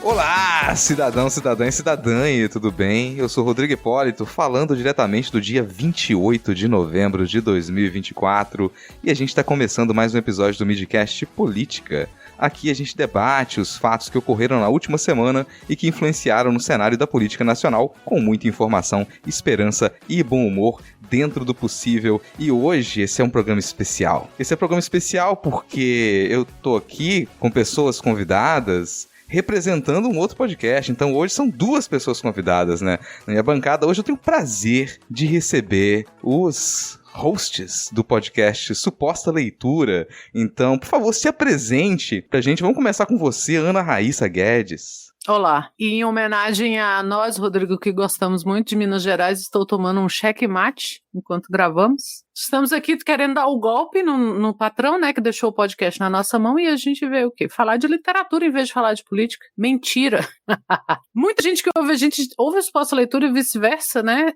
Olá, cidadão, cidadã e cidadã, tudo bem? Eu sou Rodrigo Hipólito, falando diretamente do dia 28 de novembro de 2024, e a gente está começando mais um episódio do Midcast Política. Aqui a gente debate os fatos que ocorreram na última semana e que influenciaram no cenário da política nacional, com muita informação, esperança e bom humor dentro do possível. E hoje esse é um programa especial. Esse é um programa especial porque eu tô aqui com pessoas convidadas representando um outro podcast. Então hoje são duas pessoas convidadas, né? Na minha bancada hoje eu tenho o prazer de receber os hosts do podcast Suposta Leitura. Então, por favor, se apresente pra gente. Vamos começar com você, Ana Raíssa Guedes. Olá, e em homenagem a nós, Rodrigo, que gostamos muito de Minas Gerais, estou tomando um checkmate enquanto gravamos. Estamos aqui querendo dar o golpe no patrão, né, que deixou o podcast na nossa mão, e a gente vê o quê? Falar de literatura em vez de falar de política. Mentira! Muita gente que ouve a gente ouve a Suposta Leitura e vice-versa, né?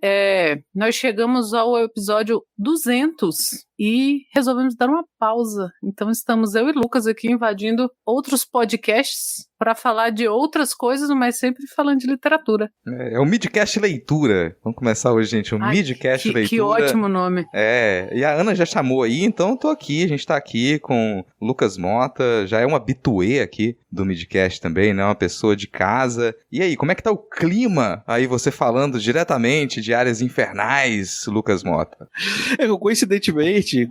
Nós chegamos ao episódio 200 e resolvemos dar uma pausa. Então estamos eu e Lucas aqui invadindo outros podcasts para falar de outras coisas, mas sempre falando de literatura. É o Midcast Leitura. Vamos começar hoje, gente. O Midcast Leitura. Que ótimo nome. E a Ana já chamou aí, então eu tô aqui. A gente tá aqui com o Lucas Mota, já é um habituê aqui do Midcast também, né? Uma pessoa de casa. E aí, como é que tá o clima? Aí você falando diretamente de áreas infernais, Lucas Mota. Coincidentemente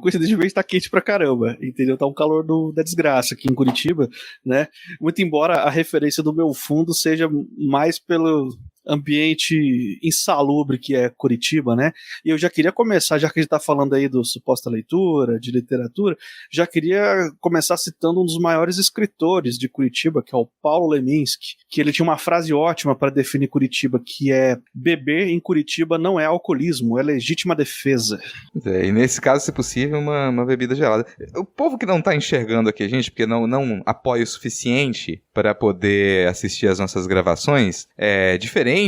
tá quente pra caramba, entendeu? Tá um calor da desgraça aqui em Curitiba, né? Muito embora a referência do meu fundo seja mais pelo ambiente insalubre que é Curitiba, né? E eu já queria começar, já que a gente tá falando aí do Suposta Leitura, de literatura, já queria começar citando um dos maiores escritores de Curitiba, que é o Paulo Leminski, que ele tinha uma frase ótima para definir Curitiba, que é: beber em Curitiba não é alcoolismo, é legítima defesa. E nesse caso, se possível, uma bebida gelada. O povo que não tá enxergando aqui, gente, porque não apoia o suficiente para poder assistir às nossas gravações, é diferente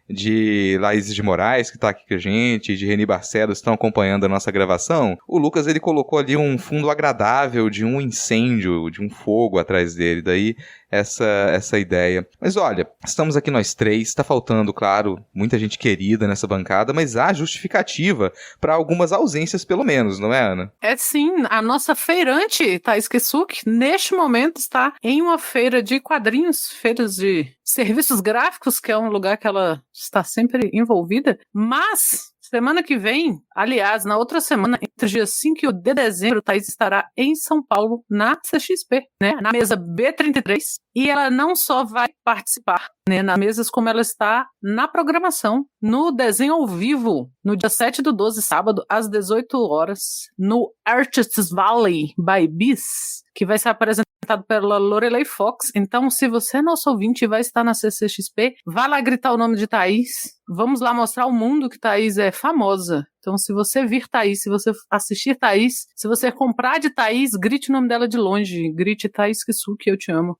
de Laís de Moraes, que tá aqui com a gente, de Reni Barcelos, que estão acompanhando a nossa gravação. O Lucas, ele colocou ali um fundo agradável de um incêndio, de um fogo atrás dele, daí essa ideia. Mas olha, estamos aqui nós três, tá faltando, claro, muita gente querida nessa bancada, mas há justificativa para algumas ausências, pelo menos, não é, Ana? É sim, a nossa feirante, Thaís Kisuki, neste momento está em uma feira de quadrinhos, feiras de serviços gráficos, que é um lugar que ela está sempre envolvida, mas semana que vem, aliás, na outra semana, entre os dias 5 e 8 de dezembro, Thaís estará em São Paulo, na CXP, né, na mesa B33, e ela não só vai participar, né, nas mesas, como ela está na programação, no desenho ao vivo, no dia 7/12, sábado, às 18 horas, no Artists Valley by Bis, que vai ser apresentado pela Lorelei Fox. Então, se você é nosso ouvinte e vai estar na CCXP, vá lá gritar o nome de Thaís. Vamos lá mostrar ao mundo que Thaís é famosa. Então, se você vir Thaís, se você assistir Thaís, se você comprar de Thaís, grite o nome dela de longe. Grite Thaís Kisuki, eu te amo.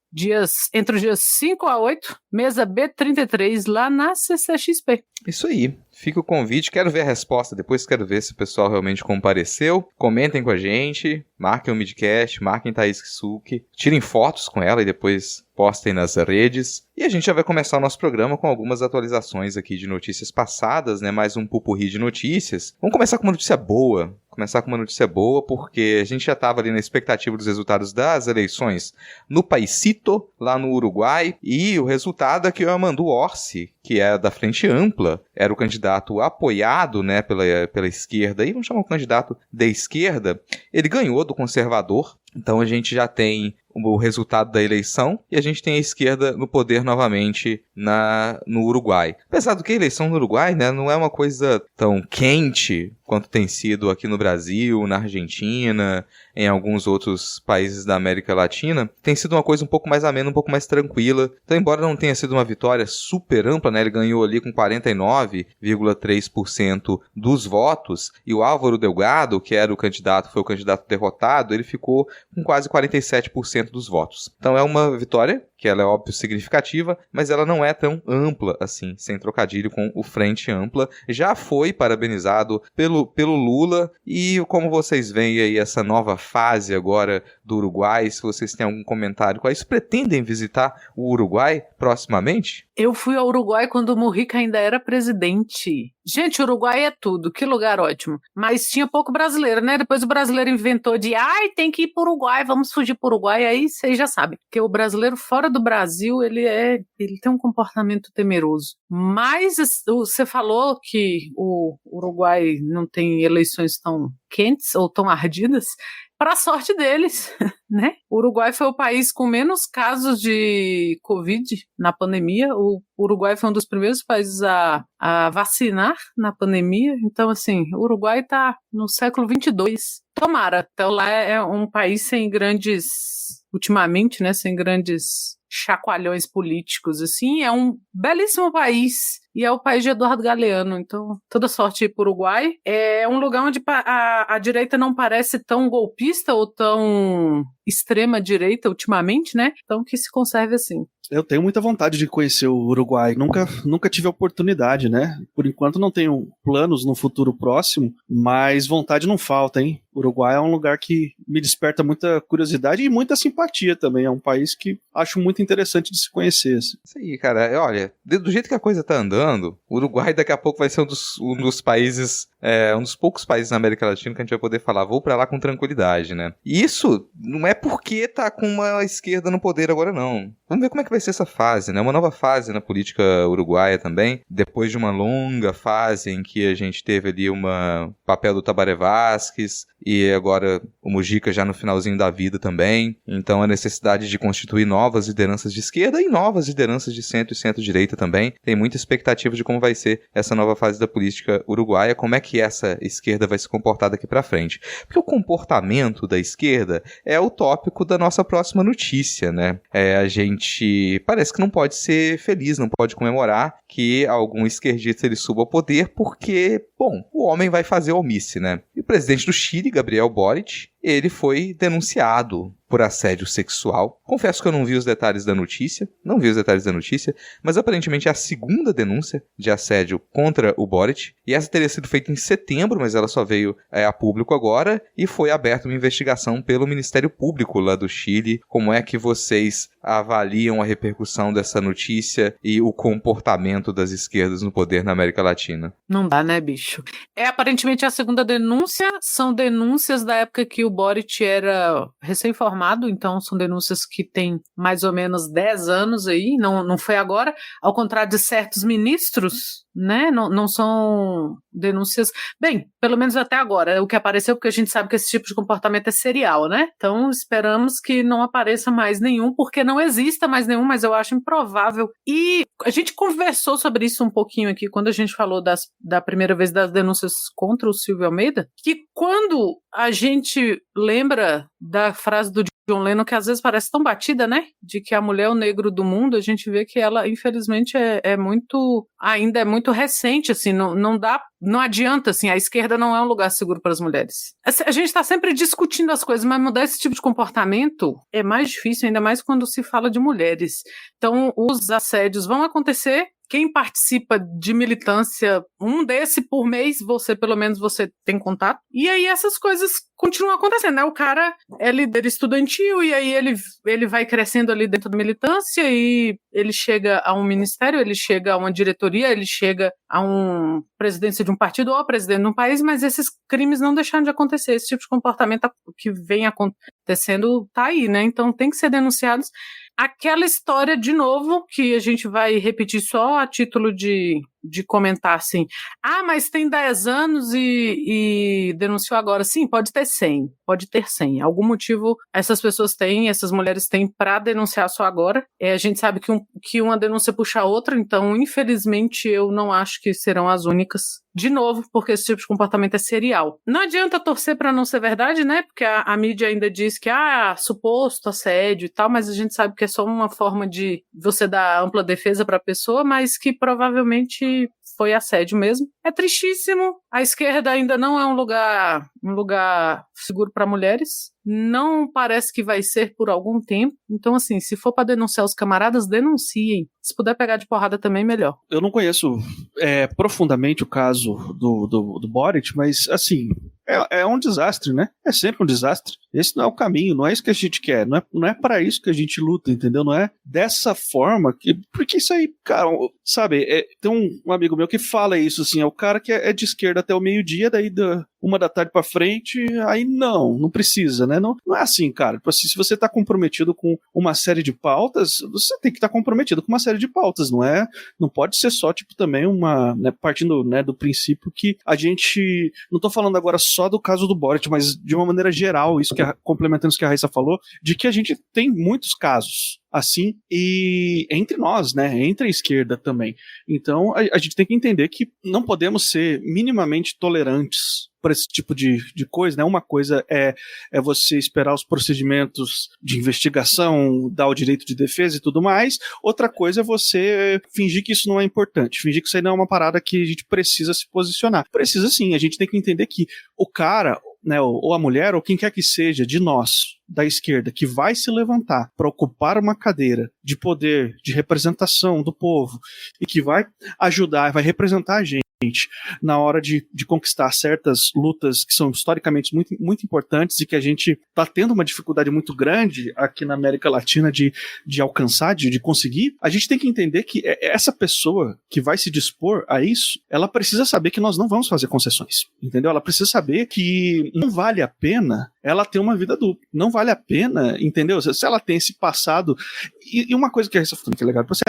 Entre os dias 5 a 8, mesa B33, lá na CCXP. Isso aí. Fica o convite, quero ver a resposta depois, quero ver se o pessoal realmente compareceu. Comentem com a gente, marquem o Midcast, marquem Thaís Kisuki, tirem fotos com ela e depois postem nas redes. E a gente já vai começar o nosso programa com algumas atualizações aqui de notícias passadas, né? Mais um pupurri de notícias. Vamos começar com uma notícia boa. Porque a gente já estava ali na expectativa dos resultados das eleições no Paísito, lá no Uruguai, e o resultado é que o Amandu Orsi, que é da Frente Ampla, era o candidato apoiado, né, pela esquerda, e vamos chamar o candidato de esquerda, ele ganhou do conservador. Então a gente já tem o resultado da eleição e a gente tem a esquerda no poder novamente no Uruguai. Apesar do que a eleição no Uruguai, né, não é uma coisa tão quente quanto tem sido aqui no Brasil, na Argentina, em alguns outros países da América Latina, tem sido uma coisa um pouco mais amena, um pouco mais tranquila. Então, embora não tenha sido uma vitória super ampla, né, ele ganhou ali com 49,3% dos votos, e o Álvaro Delgado, que era foi o candidato derrotado, ele ficou com quase 47% dos votos. Então é uma vitória que que ela é óbvio significativa, mas ela não é tão ampla assim, sem trocadilho com o Frente Ampla. Já foi parabenizado pelo Lula, e como vocês veem aí essa nova fase agora do Uruguai, se vocês têm algum comentário com isso, pretendem visitar o Uruguai proximamente? Eu fui ao Uruguai quando o Mujica ainda era presidente. Gente, o Uruguai é tudo, que lugar ótimo. Mas tinha pouco brasileiro, né? Depois o brasileiro inventou de, tem que ir para o Uruguai, vamos fugir para o Uruguai. Aí vocês já sabem, que o brasileiro fora do Brasil, ele tem um comportamento temeroso. Mas você falou que o Uruguai não tem eleições tão quentes ou tão ardidas. Para a sorte deles, né? O Uruguai foi o país com menos casos de Covid na pandemia. O Uruguai foi um dos primeiros países a vacinar na pandemia. Então, assim, o Uruguai está no século 22. Tomara. Então, lá é um país sem grandes, ultimamente, né? Sem grandes chacoalhões políticos, assim. É um belíssimo país. E é o país de Eduardo Galeano, então toda sorte para o Uruguai. É um lugar onde a direita não parece tão golpista ou tão extrema-direita ultimamente, né? Então que se conserve assim. Eu tenho muita vontade de conhecer o Uruguai, nunca tive a oportunidade, né? Por enquanto não tenho planos no futuro próximo, mas vontade não falta, hein? O Uruguai é um lugar que me desperta muita curiosidade e muita simpatia também. É um país que acho muito interessante de se conhecer. Isso aí, cara. Olha, do jeito que a coisa tá andando, o Uruguai daqui a pouco vai ser um dos países, um dos poucos países na América Latina que a gente vai poder falar, vou pra lá com tranquilidade, né? E isso não é porque tá com uma esquerda no poder agora, não. Vamos ver como é que vai ser essa fase, né? Uma nova fase na política uruguaia também, depois de uma longa fase em que a gente teve ali papel do Tabaré Vázquez, e agora o Mujica já no finalzinho da vida também. Então a necessidade de constituir novas lideranças de esquerda e novas lideranças de centro e centro-direita também. Tem muita expectativa de como vai ser essa nova fase da política uruguaia, como é que essa esquerda vai se comportar daqui pra frente. Porque o comportamento da esquerda é o tópico da nossa próxima notícia, né? A gente parece que não pode ser feliz, não pode comemorar que algum esquerdista ele suba ao poder porque, bom, o homem vai fazer omisse, né? E o presidente do Chile, Gabriel Boric, ele foi denunciado por assédio sexual. Confesso que eu não vi os detalhes da notícia, mas aparentemente é a segunda denúncia de assédio contra o Boric, e essa teria sido feita em setembro, mas ela só veio a público agora, e foi aberta uma investigação pelo Ministério Público lá do Chile. Como é que vocês avaliam a repercussão dessa notícia e o comportamento das esquerdas no poder na América Latina? Não dá, né, bicho? Aparentemente a segunda denúncia, são denúncias da época que o Boric era recém-formado, então são denúncias que têm mais ou menos 10 anos aí, não foi agora, ao contrário de certos ministros, né, não são denúncias, bem, pelo menos até agora, o que apareceu, porque a gente sabe que esse tipo de comportamento é serial, né, então esperamos que não apareça mais nenhum, porque não exista mais nenhum, mas eu acho improvável, e a gente conversou sobre isso um pouquinho aqui, quando a gente falou da primeira vez das denúncias contra o Silvio Almeida, que quando a gente lembra da frase do John Lennon, que às vezes parece tão batida, né? De que a mulher é o negro do mundo, a gente vê que ela, infelizmente, ainda é muito recente, assim, não adianta, assim, a esquerda não é um lugar seguro para as mulheres. A gente está sempre discutindo as coisas, mas mudar esse tipo de comportamento é mais difícil, ainda mais quando se fala de mulheres. Então, os assédios vão acontecer. Quem participa de militância, um desse por mês, pelo menos você tem contato. E aí essas coisas continuam acontecendo, né? O cara é líder estudantil e aí ele vai crescendo ali dentro da militância e ele chega a um ministério, ele chega a uma diretoria, ele chega a uma presidência de um partido ou a presidente de um país, mas esses crimes não deixaram de acontecer. Esse tipo de comportamento que vem acontecendo tá aí, né? Então tem que ser denunciados. Aquela história, de novo, que a gente vai repetir só a título de comentar assim, mas tem 10 anos e denunciou agora. Sim, pode ter 100. Algum motivo essas pessoas têm, essas mulheres têm para denunciar só agora. A gente sabe que uma denúncia puxa a outra, então, infelizmente, eu não acho que serão as únicas. De novo, porque esse tipo de comportamento é serial. Não adianta torcer para não ser verdade, né? Porque a mídia ainda diz que, suposto assédio e tal, mas a gente sabe que é só uma forma de você dar ampla defesa para a pessoa, mas que provavelmente foi assédio mesmo. É tristíssimo. A esquerda ainda não é um lugar seguro para mulheres. não parece que vai ser por algum tempo. Então, assim, se for para denunciar os camaradas, denunciem. Se puder pegar de porrada também, melhor. Eu não conheço profundamente o caso do Boric, mas, assim, é um desastre, né? É sempre um desastre. Esse não é o caminho, não é isso que a gente quer, não é para isso que a gente luta, entendeu? Não é dessa forma, porque isso aí, cara, sabe, tem um amigo meu que fala isso, assim, é o cara que é de esquerda até o meio-dia, daí da 1h da tarde pra frente, aí não precisa, né? Não é assim, cara. Se você tá comprometido com uma série de pautas, você tem que estar comprometido com uma série de pautas, não pode ser só, tipo, também partindo, né, do princípio que a gente, não tô falando agora só do caso do Boric, mas de uma maneira geral, isso complementando isso que a Raíssa falou, de que a gente tem muitos casos assim, e entre nós, né, entre a esquerda também. Então, a gente tem que entender que não podemos ser minimamente tolerantes para esse tipo de coisa, né? Uma coisa é você esperar os procedimentos de investigação, dar o direito de defesa e tudo mais. Outra coisa é você fingir que isso não é importante, fingir que isso aí não é uma parada que a gente precisa se posicionar. Precisa sim, a gente tem que entender que o cara, né, ou a mulher, ou quem quer que seja de nós, da esquerda, que vai se levantar para ocupar uma cadeira de poder, de representação do povo, e que vai ajudar, vai representar a gente na hora de conquistar certas lutas que são historicamente muito, muito importantes e que a gente está tendo uma dificuldade muito grande aqui na América Latina de alcançar, de conseguir, a gente tem que entender que essa pessoa que vai se dispor a isso, ela precisa saber que nós não vamos fazer concessões, entendeu? Ela precisa saber que não vale a pena ela ter uma vida dupla, não vale a pena, entendeu? Se ela tem esse passado, e uma coisa que a Raíssa falou que é legal, você,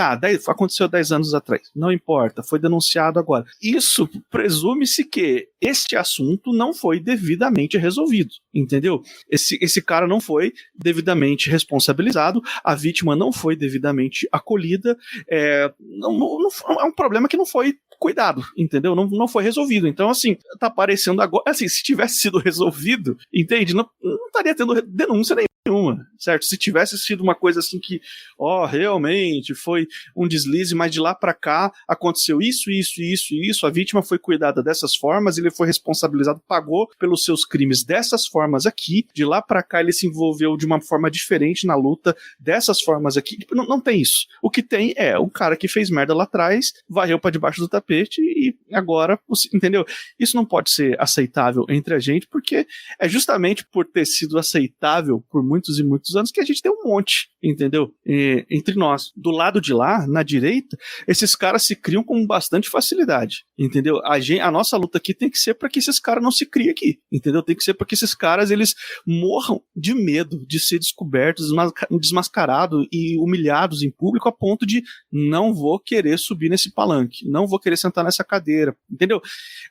aconteceu 10 anos atrás, não importa, foi denunciado agora. Isso presume-se que este assunto não foi devidamente resolvido, entendeu? Esse cara não foi devidamente responsabilizado, a vítima não foi devidamente acolhida, é um problema que não foi cuidado, entendeu? Não foi resolvido. Então, assim, tá aparecendo agora, assim, se tivesse sido resolvido, entende? Não estaria tendo denúncia nenhuma, certo? Se tivesse sido uma coisa assim que, realmente foi um deslize, mas de lá pra cá aconteceu isso, a vítima foi cuidada dessas formas, ele foi responsabilizado, pagou pelos seus crimes dessas formas aqui, de lá pra cá ele se envolveu de uma forma diferente na luta, dessas formas aqui, não tem isso. O que tem é o cara que fez merda lá atrás, varreu pra debaixo do tapete e agora, entendeu? Isso não pode ser aceitável entre a gente, porque é justamente por ter sido aceitável por muitos e muitos anos que a gente tem um monte, entendeu? Entre nós. Do lado de lá, na direita, esses caras se criam com bastante facilidade, entendeu? A nossa luta aqui tem que ser para que esses caras não se criem aqui, entendeu? Tem que ser para que esses caras, eles morram de medo de ser descobertos, desmascarados e humilhados em público a ponto de não vou querer subir nesse palanque, não vou querer sentar nessa cadeira, entendeu?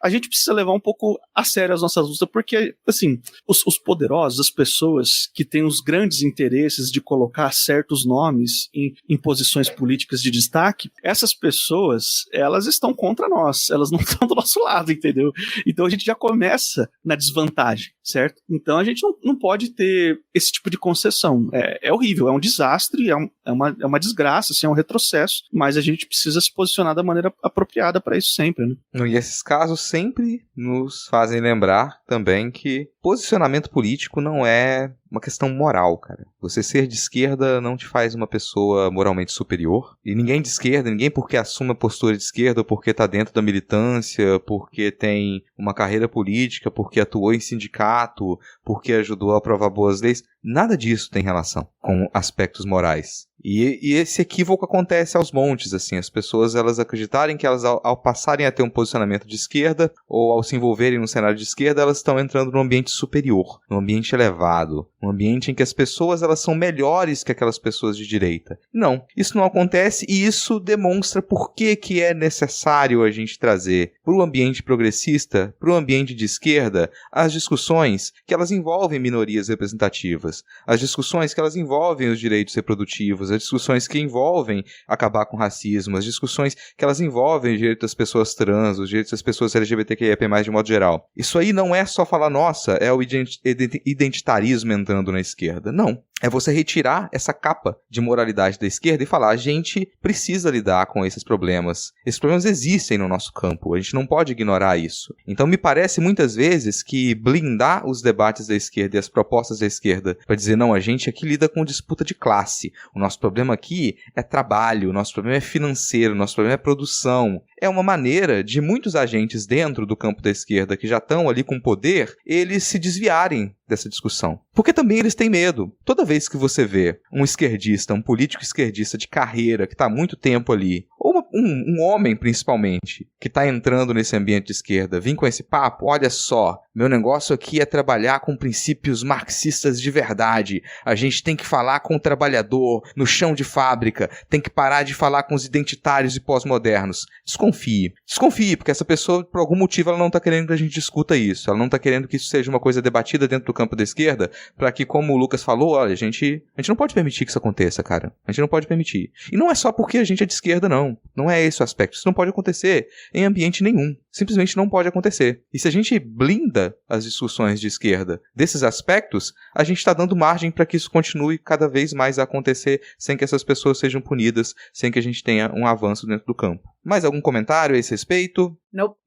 A gente precisa levar um pouco a sério as nossas lutas, porque, assim, os poderosos, as pessoas que têm os grandes interesses de colocar certos nomes em posições políticas de destaque, essas pessoas, elas estão contra nós, elas não estão do nosso lado, entendeu? Então a gente já começa na desvantagem, certo? Então a gente não pode ter esse tipo de concessão. É horrível, é um desastre, é uma desgraça, assim, é um retrocesso, mas a gente precisa se posicionar da maneira apropriada para isso sempre, né? E esses casos sempre nos fazem lembrar também que posicionamento político não é uma questão moral, cara. Você ser de esquerda não te faz uma pessoa moralmente superior. E ninguém de esquerda, ninguém porque assume a postura de esquerda, ou porque tá dentro da militância, porque tem uma carreira política, porque atuou em sindicato, porque ajudou a aprovar boas leis, nada disso tem relação com aspectos morais. E esse equívoco acontece aos montes, assim, as pessoas elas acreditarem que elas ao passarem a ter um posicionamento de esquerda, ou ao se envolverem num cenário de esquerda, elas estão entrando num ambiente superior, num ambiente elevado, um ambiente em que as pessoas elas são melhores que aquelas pessoas de direita. Não, isso não acontece e isso demonstra por que é necessário a gente trazer para o ambiente progressista, para o ambiente de esquerda, as discussões que elas envolvem minorias representativas, as discussões que elas envolvem os direitos reprodutivos, as discussões que envolvem acabar com o racismo, as discussões que elas envolvem o direito das pessoas trans, os direitos das pessoas LGBTQIA+, de modo geral. Isso aí não é só falar, nossa, é o identitarismo entrando na esquerda. Não. É você retirar essa capa de moralidade da esquerda e falar, a gente precisa lidar com esses problemas. Esses problemas existem no nosso campo, a gente não pode ignorar isso. Então me parece muitas vezes que blindar os debates da esquerda e as propostas da esquerda para dizer, não, a gente aqui lida com disputa de classe, o nosso problema aqui é trabalho, o nosso problema é financeiro, o nosso problema é produção. É uma maneira de muitos agentes dentro do campo da esquerda que já estão ali com poder, eles se desviarem dessa discussão. Porque também eles têm medo. Toda vez que você vê um esquerdista, um político esquerdista de carreira, que está há muito tempo ali, ou um homem principalmente, que está entrando nesse ambiente de esquerda, vir com esse papo, olha só, meu negócio aqui é trabalhar com princípios marxistas de verdade, a gente tem que falar com o trabalhador no chão de fábrica, tem que parar de falar com os identitários e pós-modernos. Desconfie, porque essa pessoa, por algum motivo, ela não está querendo que a gente discuta isso, ela não está querendo que isso seja uma coisa debatida dentro do campo da esquerda, para que, como o Lucas falou, olha, a gente não pode permitir que isso aconteça, cara. A gente não pode permitir. E não é só porque a gente é de esquerda, não. Não é esse o aspecto. Isso não pode acontecer em ambiente nenhum. Simplesmente não pode acontecer. E se a gente blinda as discussões de esquerda desses aspectos, a gente está dando margem para que isso continue cada vez mais a acontecer sem que essas pessoas sejam punidas, sem que a gente tenha um avanço dentro do campo. Mais algum comentário a esse respeito?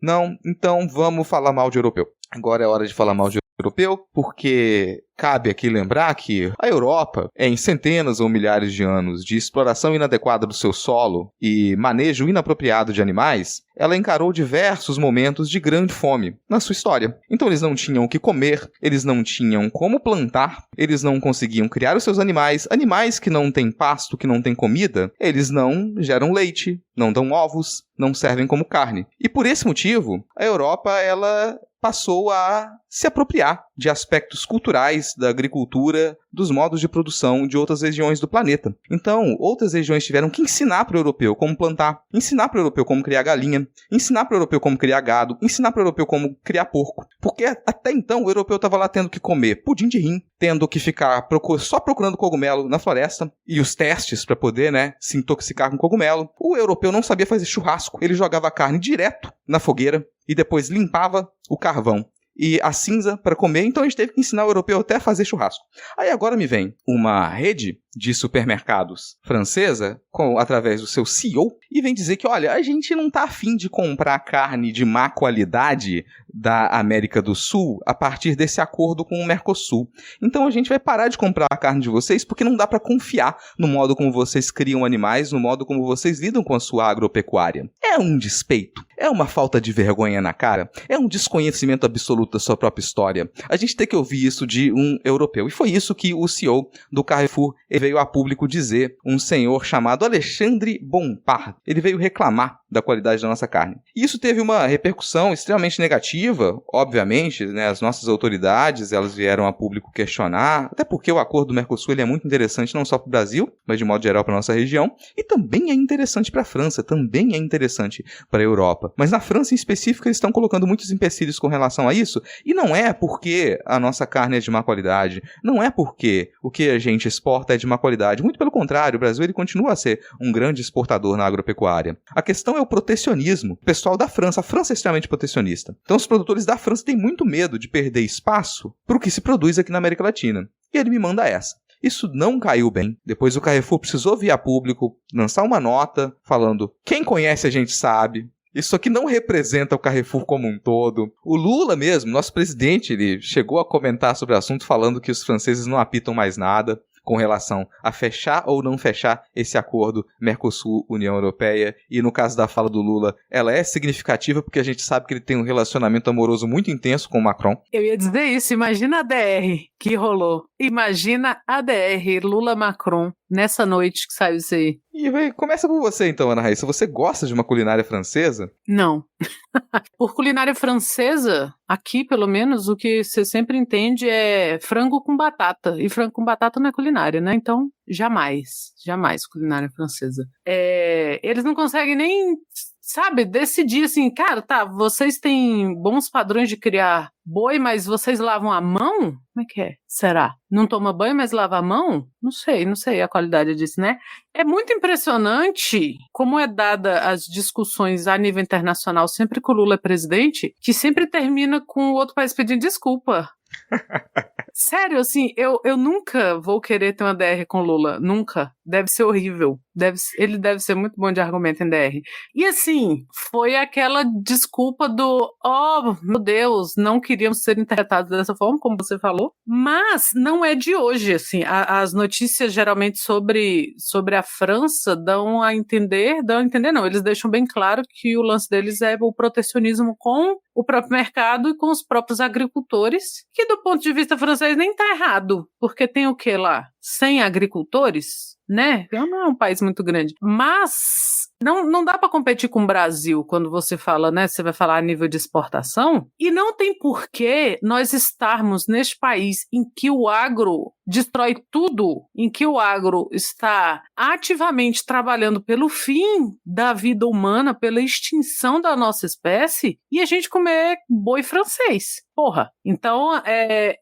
Não? Então vamos falar mal de europeu. Agora é hora de falar mal de europeu, porque cabe aqui lembrar que a Europa, em centenas ou milhares de anos de exploração inadequada do seu solo e manejo inapropriado de animais, ela encarou diversos momentos de grande fome na sua história. Então eles não tinham o que comer, eles não tinham como plantar, eles não conseguiam criar os seus animais que não têm pasto, que não têm comida, eles não geram leite, não dão ovos, não servem como carne. E por esse motivo, a Europa, ela passou a se apropriar de aspectos culturais da agricultura, dos modos de produção de outras regiões do planeta. Então, outras regiões tiveram que ensinar para o europeu como plantar, ensinar para o europeu como criar galinha, ensinar para o europeu como criar gado, ensinar para o europeu como criar porco. Porque até então o europeu estava lá tendo que comer pudim de rim, tendo que ficar só procurando cogumelo na floresta e os testes para poder, se intoxicar com cogumelo. O europeu não sabia fazer churrasco, ele jogava a carne direto na fogueira e depois limpava o carvão e a cinza para comer, então a gente teve que ensinar o europeu até a fazer churrasco. Aí agora me vem uma rede de supermercados francesa, através do seu CEO, e vem dizer que, olha, a gente não tá afim de comprar carne de má qualidade da América do Sul a partir desse acordo com o Mercosul. Então a gente vai parar de comprar a carne de vocês porque não dá para confiar no modo como vocês criam animais, no modo como vocês lidam com a sua agropecuária. É um despeito, é uma falta de vergonha na cara, é um desconhecimento absoluto da sua própria história. A gente tem que ouvir isso de um europeu. E foi isso que o CEO do Carrefour veio a público dizer, um senhor chamado Alexandre Bompard. Ele veio reclamar da qualidade da nossa carne. E isso teve uma repercussão extremamente negativa, obviamente, as nossas autoridades, elas vieram a público questionar, até porque o acordo do Mercosul ele é muito interessante não só para o Brasil, mas de modo geral para a nossa região, e também é interessante para a França, também é interessante para a Europa. Mas na França em específico eles estão colocando muitos empecilhos com relação a isso, e não é porque a nossa carne é de má qualidade, não é porque o que a gente exporta é de má qualidade, muito pelo contrário, o Brasil ele continua a ser um grande exportador na agropecuária. A questão é o protecionismo. O pessoal da França, a França é extremamente protecionista. Então os produtores da França têm muito medo de perder espaço para o que se produz aqui na América Latina. E ele me manda essa. Isso não caiu bem. Depois o Carrefour precisou vir a público, lançar uma nota falando, quem conhece a gente sabe. Isso aqui não representa o Carrefour como um todo. O Lula mesmo, nosso presidente, ele chegou a comentar sobre o assunto falando que os franceses não apitam mais nada com relação a fechar ou não fechar esse acordo Mercosul-União Europeia. E no caso da fala do Lula, ela é significativa porque a gente sabe que ele tem um relacionamento amoroso muito intenso com o Macron. Eu ia dizer isso, imagina a DR que rolou. Imagina a DR, Lula-Macron, nessa noite que saiu isso aí. E começa por você então, Ana Raíssa. Você gosta de uma culinária francesa? Não. Por culinária francesa, aqui pelo menos, o que você sempre entende é frango com batata. E frango com batata não é culinária, né? Então, jamais culinária francesa. Eles não conseguem nem, decidir assim, cara, tá, vocês têm bons padrões de criar boi, mas vocês lavam a mão? Como é que é? Será? Não toma banho, mas lava a mão? Não sei a qualidade disso, né? É muito impressionante como é dada as discussões a nível internacional, sempre que o Lula é presidente, que sempre termina com o outro país pedindo desculpa. Sério, assim, eu nunca vou querer ter uma DR com Lula. Nunca. Deve ser horrível. Ele deve ser muito bom de argumento em DR. E assim, foi aquela desculpa do meu Deus, não queríamos ser interpretados dessa forma, como você falou. Mas não é de hoje, assim. As notícias geralmente sobre a França dão a entender não, eles deixam bem claro que o lance deles é o protecionismo com o próprio mercado e com os próprios agricultores, que do ponto de vista francês nem tá errado, porque tem o que lá? 100 agricultores? Né? Não é um país muito grande. Mas não dá para competir com o Brasil quando você fala, né? Você vai falar a nível de exportação. E não tem porquê nós estarmos neste país em que o agro destrói tudo, em que o agro está ativamente trabalhando pelo fim da vida humana, pela extinção da nossa espécie, e a gente comer boi francês. Porra. Então, é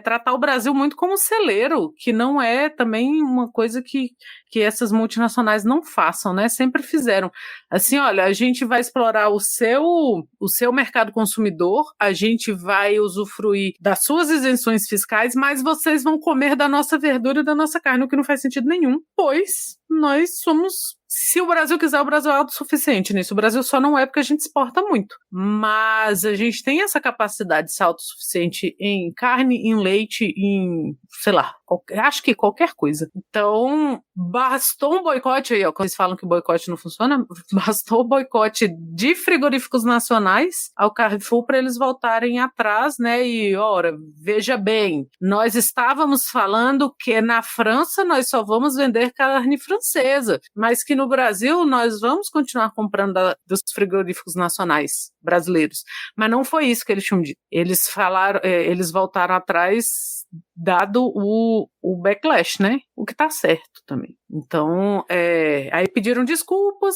tratar o Brasil muito como celeiro, que não é também uma coisa que essas multinacionais não façam, né? Sempre fizeram. Assim, olha, a gente vai explorar o seu mercado consumidor, a gente vai usufruir das suas isenções fiscais, mas vocês vão comer da nossa verdura e da nossa carne, o que não faz sentido nenhum, pois nós somos... Se o Brasil quiser, o Brasil é autossuficiente nisso. O Brasil só não é porque a gente exporta muito. Mas a gente tem essa capacidade de ser autossuficiente em carne, em leite, em, sei lá, acho que qualquer coisa. Então, bastou um boicote aí, ó, quando eles falam que o boicote não funciona, bastou o boicote de frigoríficos nacionais ao Carrefour para eles voltarem atrás, né? E, ora, veja bem, nós estávamos falando que na França nós só vamos vender carne francesa, mas que no Brasil nós vamos continuar comprando dos frigoríficos nacionais brasileiros. Mas não foi isso que eles tinham dito. Eles falaram, eles voltaram atrás dado o backlash, né? O que tá certo também. Então, aí pediram desculpas.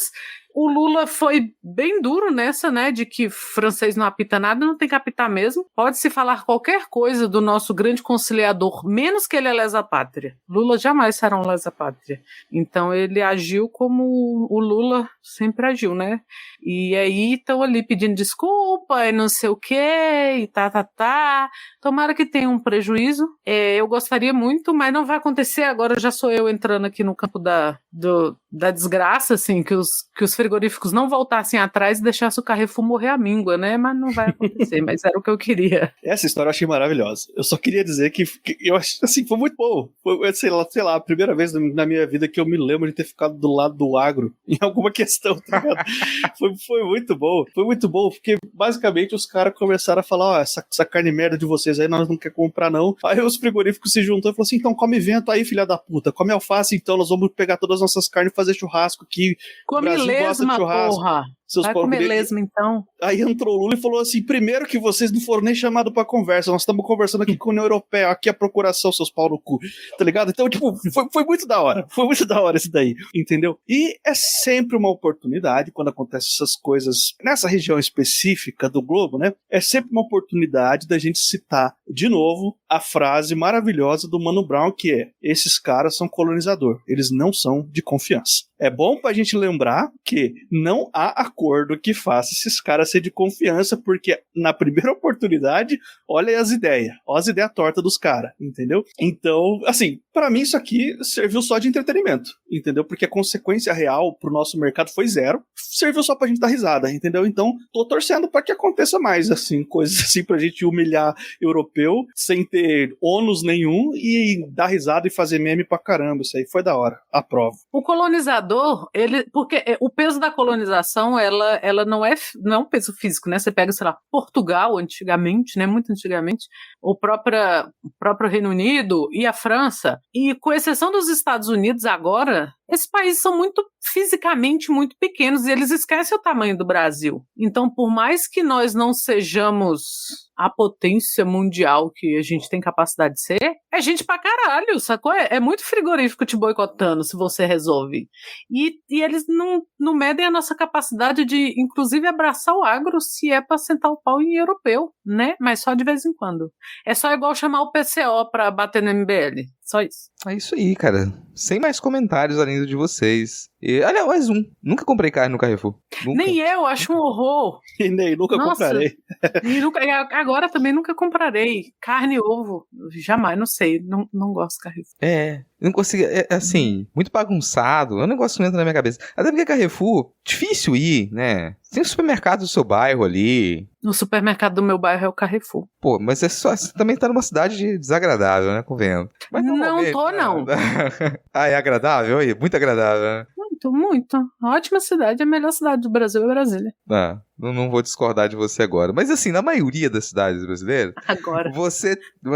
O Lula foi bem duro nessa, né, de que francês não apita nada, não tem que apitar mesmo. Pode-se falar qualquer coisa do nosso grande conciliador, menos que ele é lesa-pátria. Lula jamais será um lesa-pátria. Então ele agiu como o Lula sempre agiu, né? E aí estão ali pedindo desculpa e não sei o quê, e tá. Tomara que tenha um prejuízo. Eu gostaria muito, mas não vai acontecer. Agora já sou eu entrando aqui no campo da desgraça, assim, que os frigoríficos não voltassem atrás e deixassem o Carrefour morrer à míngua, né? Mas não vai acontecer, mas era o que eu queria. Essa história eu achei maravilhosa. Eu só queria dizer que eu acho, assim, foi muito bom. Foi, sei lá, a primeira vez na minha vida que eu me lembro de ter ficado do lado do agro em alguma questão, tá ligado? Foi muito bom. Foi muito bom, porque basicamente os caras começaram a falar, essa carne merda de vocês aí nós não quer comprar não. Aí os frigoríficos se juntou e falaram assim, então come vento aí, filha da puta. Come alface então, nós vamos pegar todas as nossas carnes e fazer churrasco aqui. Come lesma, o Brasil gosta de churrasco. Porra. Vai comer lesma, então. Aí entrou o Lula e falou assim, primeiro que vocês não foram nem chamados pra conversa, nós estamos conversando aqui com a União Europeia, aqui a procuração, seus pau no cu, tá ligado? Então, tipo, foi muito da hora, isso daí, entendeu? E é sempre uma oportunidade, quando acontecem essas coisas, nessa região específica do globo, né, é sempre uma oportunidade da gente citar, de novo, a frase maravilhosa do Mano Brown, que é, esses caras são colonizador, eles não são de confiança. É bom pra gente lembrar que não há acordo que faça esses caras ser de confiança, porque na primeira oportunidade, olha as ideias tortas dos caras, entendeu? Então, assim, pra mim isso aqui serviu só de entretenimento, entendeu? Porque a consequência real pro nosso mercado foi zero, serviu só pra gente dar risada, entendeu? Então, tô torcendo pra que aconteça mais, assim, coisas assim pra gente humilhar europeu, sem ter ônus nenhum, e dar risada e fazer meme pra caramba, isso aí foi da hora, aprovo. O colonizador, porque o peso da colonização, ela não é um peso físico, né? Você pega, sei lá, Portugal antigamente, né? Muito antigamente, o próprio Reino Unido e a França, e com exceção dos Estados Unidos agora, esses países são fisicamente muito pequenos e eles esquecem o tamanho do Brasil. Então, por mais que nós não sejamos a potência mundial que a gente tem capacidade de ser, é gente pra caralho, sacou? É muito frigorífico te boicotando se você resolve. E eles não medem a nossa capacidade de, inclusive, abraçar o agro se é pra sentar o pau em europeu, né? Mas só de vez em quando. É só igual chamar o PCO pra bater no MBL. Só isso. É isso aí, cara. Sem mais comentários além do de vocês. Aliás, mais um. Nunca comprei carne no Carrefour. Nunca. Nem eu, acho um horror. E nem nunca comprarei. E agora também nunca comprarei. Carne e ovo. Jamais, não sei. Não gosto de Carrefour. Não consigo. Assim, muito bagunçado. É um negócio que não entra na minha cabeça. Até porque Carrefour, difícil ir, né? Tem um supermercado do seu bairro ali. O supermercado do meu bairro é o Carrefour. Pô, mas você também tá numa cidade desagradável, né? Convenhamos. Mas não tô, não. É agradável? Muito agradável, né? Muito. Ótima cidade. A melhor cidade do Brasil é Brasília. Não vou discordar de você agora. Mas assim, na maioria das cidades brasileiras, agora. Na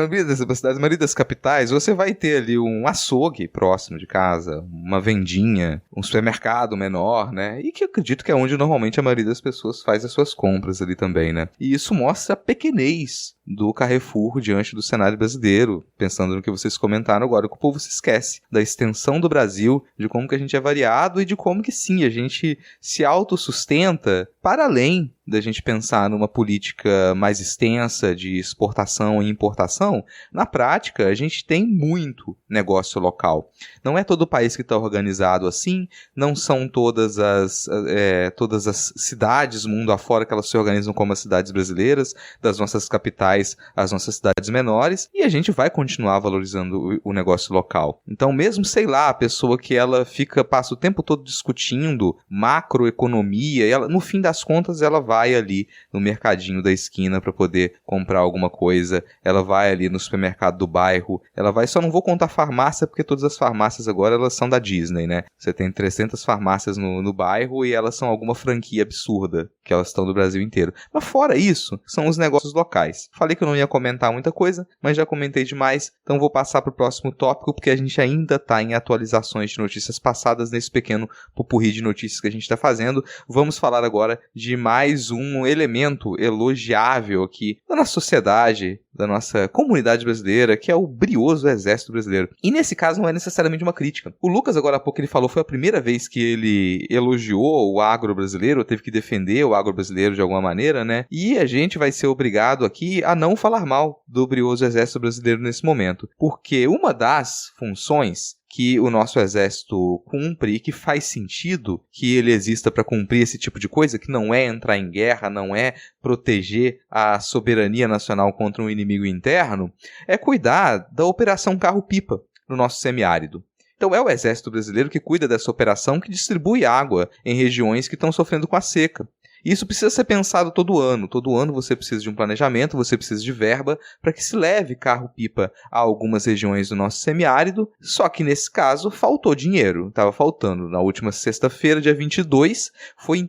maioria das capitais, você vai ter ali um açougue próximo de casa, uma vendinha, um supermercado menor, né? E que eu acredito que é onde normalmente a maioria das pessoas faz as suas compras ali também, né? E isso mostra a pequenez do Carrefour diante do cenário brasileiro, pensando no que vocês comentaram agora, que o povo se esquece da extensão do Brasil, de como que a gente é variado e de como que sim, a gente se autossustenta para além da gente pensar numa política mais extensa de exportação e importação. Na prática, a gente tem muito negócio local. Não é todo o país que está organizado assim, não são todas as cidades mundo afora que elas se organizam como as cidades brasileiras, das nossas capitais às nossas cidades menores, e a gente vai continuar valorizando o negócio local. Então, mesmo, sei lá, a pessoa que ela passa o tempo todo discutindo macroeconomia, ela, no fim das contas, ela vai ali no mercadinho da esquina para poder comprar alguma coisa, ela vai ali no supermercado do bairro, só não vou contar farmácia, porque todas as farmácias agora elas são da Disney, né? Você tem 300 farmácias no bairro e elas são alguma franquia absurda, que elas estão do Brasil inteiro. Mas fora isso, são os negócios locais. Falei que eu não ia comentar muita coisa, mas já comentei demais, então vou passar para o próximo tópico, porque a gente ainda está em atualizações de notícias passadas nesse pequeno popurrí de notícias que a gente está fazendo. Vamos falar agora de mais um elemento elogiável aqui da nossa sociedade, da nossa comunidade brasileira, que é o brioso Exército Brasileiro. E nesse caso não é necessariamente uma crítica. O Lucas, agora há pouco, ele falou, foi a primeira vez que ele elogiou o agro brasileiro, teve que defender o agro brasileiro de alguma maneira, né? E a gente vai ser obrigado aqui a não falar mal do brioso Exército Brasileiro nesse momento, porque uma das funções que o nosso exército cumpre e que faz sentido que ele exista para cumprir esse tipo de coisa, que não é entrar em guerra, não é proteger a soberania nacional contra um inimigo interno, é cuidar da Operação Carro-Pipa no nosso semiárido. Então é o Exército Brasileiro que cuida dessa operação, que distribui água em regiões que estão sofrendo com a seca. Isso precisa ser pensado todo ano. Todo ano você precisa de um planejamento, você precisa de verba para que se leve carro-pipa a algumas regiões do nosso semiárido, só que nesse caso faltou dinheiro, estava faltando. Na última sexta-feira, dia 22, foi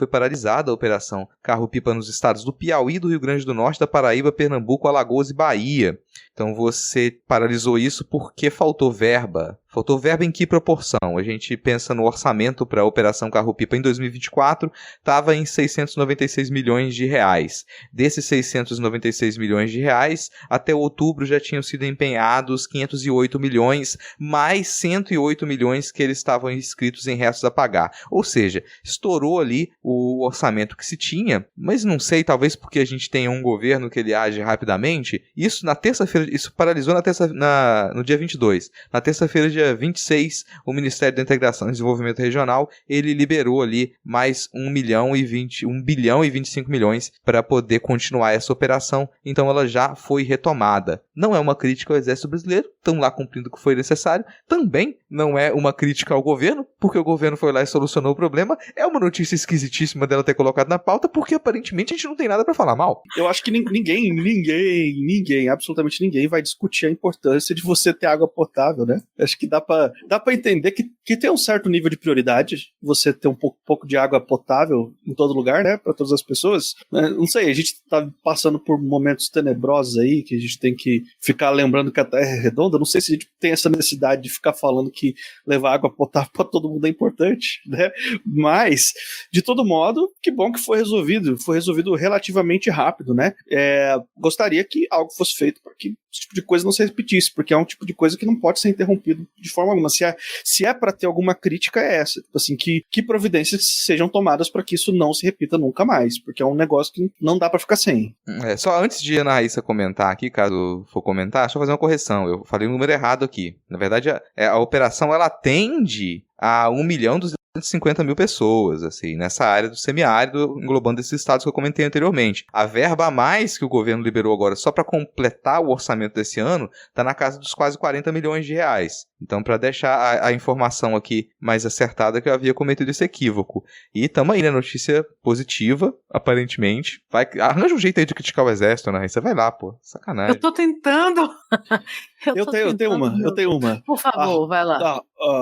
paralisada a operação carro-pipa nos estados do Piauí, do Rio Grande do Norte, da Paraíba, Pernambuco, Alagoas e Bahia. Então você paralisou isso porque faltou verba. Faltou verba em que proporção? A gente pensa no orçamento para a Operação Carro-Pipa em 2024, estava em 696 milhões de reais. Desses 696 milhões de reais, até outubro já tinham sido empenhados 508 milhões, mais 108 milhões que eles estavam inscritos em restos a pagar. Ou seja, estourou ali o orçamento que se tinha, mas não sei, talvez porque a gente tenha um governo que ele age rapidamente. Isso na terça-feira, isso paralisou no dia 22. Na terça-feira, dia 26, o Ministério da Integração e Desenvolvimento Regional, ele liberou ali mais 1 bilhão e 25 milhões para poder continuar essa operação, então ela já foi retomada. Não é uma crítica ao Exército Brasileiro, estão lá cumprindo o que foi necessário, também não é uma crítica ao governo, porque o governo foi lá e solucionou o problema, é uma notícia esquisitíssima dela ter colocado na pauta, porque aparentemente a gente não tem nada para falar mal. Eu acho que ninguém, absolutamente ninguém vai discutir a importância de você ter água potável, né? Acho que dá pra entender que tem um certo nível de prioridade você ter um pouco de água potável em todo lugar, né? Pra todas as pessoas. Não sei, a gente tá passando por momentos tenebrosos aí, que a gente tem que ficar lembrando que a Terra é redonda. Não sei se a gente tem essa necessidade de ficar falando que levar água potável pra todo mundo é importante, né? Mas, de todo modo, que bom que foi resolvido. Foi resolvido relativamente rápido, né? Gostaria que algo fosse feito para que esse tipo de coisa não se repetisse, porque é um tipo de coisa que não pode ser interrompido de forma alguma. Se é para ter alguma crítica, é essa. Assim, que providências sejam tomadas para que isso não se repita nunca mais, porque é um negócio que não dá para ficar sem. Só antes de Ana Raíssa comentar aqui, caso for comentar, deixa eu fazer uma correção. Eu falei o número errado aqui. Na verdade, a operação ela tende a 1.250.000 pessoas, assim, nessa área do semiárido, englobando esses estados que eu comentei anteriormente. A verba a mais que o governo liberou agora só para completar o orçamento desse ano está na casa dos quase 40 milhões de reais. Então, para deixar a informação aqui mais acertada, que eu havia cometido esse equívoco. E tamo aí, né? Notícia positiva, aparentemente. Arranja um jeito aí de criticar o exército, né? Você vai lá, pô. Sacanagem. Eu tô tentando. Eu tenho uma. Por favor, vai lá.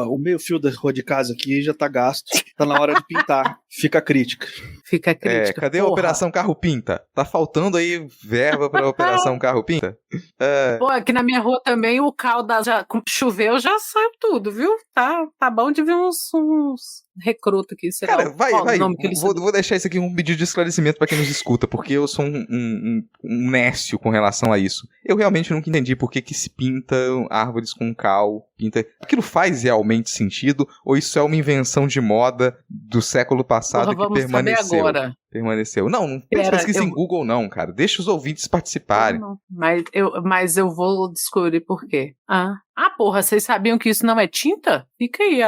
O meio fio da rua de casa aqui já tá gasto. Tá na hora de pintar. Fica a crítica. Fica a crítica. Cadê a Operação Carro Pinta? Tá faltando aí verba pra Operação Carro Pinta? Pô, aqui na minha rua também o calda já choveu, já saiu tudo, viu? Tá bom de ver uns recruta aqui. Cara, vai. Vou deixar isso aqui um pedido de esclarecimento pra quem nos escuta, porque eu sou um nécio com relação a isso. Eu realmente nunca entendi por que se pintam árvores com cal, Aquilo faz realmente sentido, ou isso é uma invenção de moda do século passado que permaneceu? Saber agora. Permaneceu. Não pesquisa em Google não, cara. Deixa os ouvintes participarem. Não. Mas eu vou descobrir por quê. Porra, vocês sabiam que isso não é tinta? Fica aí,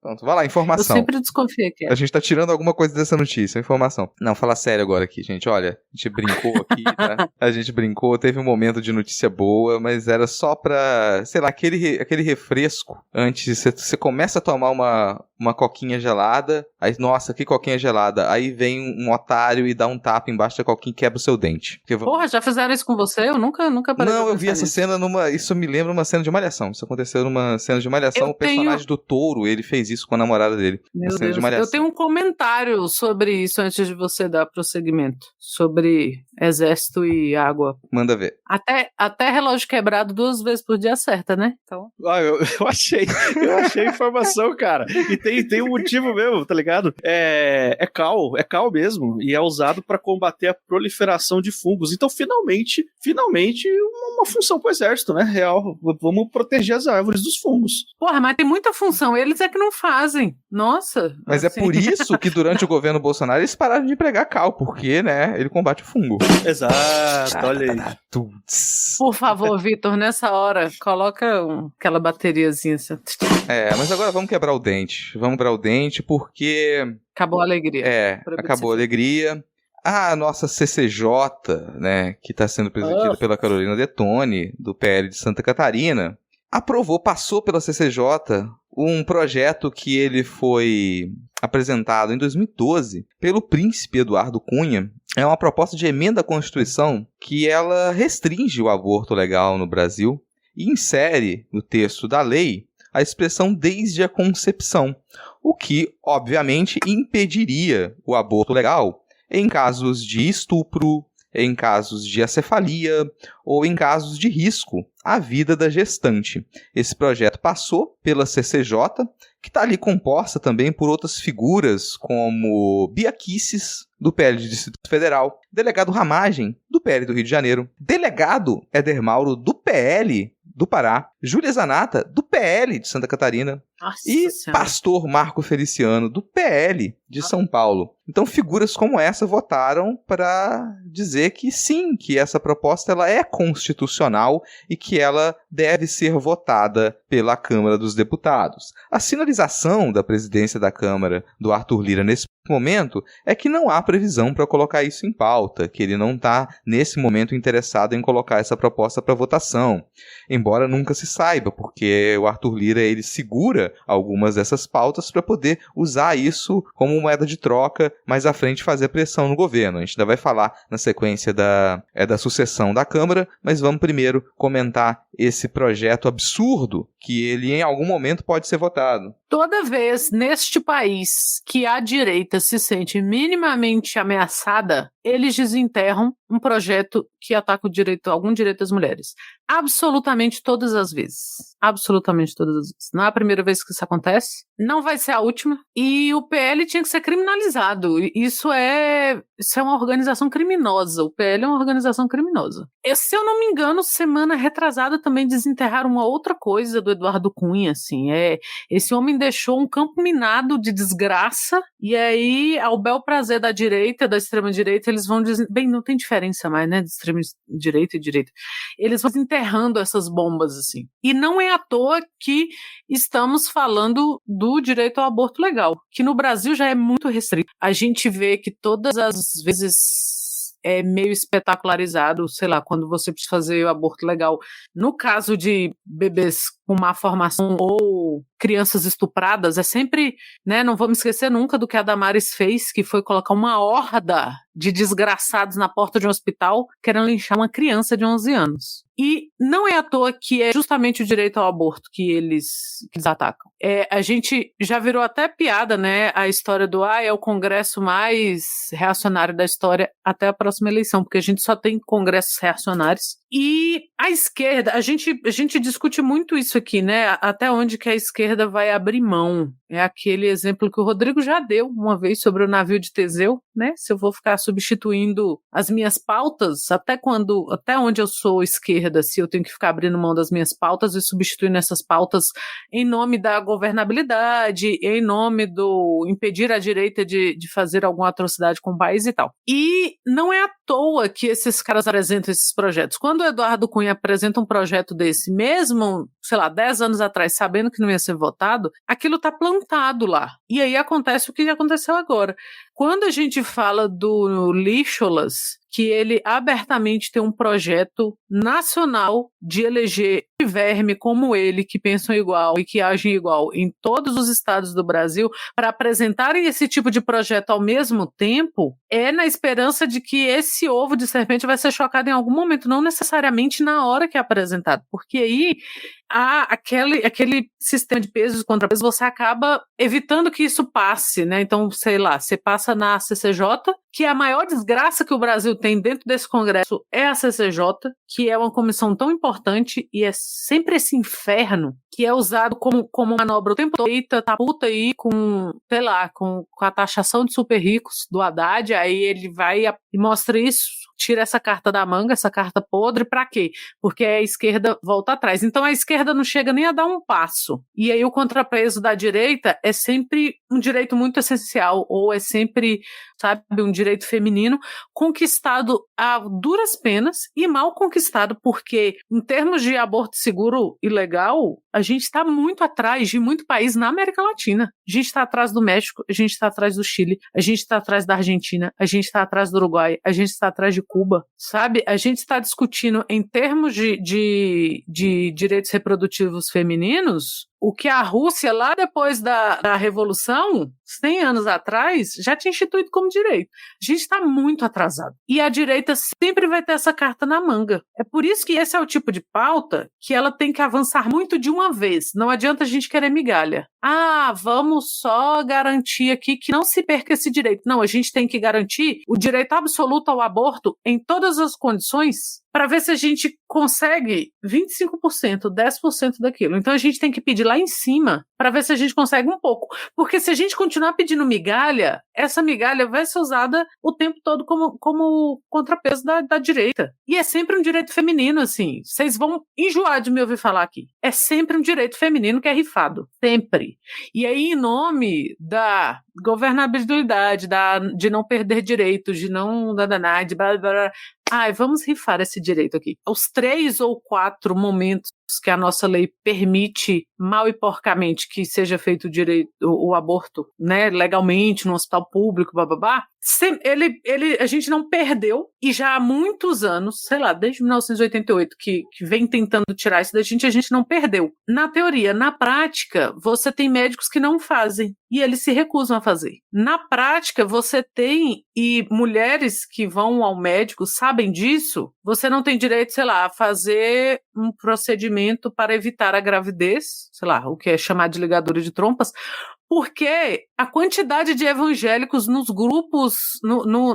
pronto, vai lá, informação. Eu sempre desconfiei que é. A gente tá tirando alguma coisa dessa notícia, informação. Não, fala sério agora aqui, gente. Olha, a gente brincou aqui, tá? A gente brincou, teve um momento de notícia boa, mas era só pra, sei lá, aquele refresco. Antes, você começa a tomar uma coquinha gelada, aí, nossa, que coquinha gelada. Aí vem um otário e dá um tapa embaixo da coquinha e quebra o seu dente. Porra, já fizeram isso com você? Eu nunca parei. Não, eu vi essa cena isso me lembra uma cena de Malhação. Isso aconteceu numa cena de Malhação. O personagem do Touro, ele fez isso com a namorada dele. Meu Deus, eu tenho um comentário sobre isso antes de você dar prosseguimento. Sobre exército e água. Manda ver. Até relógio quebrado 2 vezes por dia acerta, né? Então... Eu achei informação, cara. E tem um motivo mesmo, tá ligado? É cal mesmo. E é usado pra combater a proliferação de fungos. Então, finalmente, uma função pro exército, né? Real. Vamos proteger as árvores dos fungos. Porra, mas tem muita função. Eles é que não fazem. Nossa. Mas assim... é por isso que durante o governo Bolsonaro eles pararam de pregar cal. Porque, né, ele combate o fungo. Exato, olha aí. Por favor, Vitor, nessa hora, coloca aquela bateriazinha assim. Mas agora vamos quebrar o dente. Vamos quebrar o dente porque... Acabou a alegria. Acabou a alegria. A nossa CCJ, né, que está sendo presidida pela Carolina Detoni, do PL de Santa Catarina, passou pela CCJ um projeto que ele foi apresentado em 2012 pelo príncipe Eduardo Cunha. É uma proposta de emenda à Constituição que ela restringe o aborto legal no Brasil e insere no texto da lei a expressão desde a concepção, o que, obviamente, impediria o aborto legal em casos de estupro, em casos de acefalia ou em casos de risco à vida da gestante. Esse projeto passou pela CCJ, que está ali composta também por outras figuras como Bia Kicis, do PL do Distrito Federal, delegado Ramagem, do PL do Rio de Janeiro, delegado Éder Mauro, do PL do Pará, Júlia Zanata, do PL de Santa Catarina, e pastor Marco Feliciano, do PL de São Paulo. Então, figuras como essa votaram para dizer que sim, que essa proposta ela é constitucional e que ela deve ser votada pela Câmara dos Deputados. A sinalização da presidência da Câmara, do Arthur Lira, nesse momento, é que não há previsão para colocar isso em pauta, que ele não está, nesse momento, interessado em colocar essa proposta para votação. Embora nunca se saiba, porque o Arthur Lira ele segura algumas dessas pautas para poder usar isso como moeda de troca, mais à frente fazer pressão no governo. A gente ainda vai falar na sequência da sucessão da Câmara, mas vamos primeiro comentar esse projeto absurdo que ele em algum momento pode ser votado. Toda vez neste país que a direita se sente minimamente ameaçada, eles desenterram um projeto que ataca algum direito das mulheres. Absolutamente todas as vezes. Absolutamente todas as vezes. Não é a primeira vez que isso acontece, não vai ser a última, e o PL tinha que ser criminalizado. Isso é uma organização criminosa. O PL é uma organização criminosa. Se eu não me engano, semana retrasada também desenterraram uma outra coisa do Eduardo Cunha, assim. Esse homem deixou um campo minado de desgraça, e aí, ao bel prazer da direita, da extrema-direita, eles vão dizer, bem, não tem diferença mais, né, de extrema-direita e direita. Eles vão enterrando essas bombas, assim. E não é à toa que estamos falando do direito ao aborto legal, que no Brasil já é muito restrito. A gente vê que todas as vezes é meio espetacularizado, sei lá, quando você precisa fazer o aborto legal. No caso de bebês com má formação ou crianças estupradas, é sempre, né, não vou me esquecer nunca do que a Damares fez, que foi colocar uma horda de desgraçados na porta de um hospital querendo linchar uma criança de 11 anos. E não é à toa que é justamente o direito ao aborto que eles atacam. A gente já virou até piada, né, a história do é o congresso mais reacionário da história até a próxima eleição, porque a gente só tem congressos reacionários. E a esquerda, a gente discute muito isso aqui, né, até onde que a esquerda vai abrir mão. É aquele exemplo que o Rodrigo já deu uma vez sobre o navio de Teseu, né, se eu vou ficar substituindo as minhas pautas, até onde eu sou esquerda, se eu tenho que ficar abrindo mão das minhas pautas e substituindo essas pautas em nome da governabilidade, em nome do impedir a direita de fazer alguma atrocidade com o país e tal. E não é à toa que esses caras apresentam esses projetos. Quando o Eduardo Cunha apresenta um projeto desse, mesmo, sei lá, 10 anos atrás, sabendo que não ia ser votado, aquilo tá plantado lá. E aí acontece o que aconteceu agora. Quando a gente fala do Lixolas, que ele abertamente tem um projeto nacional de eleger verme como ele, que pensam igual e que agem igual em todos os estados do Brasil, para apresentarem esse tipo de projeto ao mesmo tempo, é na esperança de que esse ovo de serpente vai ser chocado em algum momento, não necessariamente na hora que é apresentado, porque aí aquele sistema de pesos e contrapesos, você acaba evitando que isso passe, né? Então, sei lá, você passa na CCJ, que a maior desgraça que o Brasil tem dentro desse Congresso é a CCJ, que é uma comissão tão importante e é sempre esse inferno que é usado como manobra o tempo todo. Eita, tá puta aí com, sei lá, com a taxação de super ricos do Haddad, aí ele vai e mostra isso, tira essa carta da manga, essa carta podre, pra quê? Porque a esquerda volta atrás. Então a esquerda não chega nem a dar um passo. E aí o contrapeso da direita é sempre um direito muito essencial, ou é sempre, sabe, um direito feminino conquistado a duras penas e mal conquistado, porque em termos de aborto seguro e legal, a gente está muito atrás de muito país na América Latina. A gente está atrás do México, a gente está atrás do Chile, a gente está atrás da Argentina, a gente está atrás do Uruguai, a gente está atrás de Cuba, sabe? A gente está discutindo em termos de direitos reprodutivos femininos o que a Rússia, lá depois da Revolução, 100 anos atrás, já tinha instituído como direito. A gente está muito atrasado. E a direita sempre vai ter essa carta na manga. É por isso que esse é o tipo de pauta que ela tem que avançar muito de uma vez. Não adianta a gente querer migalha. Vamos só garantir aqui que não se perca esse direito. Não, a gente tem que garantir o direito absoluto ao aborto em todas as condições, para ver se a gente consegue 25%, 10% daquilo. Então a gente tem que pedir lá em cima para ver se a gente consegue um pouco. Porque se a gente continuar pedindo migalha, essa migalha vai ser usada o tempo todo como contrapeso da direita. E é sempre um direito feminino, assim. Vocês vão enjoar de me ouvir falar aqui. É sempre um direito feminino que é rifado. Sempre. E aí, em nome da governabilidade, de não perder direitos, de não... de blá, blá, blá, vamos rifar esse direito aqui. Os 3 ou 4 momentos que a nossa lei permite, mal e porcamente, que seja feito o aborto, né, legalmente, no hospital público, bababá, a gente não perdeu, e já há muitos anos, sei lá, desde 1988, que vem tentando tirar isso da gente, a gente não perdeu. Na teoria, na prática, você tem médicos que não fazem, e eles se recusam a fazer. Na prática, você tem, e mulheres que vão ao médico sabem disso, você não tem direito, sei lá, a fazer um procedimento para evitar a gravidez, sei lá, o que é chamado de ligadura de trompas, porque a quantidade de evangélicos nos grupos,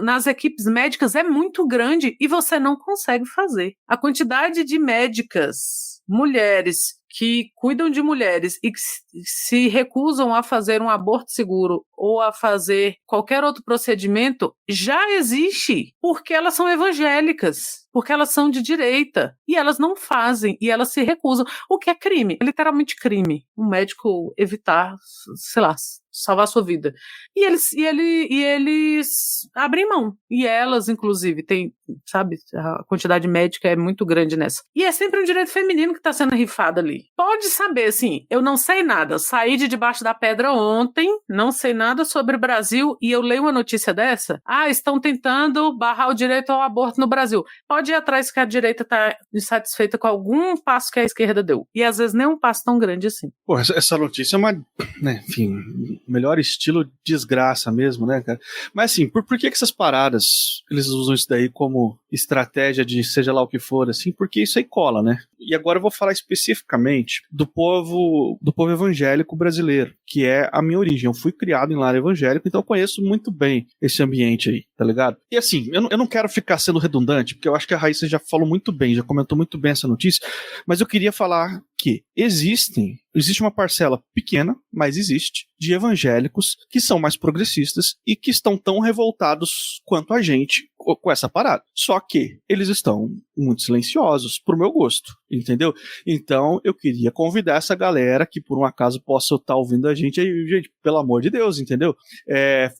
nas equipes médicas é muito grande e você não consegue fazer. A quantidade de médicas, mulheres, que cuidam de mulheres e que se recusam a fazer um aborto seguro ou a fazer qualquer outro procedimento já existe, porque elas são evangélicas, porque elas são de direita, e elas não fazem, e elas se recusam, o que é crime, é literalmente crime, um médico evitar, sei lá, salvar a sua vida. E eles abrem mão, e elas, inclusive, tem, sabe, a quantidade médica é muito grande nessa. E é sempre um direito feminino que está sendo rifado ali. Pode saber, assim, eu não sei nada, saí de debaixo da pedra ontem, não sei nada sobre o Brasil, e eu leio uma notícia dessa, estão tentando barrar o direito ao aborto no Brasil. Pode ir atrás que a direita está insatisfeita com algum passo que a esquerda deu. E às vezes nem um passo tão grande assim. Pô, essa notícia é uma, né, enfim, melhor estilo desgraça mesmo, né, cara? Mas assim, por que essas paradas, eles usam isso daí como estratégia de seja lá o que for, assim? Porque isso aí cola, né? E agora eu vou falar especificamente do povo evangélico brasileiro, que é a minha origem. Eu fui criado em lar evangélico, então eu conheço muito bem esse ambiente aí, tá ligado? E assim, eu não quero ficar sendo redundante, porque eu acho que a Raíssa já falou muito bem, já comentou muito bem essa notícia, mas eu queria falar que existe uma parcela pequena, mas existe, de evangélicos que são mais progressistas e que estão tão revoltados quanto a gente com essa parada. Só que eles estão muito silenciosos, pro meu gosto, entendeu? Então eu queria convidar essa galera que por um acaso possa estar ouvindo a gente aí, gente, pelo amor de Deus, entendeu?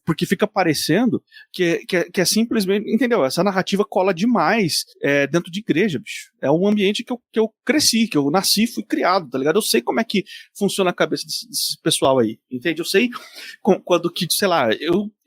Porque fica parecendo que é simplesmente, entendeu? Essa narrativa cola demais dentro de igreja, bicho. É um ambiente que eu cresci, que eu nasci, fui criado, tá ligado? Eu sei como é que funciona a cabeça desse pessoal aí, entende? Eu sei quando que, sei lá,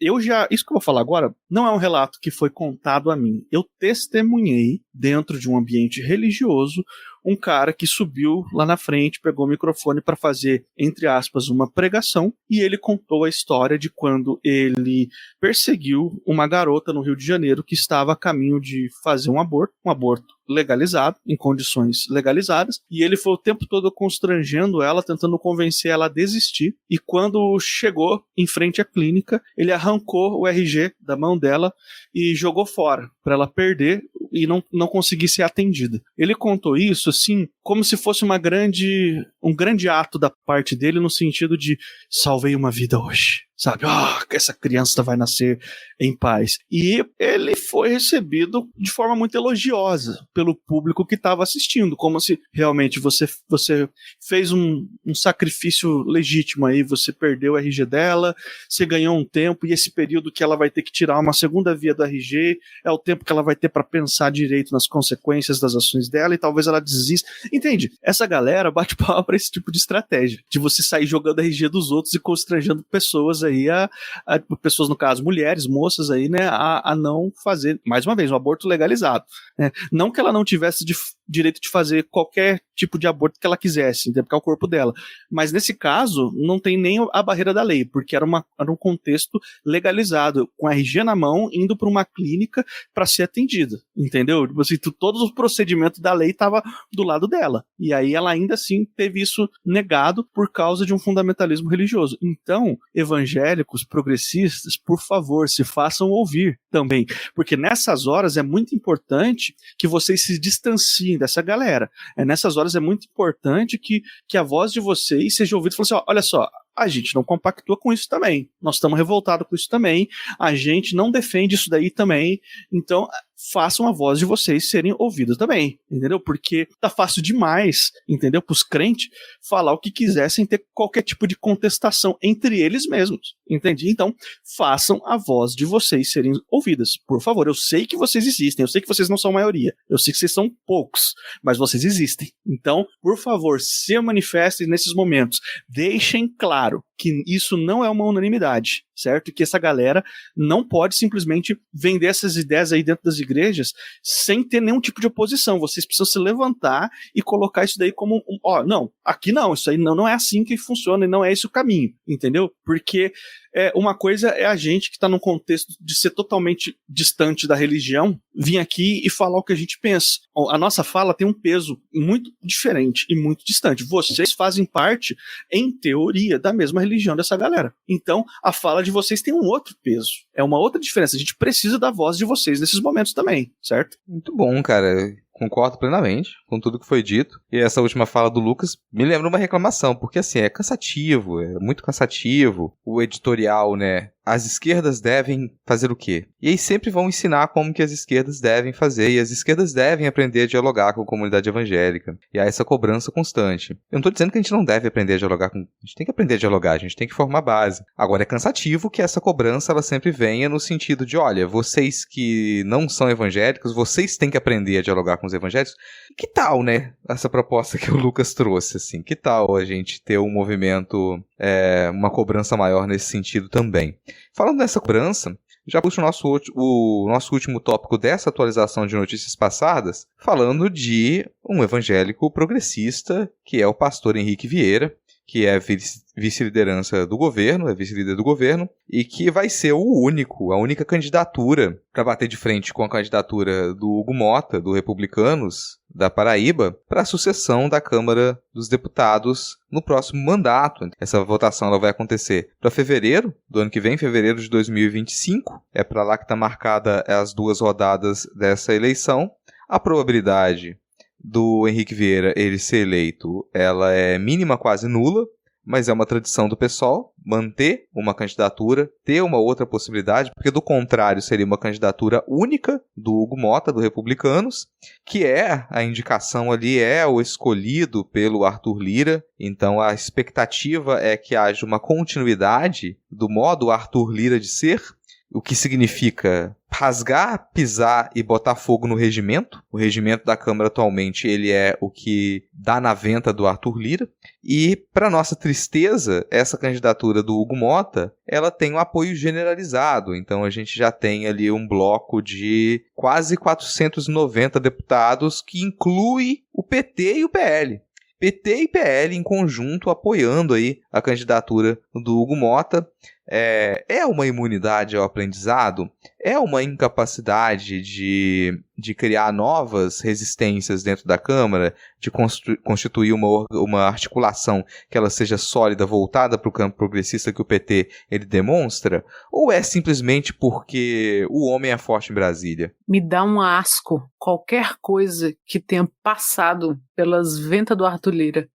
eu já, isso que eu vou falar agora não é um relato que foi contado a mim. Eu testemunhei dentro de um ambiente religioso um cara que subiu lá na frente, pegou o microfone para fazer, entre aspas, uma pregação, e ele contou a história de quando ele perseguiu uma garota no Rio de Janeiro que estava a caminho de fazer um aborto legalizado, em condições legalizadas, e ele foi o tempo todo constrangendo ela, tentando convencer ela a desistir, e quando chegou em frente à clínica, ele arrancou o RG da mão dela e jogou fora, para ela perder e não conseguir ser atendida. Ele contou isso, assim, como se fosse um grande ato da parte dele, no sentido de salvei uma vida hoje, sabe? Essa criança vai nascer em paz. E ele foi recebido de forma muito elogiosa pelo público que estava assistindo, como se realmente você fez um sacrifício legítimo aí, você perdeu o RG dela, você ganhou um tempo, e esse período que ela vai ter que tirar uma segunda via do RG é o tempo que ela vai ter para pensar direito nas consequências das ações dela, e talvez ela desista. Entende? Essa galera bate palma pra esse tipo de estratégia, de você sair jogando RG dos outros e constrangendo pessoas aí, pessoas, no caso, mulheres, moças aí, né, a não fazer, mais uma vez, um aborto legalizado. Né? Não que ela não tivesse direito de fazer qualquer tipo de aborto que ela quisesse, né, porque é o corpo dela. Mas nesse caso, não tem nem a barreira da lei, porque era um contexto legalizado, com a RG na mão, indo para uma clínica para ser atendida, entendeu? Tipo assim, todos os procedimentos da lei estavam do lado dela. E aí ela ainda assim teve isso negado por causa de um fundamentalismo religioso. Então, evangélicos, progressistas, por favor, se façam ouvir também, porque nessas horas é muito importante que vocês se distanciem dessa galera. Nessas horas é muito importante que a voz de vocês seja ouvida e falar assim, olha só, a gente não compactua com isso também, nós estamos revoltados com isso também, a gente não defende isso daí também, então façam a voz de vocês serem ouvidas também, entendeu? Porque tá fácil demais, entendeu? Pros crentes falar o que quiser sem ter qualquer tipo de contestação entre eles mesmos, entende? Então, façam a voz de vocês serem ouvidas, por favor. Eu sei que vocês existem, eu sei que vocês não são maioria, eu sei que vocês são poucos, mas vocês existem. Então, por favor, se manifestem nesses momentos, deixem claro que isso não é uma unanimidade, certo? E que essa galera não pode simplesmente vender essas ideias aí dentro das igrejas sem ter nenhum tipo de oposição. Vocês precisam se levantar e colocar isso daí como não, aqui não, isso aí não é assim que funciona e não é esse o caminho, entendeu? Porque uma coisa é a gente que está num contexto de ser totalmente distante da religião vir aqui e falar o que a gente pensa. A nossa fala tem um peso muito diferente e muito distante. Vocês fazem parte, em teoria, da mesma religião dessa galera. Então, a fala de vocês tem um outro peso. É uma outra diferença. A gente precisa da voz de vocês nesses momentos também, certo? Muito bom, cara. concordo plenamente com tudo que foi dito. E essa última fala do Lucas me lembra uma reclamação, porque assim, é cansativo, é muito cansativo. O editorial, né? As esquerdas devem fazer o quê? E aí sempre vão ensinar como que as esquerdas devem fazer, e as esquerdas devem aprender a dialogar com a comunidade evangélica. E há essa cobrança constante. Eu não estou dizendo que a gente não deve aprender a dialogar com... A gente tem que aprender a dialogar, a gente tem que formar base. Agora é cansativo que essa cobrança ela sempre venha no sentido de, olha, vocês que não são evangélicos, vocês têm que aprender a dialogar com os evangélicos. Que tal, né? Essa proposta que o Lucas trouxe, assim. Que tal a gente ter um movimento, uma cobrança maior nesse sentido também? Falando nessa cobrança, já puxo o nosso último tópico dessa atualização de notícias passadas, falando de um evangélico progressista, que é o pastor Henrique Vieira, que é vice-liderança do governo, é vice-líder do governo, e que vai ser a única candidatura para bater de frente com a candidatura do Hugo Mota, do Republicanos, da Paraíba, para a sucessão da Câmara dos Deputados no próximo mandato. Essa votação ela vai acontecer para fevereiro do ano que vem, fevereiro de 2025. É para lá que está marcada as 2 rodadas dessa eleição. A probabilidade do Henrique Vieira ele ser eleito, ela é mínima, quase nula, mas é uma tradição do PSOL manter uma candidatura, ter uma outra possibilidade, porque do contrário seria uma candidatura única do Hugo Mota, do Republicanos, que é a indicação ali, é o escolhido pelo Arthur Lira. Então a expectativa é que haja uma continuidade do modo Arthur Lira de ser, o que significa rasgar, pisar e botar fogo no regimento. O regimento da Câmara atualmente ele é o que dá na venta do Arthur Lira. E, para nossa tristeza, essa candidatura do Hugo Mota, ela tem um apoio generalizado. Então a gente já tem ali um bloco de quase 490 deputados, que inclui o PT e o PL. PT e PL em conjunto apoiando aí a candidatura do Hugo Mota. É uma imunidade ao aprendizado? É uma incapacidade de criar novas resistências dentro da Câmara, de constituir uma articulação que ela seja sólida, voltada para o campo progressista que o PT ele demonstra? Ou é simplesmente porque o homem é forte em Brasília? Me dá um asco qualquer coisa que tenha passado pelas ventas do Arthur Lira.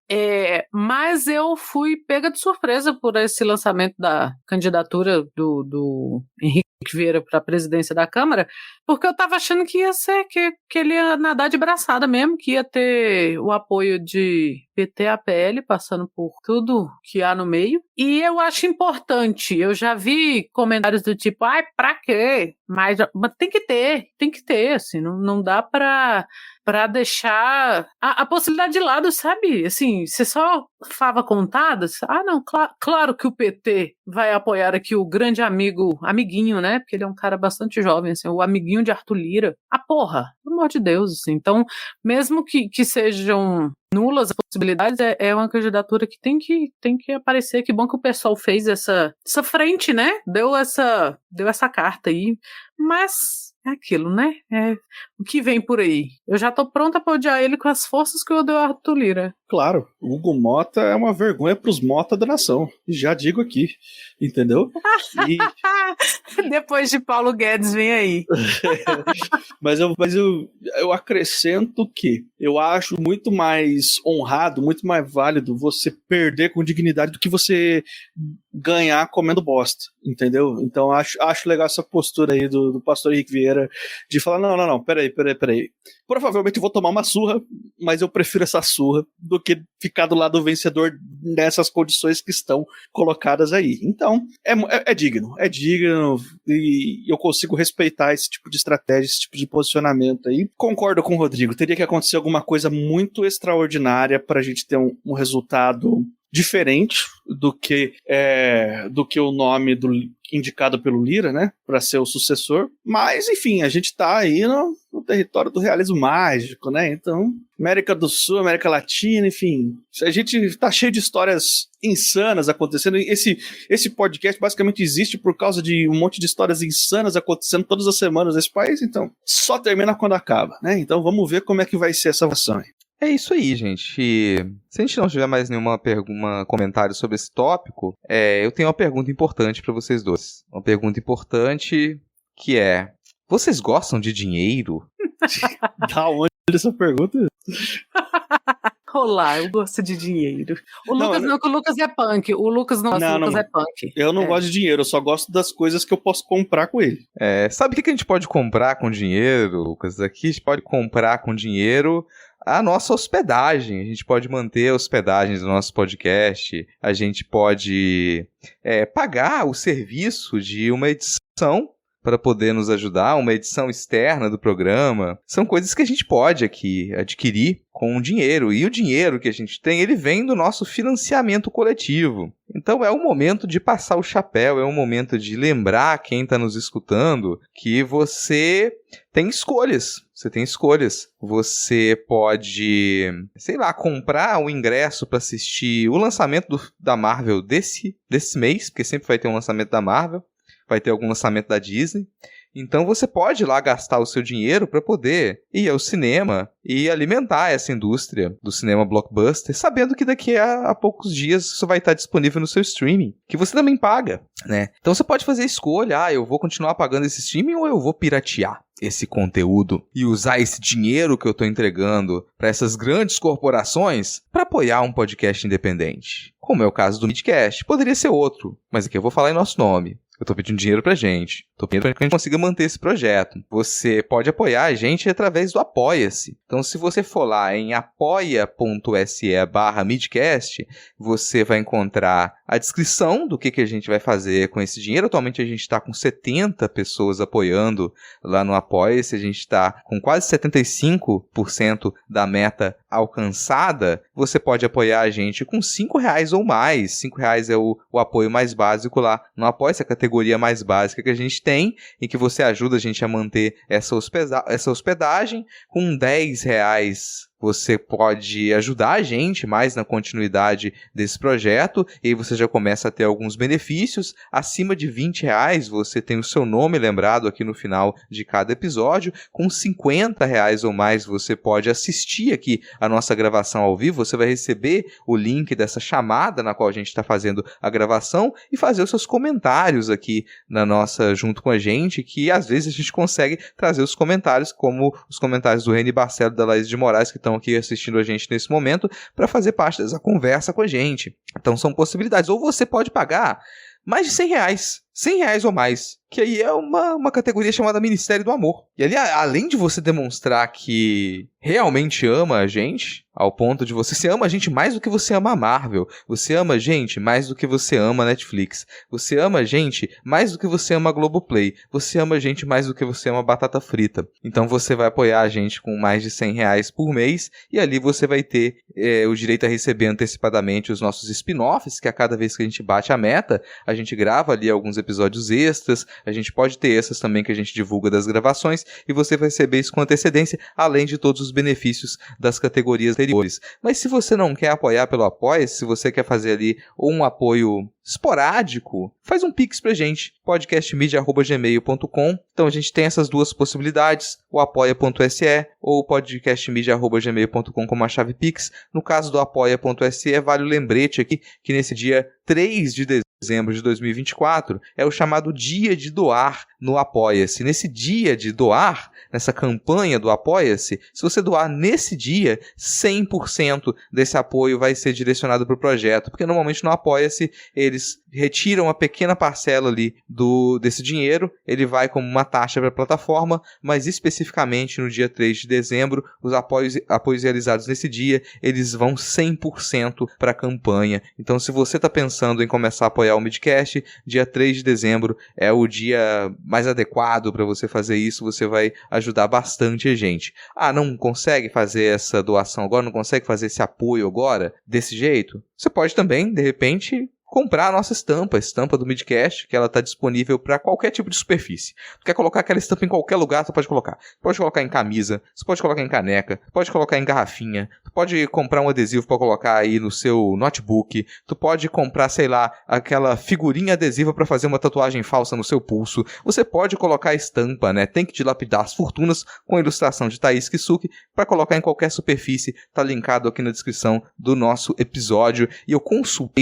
Mas eu fui pega de surpresa por esse lançamento da candidatura do Henrique Vieira para a presidência da Câmara, porque eu estava achando que ia ser que ele ia nadar de braçada mesmo, que ia ter o apoio de PT a PL, passando por tudo que há no meio. E eu acho importante, eu já vi comentários do tipo, pra quê? Mas tem que ter, assim, não dá pra deixar a possibilidade de lado, sabe? Assim, você só fava contadas, não, claro que o PT vai apoiar aqui o grande amiguinho, né? Porque ele é um cara bastante jovem, assim, o amiguinho de Arthur Lira. Porra, pelo amor de Deus, assim. Então, mesmo que sejam nulas as possibilidades, é uma candidatura que tem que aparecer. Que bom que o pessoal fez essa frente, né? Deu essa carta aí. Mas é aquilo, né? É o que vem por aí. Eu já tô pronta pra odiar ele com as forças que eu odeio a Arthur Lira. Claro, Hugo Mota é uma vergonha pros Mota da nação. Já digo aqui, entendeu? Depois de Paulo Guedes, vem aí. Mas eu acrescento que eu acho muito mais honrado, muito mais válido você perder com dignidade do que você ganhar comendo bosta, entendeu? Então acho legal essa postura aí do pastor Henrique Vieira de falar, não, peraí. Provavelmente vou tomar uma surra, mas eu prefiro essa surra do que ficar do lado do vencedor nessas condições que estão colocadas aí. Então, é digno e eu consigo respeitar esse tipo de estratégia, esse tipo de posicionamento aí. Concordo com o Rodrigo, teria que acontecer alguma coisa muito extraordinária para a gente ter um resultado diferente do que o nome indicado pelo Lira, né, para ser o sucessor. Mas, enfim, a gente tá aí no território do realismo mágico, né? Então, América do Sul, América Latina, enfim, a gente tá cheio de histórias insanas acontecendo. Esse podcast basicamente existe por causa de um monte de histórias insanas acontecendo todas as semanas nesse país, então só termina quando acaba, né? Então vamos ver como é que vai ser essa votação aí. É isso aí, gente. Se a gente não tiver mais nenhum comentário sobre esse tópico, eu tenho uma pergunta importante para vocês dois. Uma pergunta importante que é: vocês gostam de dinheiro? Da onde essa pergunta? Olá, eu gosto de dinheiro. O Lucas não, que o Lucas é punk. O Lucas não, o Lucas é punk. Eu não gosto de dinheiro, eu só gosto das coisas que eu posso comprar com ele. Sabe o que a gente pode comprar com dinheiro, Lucas? Aqui a gente pode comprar com dinheiro a nossa hospedagem. A gente pode manter a hospedagem do nosso podcast. A gente pode pagar o serviço de uma edição para poder nos ajudar, uma edição externa do programa. São coisas que a gente pode aqui adquirir com dinheiro. E o dinheiro que a gente tem, ele vem do nosso financiamento coletivo. Então é o momento de passar o chapéu, é o momento de lembrar quem está nos escutando que você tem escolhas. Você tem escolhas. Você pode, comprar um ingresso para assistir o lançamento da Marvel desse mês, porque sempre vai ter um lançamento da Marvel. Vai ter algum lançamento da Disney. Então você pode ir lá gastar o seu dinheiro para poder ir ao cinema e alimentar essa indústria do cinema blockbuster, sabendo que daqui a poucos dias isso vai estar disponível no seu streaming, que você também paga, né? Então você pode fazer a escolha, eu vou continuar pagando esse streaming ou eu vou piratear esse conteúdo e usar esse dinheiro que eu estou entregando para essas grandes corporações para apoiar um podcast independente. Como é o caso do Midcast. Poderia ser outro, mas aqui eu vou falar em nosso nome. Eu tô pedindo dinheiro pra gente. Tô pedindo pra que a gente consiga manter esse projeto. Você pode apoiar a gente através do Apoia-se. Então, se você for lá em apoia.se/midcast, você vai encontrar a descrição do que a gente vai fazer com esse dinheiro. Atualmente, a gente está com 70 pessoas apoiando lá no Apoia-se. A gente está com quase 75% da meta alcançada. Você pode apoiar a gente com R$5 ou mais. R$5 é o apoio mais básico lá no Apoia-se, a categoria mais básica que a gente tem, e que você ajuda a gente a manter essa hospedagem. Com R$10 você pode ajudar a gente mais na continuidade desse projeto, e aí você já começa a ter alguns benefícios. Acima de R$20 você tem o seu nome lembrado aqui no final de cada episódio. Com R$50 ou mais você pode assistir aqui a nossa gravação ao vivo. Você vai receber o link dessa chamada na qual a gente está fazendo a gravação e fazer os seus comentários aqui junto com a gente, que às vezes a gente consegue trazer os comentários, como os comentários do Reni Barcelo e da Laís de Moraes, que estão aqui assistindo a gente nesse momento, para fazer parte dessa conversa com a gente. Então são possibilidades. Ou você pode pagar mais de R$100. R$100 ou mais, que aí é uma categoria chamada Ministério do Amor. E ali, além de você demonstrar que realmente ama a gente, ao ponto de você ama a gente mais do que você ama a Marvel, você ama a gente mais do que você ama a Netflix, você ama a gente mais do que você ama a Globoplay, você ama a gente mais do que você ama a batata frita. Então você vai apoiar a gente com mais de R$100 por mês, e ali você vai ter o direito a receber antecipadamente os nossos spin-offs, que a cada vez que a gente bate a meta, a gente grava ali alguns episódios extras. A gente pode ter essas também que a gente divulga das gravações, e você vai receber isso com antecedência, além de todos os benefícios das categorias anteriores. Mas se você não quer apoiar pelo Apoia, se você quer fazer ali um apoio esporádico, faz um pix pra gente, podcastmedia@gmail.com. Então a gente tem essas duas possibilidades, o apoia.se ou podcastmedia@gmail.com como a chave pix. No caso do apoia.se, vale o lembrete aqui que nesse dia 3 de dezembro de 2024 é o chamado Dia de Doar no Apoia-se. Nesse dia de doar, nessa campanha do Apoia-se, se você doar nesse dia, 100% desse apoio vai ser direcionado para o projeto, porque normalmente no Apoia-se eles retiram uma pequena parcela ali desse dinheiro, ele vai como uma taxa para a plataforma, mas especificamente no dia 3 de dezembro, os apoios realizados nesse dia, eles vão 100% para a campanha. Então, se você está pensando em começar a apoiar o Midcast, dia 3 de dezembro é o dia mais adequado para você fazer isso, você vai ajudar bastante a gente. Não consegue fazer essa doação agora, não consegue fazer esse apoio agora, desse jeito? Você pode também, de repente, comprar a nossa estampa, a estampa do Midcast, que ela está disponível para qualquer tipo de superfície. Tu quer colocar aquela estampa em qualquer lugar, tu pode colocar. Pode colocar em camisa, você pode colocar em caneca, pode colocar em garrafinha, tu pode comprar um adesivo para colocar aí no seu notebook, tu pode comprar, aquela figurinha adesiva para fazer uma tatuagem falsa no seu pulso, você pode colocar a estampa, né? Tem que dilapidar as fortunas, com a ilustração de Thaís Kisuki, para colocar em qualquer superfície, tá linkado aqui na descrição do nosso episódio. E eu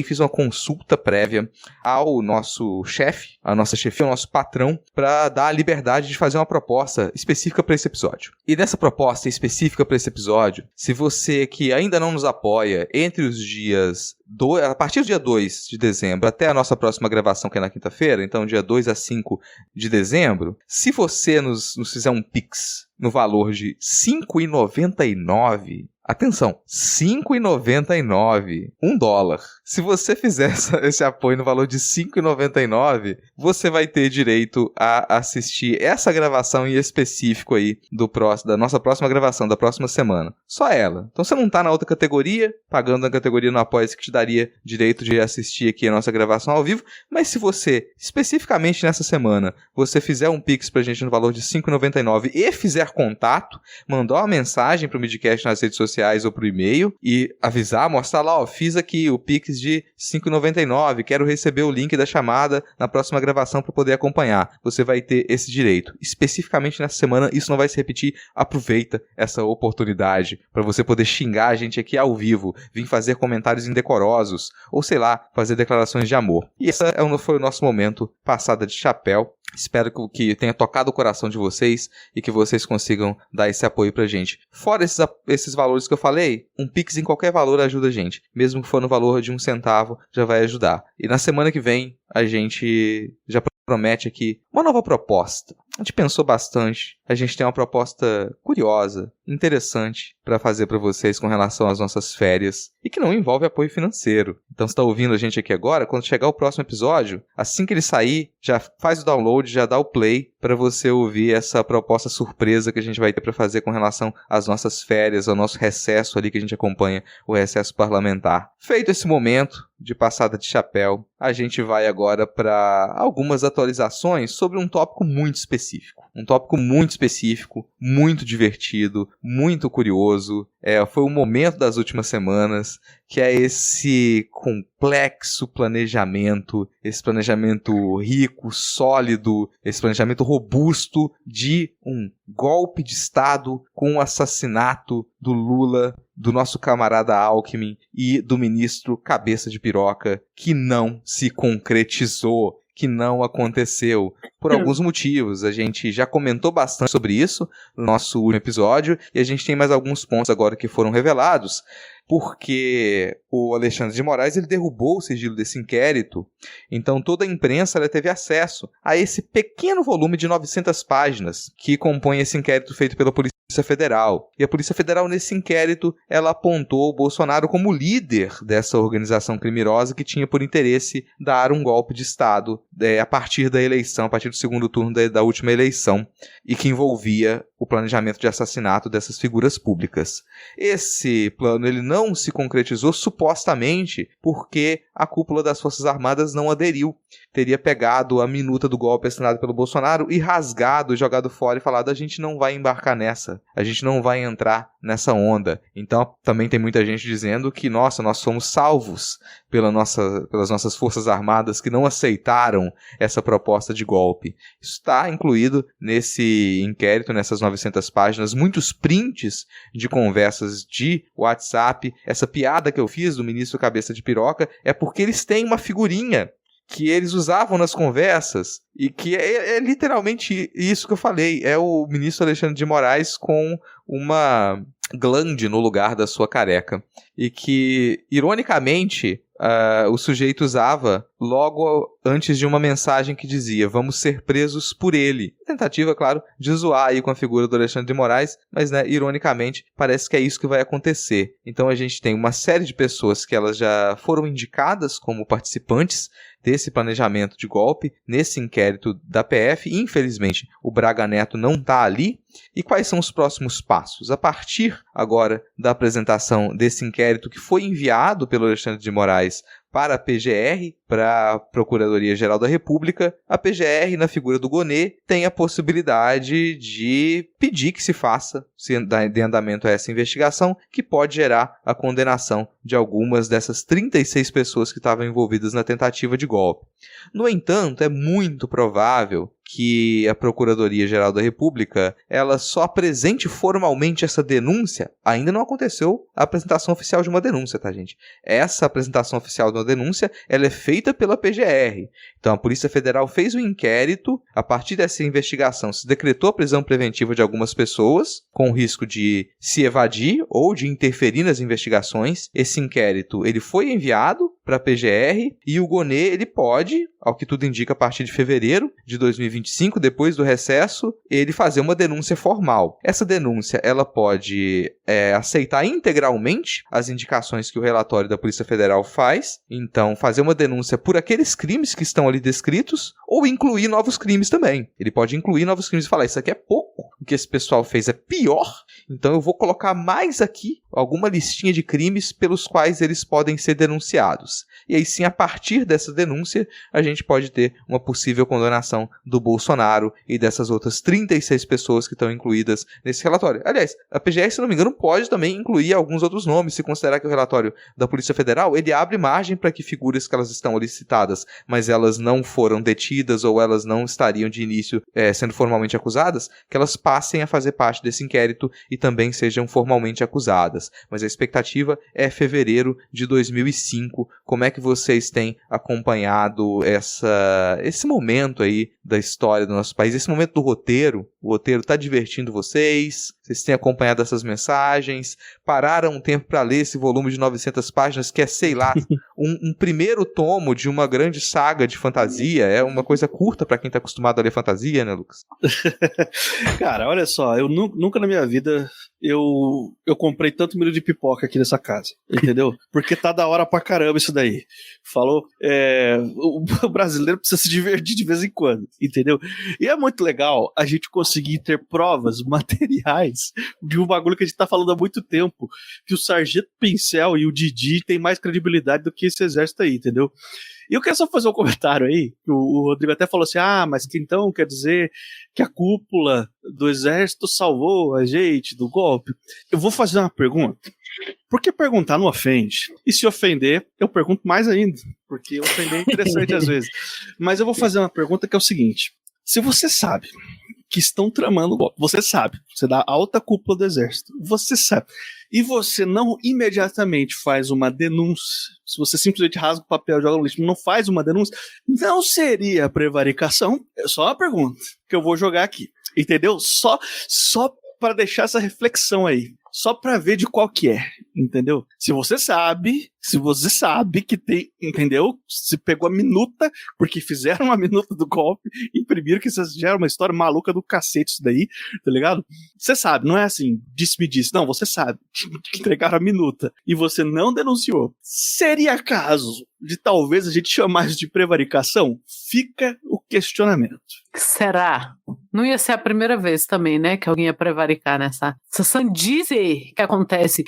fiz uma consulta consulta prévia ao nosso chefe, à nossa chefia, ao nosso patrão, para dar a liberdade de fazer uma proposta específica para esse episódio. E nessa proposta específica para esse episódio, se você que ainda não nos apoia entre os dias a partir do dia 2 de dezembro até a nossa próxima gravação, que é na quinta-feira, então dia 2 a 5 de dezembro, se você nos fizer um Pix no valor de R$ 5,99, atenção, R$ 5,99, $1. Se você fizer esse apoio no valor de R$ 5,99, você vai ter direito a assistir essa gravação em específico aí da nossa próxima gravação, da próxima semana. Só ela. Então você não tá na outra categoria, pagando na categoria no Apoia-se, que te daria direito de assistir aqui a nossa gravação ao vivo, mas se você, especificamente nessa semana, você fizer um Pix pra gente no valor de R$ 5,99 e fizer contato, mandar uma mensagem pro Midcast nas redes sociais ou pro e-mail e avisar, mostrar lá, ó, fiz aqui o Pix de R$ 5,99, quero receber o link da chamada na próxima gravação para poder acompanhar. Você vai ter esse direito. Especificamente nessa semana, isso não vai se repetir. Aproveita essa oportunidade para você poder xingar a gente aqui ao vivo, vir fazer comentários indecorosos, ou sei lá, fazer declarações de amor. E esse foi o nosso momento passada de chapéu. Espero que tenha tocado o coração de vocês e que vocês consigam dar esse apoio pra gente. Fora esses valores que eu falei, um Pix em qualquer valor ajuda a gente. Mesmo que for no valor de R$1, já vai ajudar. E na semana que vem, a gente já promete aqui uma nova proposta. A gente pensou bastante. A gente tem uma proposta curiosa, interessante para fazer para vocês com relação às nossas férias e que não envolve apoio financeiro. Então, você está ouvindo a gente aqui agora, quando chegar o próximo episódio, assim que ele sair, já faz o download, já dá o play para você ouvir essa proposta surpresa que a gente vai ter para fazer com relação às nossas férias, ao nosso recesso ali que a gente acompanha, o recesso parlamentar. Feito esse momento de passada de chapéu, a gente vai agora para algumas atualizações sobre um tópico muito específico. Um tópico muito específico, muito divertido, muito curioso. Foi um momento das últimas semanas, que é esse complexo planejamento, esse planejamento rico, sólido, esse planejamento robusto de um golpe de Estado com o assassinato do Lula, do nosso camarada Alckmin e do ministro Cabeça de Piroca, que não se concretizou, que não aconteceu, por alguns motivos. A gente já comentou bastante sobre isso no nosso último episódio, e a gente tem mais alguns pontos agora que foram revelados, porque o Alexandre de Moraes ele derrubou o sigilo desse inquérito, então toda a imprensa ela teve acesso a esse pequeno volume de 900 páginas que compõe esse inquérito feito pela Polícia Federal. E a Polícia Federal, nesse inquérito, ela apontou o Bolsonaro como líder dessa organização criminosa que tinha por interesse dar um golpe de Estado a partir da eleição, a partir do segundo turno da última eleição, e que envolvia o planejamento de assassinato dessas figuras públicas. Esse plano ele não se concretizou supostamente porque a cúpula das Forças Armadas não aderiu. Teria pegado a minuta do golpe assinado pelo Bolsonaro e rasgado, jogado fora e falado: a gente não vai embarcar nessa, a gente não vai entrar nessa onda. Então também tem muita gente dizendo que, nossa, nós somos salvos pelas nossas Forças Armadas que não aceitaram essa proposta de golpe. Isso está incluído nesse inquérito, nessas 900 páginas, muitos prints de conversas de WhatsApp. Essa piada que eu fiz do ministro Cabeça de Piroca é porque eles têm uma figurinha que eles usavam nas conversas e que é literalmente isso que eu falei. É o ministro Alexandre de Moraes com uma glande no lugar da sua careca. E que, ironicamente, o sujeito usava logo antes de uma mensagem que dizia: vamos ser presos por ele. Tentativa, claro, de zoar aí com a figura do Alexandre de Moraes, mas, né, ironicamente, parece que é isso que vai acontecer. Então a gente tem uma série de pessoas que elas já foram indicadas como participantes desse planejamento de golpe, nesse inquérito da PF. Infelizmente, o Braga Neto não está ali. E quais são os próximos passos? A partir agora da apresentação desse inquérito que foi enviado pelo Alexandre de Moraes para a PGR, para a Procuradoria-Geral da República, a PGR, na figura do Gonê, tem a possibilidade de pedir que se faça, se dê andamento a essa investigação, que pode gerar a condenação de algumas dessas 36 pessoas que estavam envolvidas na tentativa de golpe. No entanto, é muito provável que a Procuradoria-Geral da República, ela só apresente formalmente essa denúncia. Ainda não aconteceu a apresentação oficial de uma denúncia, tá, gente? Essa apresentação oficial de uma denúncia, ela é feita pela PGR. Então, a Polícia Federal fez um inquérito. A partir dessa investigação, se decretou a prisão preventiva de algumas pessoas, com o risco de se evadir ou de interferir nas investigações. Esse inquérito, ele foi enviado para a PGR e o Gonê, ele pode, ao que tudo indica, a partir de fevereiro de 2025, depois do recesso, ele fazer uma denúncia formal. Essa denúncia, ela pode aceitar integralmente as indicações que o relatório da Polícia Federal faz, então fazer uma denúncia por aqueles crimes que estão ali descritos, ou incluir novos crimes também. Ele pode incluir novos crimes e falar, isso aqui é pouco, o que esse pessoal fez é pior, então eu vou colocar mais aqui alguma listinha de crimes pelos quais eles podem ser denunciados. E aí sim, a partir dessa denúncia, a gente pode ter uma possível condenação do Bolsonaro e dessas outras 36 pessoas que estão incluídas nesse relatório. Aliás, a PGR, se não me engano, pode também incluir alguns outros nomes, se considerar que o relatório da Polícia Federal, ele abre margem para que figuras que elas estão ali citadas, mas elas não foram detidas ou elas não estariam de início sendo formalmente acusadas, que elas passem a fazer parte desse inquérito e também sejam formalmente acusadas. Mas a expectativa é fevereiro de 2005. Como é que vocês têm acompanhado esse momento aí da história do nosso país, esse momento do roteiro? O roteiro está divertindo vocês? Vocês têm acompanhado essas mensagens? Pararam um tempo para ler esse volume de 900 páginas, que é, sei lá, um primeiro tomo de uma grande saga de fantasia? É uma coisa curta para quem está acostumado a ler fantasia, né, Lucas? Cara, olha só, eu nunca na minha vida eu comprei tanto milho de pipoca aqui nessa casa, entendeu? Porque tá da hora pra caramba isso daí. Falou? O brasileiro precisa se divertir de vez em quando, entendeu? E é muito legal a gente conseguir ter provas materiais de um bagulho que a gente tá falando há muito tempo, que o Sargento Pincel e o Didi têm mais credibilidade do que esse exército aí, entendeu? E eu quero só fazer um comentário aí, que o Rodrigo até falou assim, mas que então quer dizer que a cúpula do exército salvou a gente do golpe? Eu vou fazer uma pergunta, porque perguntar não ofende, e se ofender, eu pergunto mais ainda, porque ofender é interessante às vezes. Mas eu vou fazer uma pergunta que é o seguinte, se você sabe que estão tramando o golpe, você sabe, você dá alta cúpula do exército, você sabe, e você não imediatamente faz uma denúncia, se você simplesmente rasga o papel e joga no lixo, não faz uma denúncia, não seria prevaricação? É só uma pergunta que eu vou jogar aqui, entendeu? Só para deixar essa reflexão aí, só para ver de qual que é, entendeu? Se você sabe que tem, entendeu? Se pegou a minuta, porque fizeram a minuta do golpe, imprimiram, que isso já era uma história maluca do cacete isso daí, tá ligado? Você sabe, não é assim, disse-me disse, não, você sabe que entregaram a minuta e você não denunciou. Seria caso de talvez a gente chamar isso de prevaricação? Fica o questionamento. Será? Não ia ser a primeira vez também, né, que alguém ia prevaricar nessa sandice que acontece.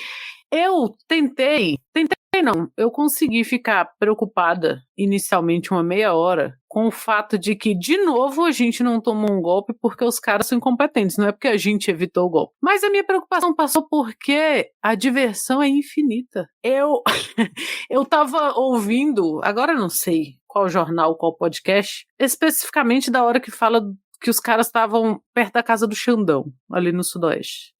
Eu consegui ficar preocupada inicialmente uma meia hora com o fato de que, de novo, a gente não tomou um golpe porque os caras são incompetentes, não é porque a gente evitou o golpe. Mas a minha preocupação passou porque a diversão é infinita. Eu tava ouvindo, agora eu não sei qual jornal, qual podcast, especificamente da hora que fala que os caras estavam perto da casa do Xandão, ali no Sudoeste.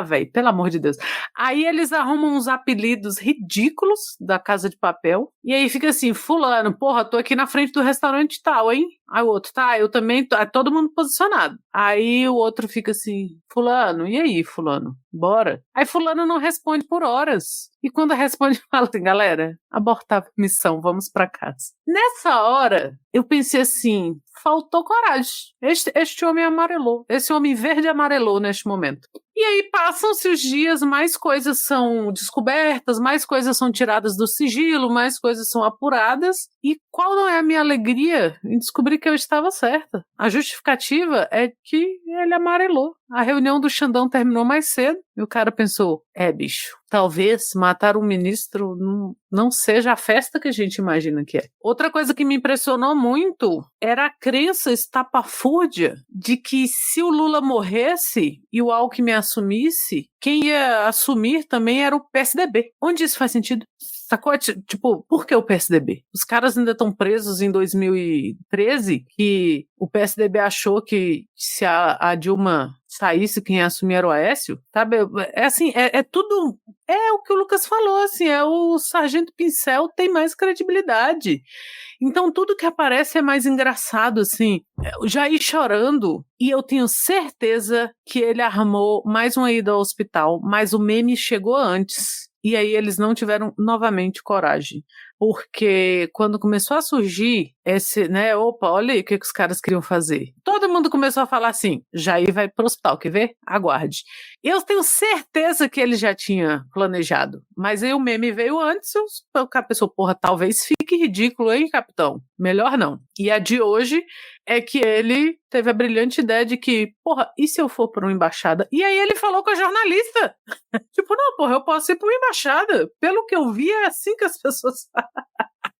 Velho, pelo amor de Deus. Aí eles arrumam uns apelidos ridículos da Casa de Papel, e aí fica assim, fulano, porra, tô aqui na frente do restaurante tal, hein? Aí o outro, tá, eu também tô, todo mundo posicionado. Aí o outro fica assim, fulano, e aí, fulano? Bora? Aí fulano não responde por horas. E quando responde, fala assim, galera, abortar a missão, vamos pra casa. Nessa hora, eu pensei assim, faltou coragem. Este homem amarelou, esse homem verde amarelou neste momento. E aí passam-se os dias, mais coisas são descobertas, mais coisas são tiradas do sigilo, mais coisas são apuradas. E qual não é a minha alegria em descobrir que eu estava certa? A justificativa é que ele amarelou. A reunião do Xandão terminou mais cedo e o cara pensou, bicho, talvez matar um ministro não seja a festa que a gente imagina que é. Outra coisa que me impressionou muito era a crença estapafúrdia de que se o Lula morresse e o Alckmin assumisse, quem ia assumir também era o PSDB. Onde isso faz sentido? Sacou? Tipo, por que o PSDB? Os caras ainda estão presos em 2013, que o PSDB achou que se a Dilma saísse, quem ia assumir era o Aécio, sabe? É assim, é tudo... É o que o Lucas falou, assim, o Sargento Pincel tem mais credibilidade. Então tudo que aparece é mais engraçado, assim. Eu já ia chorando, e eu tenho certeza que ele armou mais uma ida ao hospital, mas o meme chegou antes. E aí eles não tiveram novamente coragem. Porque quando começou a surgir esse, né, opa, olha aí o que os caras queriam fazer. Todo mundo começou a falar assim, Jair vai pro hospital, quer ver? Aguarde. Eu tenho certeza que ele já tinha planejado. Mas aí o meme veio antes, a pessoa, porra, talvez fique ridículo, hein, capitão? Melhor não. E a de hoje é que ele teve a brilhante ideia de que, porra, e se eu for para uma embaixada? E aí ele falou com a jornalista. Tipo, não, porra, eu posso ir para uma embaixada. Pelo que eu vi, é assim que as pessoas falam.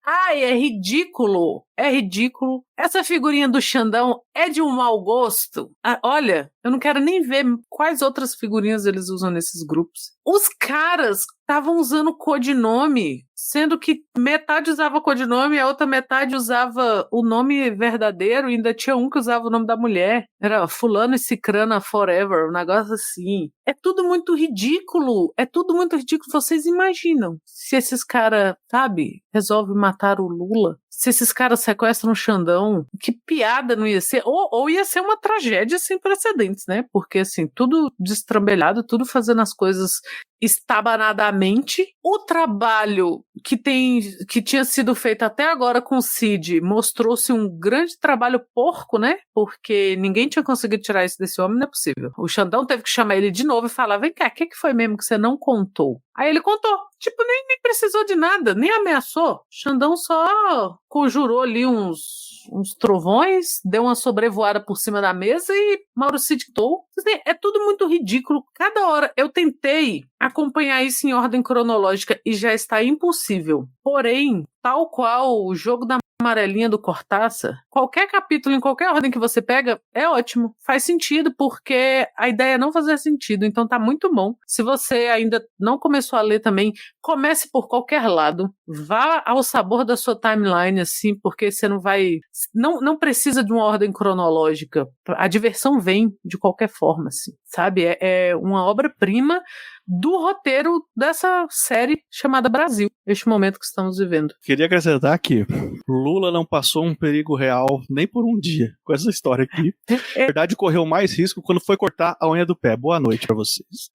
Ai, é ridículo. É ridículo. Essa figurinha do Xandão é de um mau gosto. Ah, olha, eu não quero nem ver quais outras figurinhas eles usam nesses grupos. Os caras estavam usando codinome, sendo que metade usava codinome e a outra metade usava o nome verdadeiro e ainda tinha um que usava o nome da mulher. Era fulano e cicrana forever, um negócio assim. É tudo muito ridículo. É tudo muito ridículo. Vocês imaginam se esses caras, sabe, resolvem matar o Lula? Se esses caras sequestram o Xandão, que piada não ia ser? Ou ia ser uma tragédia sem precedentes, né? Porque, assim, tudo destrambelhado, tudo fazendo as coisas estabanadamente. O trabalho que tinha sido feito até agora com o Cid mostrou-se um grande trabalho porco, né? Porque ninguém tinha conseguido tirar isso desse homem, não é possível. O Xandão teve que chamar ele de novo e falar, vem cá, o que foi mesmo que você não contou? Aí ele contou. Tipo, nem precisou de nada, nem ameaçou. Xandão só conjurou ali uns trovões, deu uma sobrevoada por cima da mesa e Mauro Cid quitou. É tudo muito ridículo. Cada hora eu tentei acompanhar isso em ordem cronológica e já está impossível. Porém, tal qual o jogo da amarelinha do Cortaça, qualquer capítulo, em qualquer ordem que você pega, é ótimo. Faz sentido, porque a ideia é não fazer sentido, então tá muito bom. Se você ainda não começou a ler também, comece por qualquer lado, vá ao sabor da sua timeline, assim, porque você não vai... Não precisa de uma ordem cronológica. A diversão vem de qualquer forma, assim, sabe? É uma obra-prima do roteiro dessa série chamada Brasil, este momento que estamos vivendo. Queria acrescentar que Lula não passou um perigo real nem por um dia com essa história aqui. Na verdade, correu mais risco quando foi cortar a unha do pé. Boa noite pra vocês.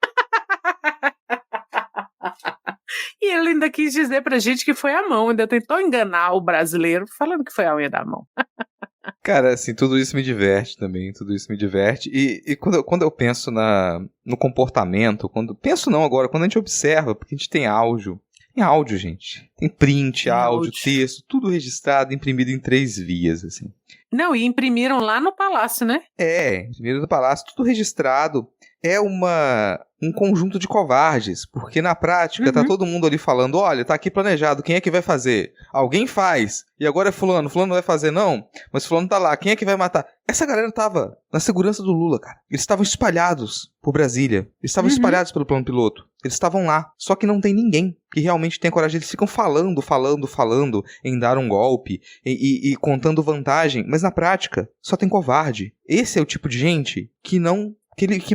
E ele ainda quis dizer pra gente que foi a mão, ainda tentou enganar o brasileiro falando que foi a unha da mão. Cara, assim, tudo isso me diverte também, tudo isso me diverte. E quando eu penso no comportamento, penso não agora, quando a gente observa, porque a gente tem áudio. Tem áudio, gente. Tem print, áudio, texto, tudo registrado, imprimido em 3 vias, assim. Não, e imprimiram lá no palácio, né? Imprimiram no palácio, tudo registrado. É um conjunto de covardes, porque na prática tá todo mundo ali falando, olha, tá aqui planejado, quem é que vai fazer? Alguém faz, e agora é fulano não vai fazer não, mas fulano tá lá, quem é que vai matar? Essa galera tava na segurança do Lula, cara. Eles estavam espalhados por Brasília, eles estavam espalhados pelo plano piloto, eles estavam lá, só que não tem ninguém que realmente tenha coragem, eles ficam falando em dar um golpe e contando vantagem, mas na prática só tem covarde. Esse é o tipo de gente que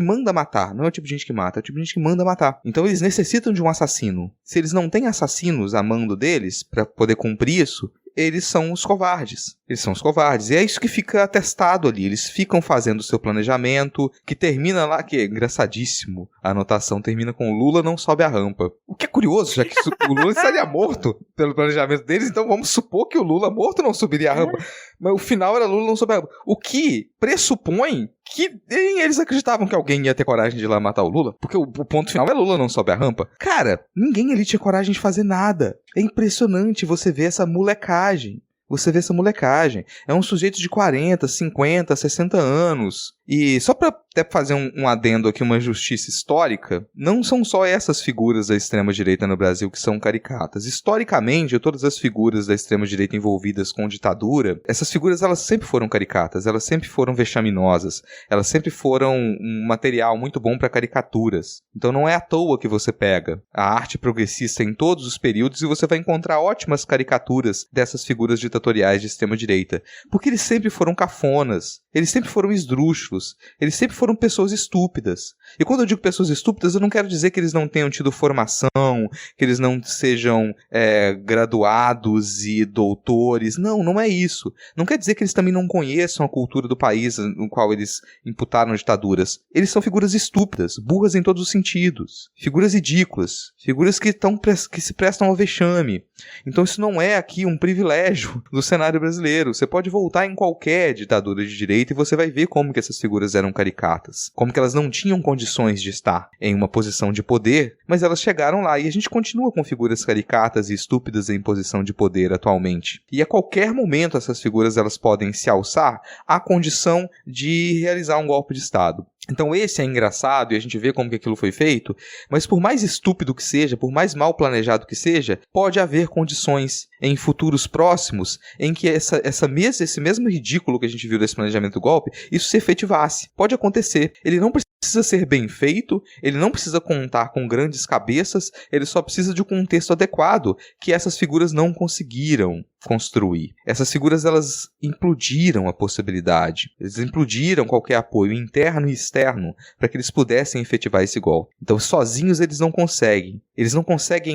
manda matar, não é o tipo de gente que mata, é o tipo de gente que manda matar. Então eles necessitam de um assassino. Se eles não têm assassinos a mando deles pra poder cumprir isso, eles são os covardes. Eles são os covardes. E é isso que fica atestado ali. Eles ficam fazendo o seu planejamento, que termina lá, que é engraçadíssimo. A anotação termina com o Lula não sobe a rampa. O que é curioso, já que o Lula estaria morto pelo planejamento deles, então vamos supor que o Lula morto não subiria a rampa. Mas o final era Lula não sobe a rampa. O que pressupõe que nem eles acreditavam que alguém ia ter coragem de ir lá matar o Lula, porque o ponto final é Lula não sobe a rampa. Cara, ninguém ali tinha coragem de fazer nada. É impressionante você ver essa molecagem. É um sujeito de 40, 50, 60 anos. E só para até fazer um adendo aqui, uma justiça histórica, não são só essas figuras da extrema-direita no Brasil que são caricatas. Historicamente, todas as figuras da extrema-direita envolvidas com ditadura, essas figuras elas sempre foram caricatas, elas sempre foram vexaminosas, elas sempre foram um material muito bom para caricaturas. Então não é à toa que você pega a arte progressista em todos os períodos e você vai encontrar ótimas caricaturas dessas figuras ditatoriais de extrema-direita, porque eles sempre foram cafonas, eles sempre foram esdrúxulos, eles sempre foram pessoas estúpidas. E quando eu digo pessoas estúpidas, eu não quero dizer que eles não tenham tido formação, que eles não sejam graduados e doutores. Não, não é isso. Não quer dizer que eles também não conheçam a cultura do país no qual eles imputaram ditaduras. Eles são figuras estúpidas, burras em todos os sentidos. Figuras ridículas. Figuras que se prestam ao vexame. Então isso não é aqui um privilégio do cenário brasileiro. Você pode voltar em qualquer ditadura de direita e você vai ver como que essas figuras eram caricatas. Como que elas não tinham condições de estar em uma posição de poder, mas elas chegaram lá. E a gente continua com figuras caricatas e estúpidas em posição de poder atualmente. E a qualquer momento essas figuras elas podem se alçar à condição de realizar um golpe de Estado. Então esse é engraçado e a gente vê como que aquilo foi feito, mas por mais estúpido que seja, por mais mal planejado que seja, pode haver condições em futuros próximos em que esse mesmo ridículo que a gente viu desse planejamento do golpe, isso se efetivasse. Pode acontecer. Ele não precisa ser bem feito, ele não precisa contar com grandes cabeças, ele só precisa de um contexto adequado que essas figuras não conseguiram construir. Essas figuras elas implodiram a possibilidade, eles implodiram qualquer apoio interno e externo para que eles pudessem efetivar esse golpe. Então sozinhos eles não conseguem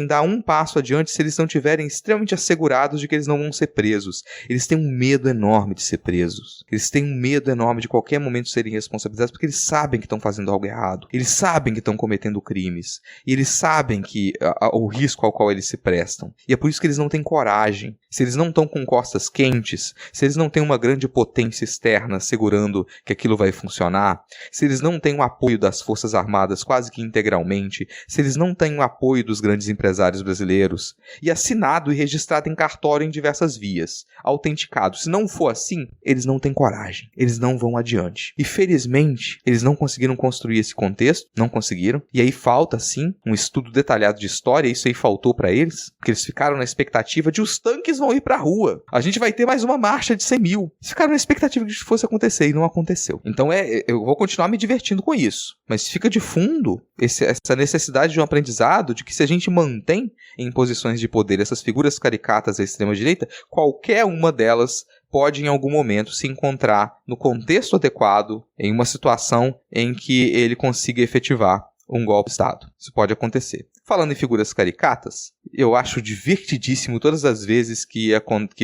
dar um passo adiante se eles não estiverem extremamente assegurados de que eles não vão ser presos. Eles têm um medo enorme de ser presos, eles têm um medo enorme de qualquer momento serem responsabilizados porque eles sabem que estão fazendo algo errado, eles sabem que estão cometendo crimes e eles sabem que o risco ao qual eles se prestam. E é por isso que eles não têm coragem. Se eles não estão com costas quentes, se eles não têm uma grande potência externa segurando que aquilo vai funcionar, se eles não têm o apoio das Forças Armadas quase que integralmente, se eles não têm o apoio dos grandes empresários brasileiros, e assinado e registrado em cartório em diversas vias, autenticado, se não for assim, eles não têm coragem, eles não vão adiante. E felizmente, eles não conseguiram construir esse contexto, não conseguiram, e aí falta sim um estudo detalhado de história, isso aí faltou para eles, porque eles ficaram na expectativa de os tanques vão ir pra rua, a gente vai ter mais uma marcha de 100 mil. Eles ficaram na expectativa de que isso fosse acontecer e não aconteceu. Então eu vou continuar me divertindo com isso, mas fica de fundo essa necessidade de um aprendizado de que se a gente mantém em posições de poder essas figuras caricatas da extrema-direita, qualquer uma delas pode em algum momento se encontrar no contexto adequado em uma situação em que ele consiga efetivar um golpe de Estado. Isso pode acontecer. Falando em figuras caricatas, eu acho divertidíssimo todas as vezes que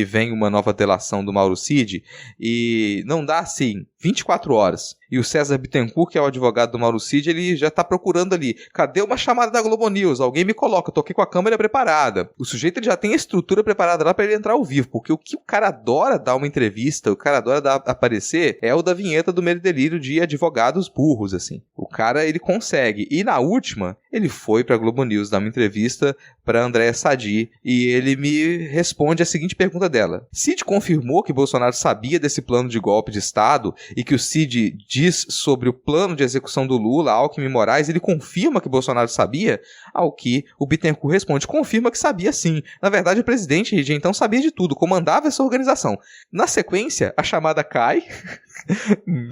vem uma nova delação do Mauro Cid e não dá assim 24 horas. E o César Bittencourt, que é o advogado do Mauro Cid, ele já está procurando ali. Cadê uma chamada da Globo News? Alguém me coloca, eu tô aqui com a câmera preparada. O sujeito ele já tem a estrutura preparada lá para ele entrar ao vivo, porque o que o cara adora dar uma entrevista, o cara adora aparecer, é o da vinheta do Medo e Delírio de advogados burros, assim. O cara, ele consegue. E na última, ele foi pra Globo News dar uma entrevista para Andréa Sadi e ele me responde a seguinte pergunta dela. Cid confirmou que Bolsonaro sabia desse plano de golpe de Estado e que o Cid diz sobre o plano de execução do Lula, Alckmin e Moraes, ele confirma que Bolsonaro sabia? Ao que o Bittencourt responde, confirma que sabia sim. Na verdade, o presidente de então sabia de tudo, comandava essa organização. Na sequência, a chamada cai,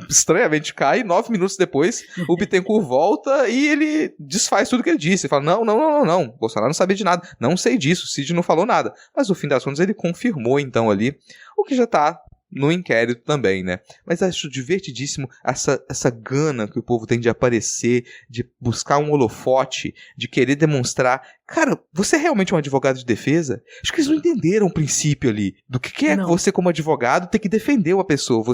estranhamente cai, 9 minutos depois, o Bittencourt volta e ele desfaz tudo que ele disse. Ele fala, não, Bolsonaro não sabia de nada, não sei disso, o Cid não falou nada. Mas no fim das contas ele confirmou então ali, o que já tá no inquérito também, né? Mas acho divertidíssimo essa gana que o povo tem de aparecer, de buscar um holofote, de querer demonstrar. Cara, você é realmente um advogado de defesa? Acho que eles não entenderam o princípio ali do que é você como advogado ter que defender uma pessoa.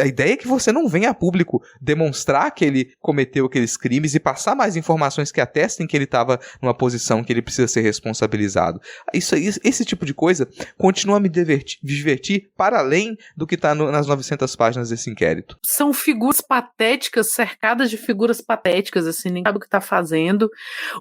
A ideia é que você não venha a público demonstrar que ele cometeu aqueles crimes e passar mais informações que atestem que ele estava numa posição que ele precisa ser responsabilizado. Esse tipo de coisa continua a me divertir para além do que está nas 900 páginas desse inquérito. São figuras patéticas, cercadas de figuras patéticas, assim, nem sabe o que está fazendo.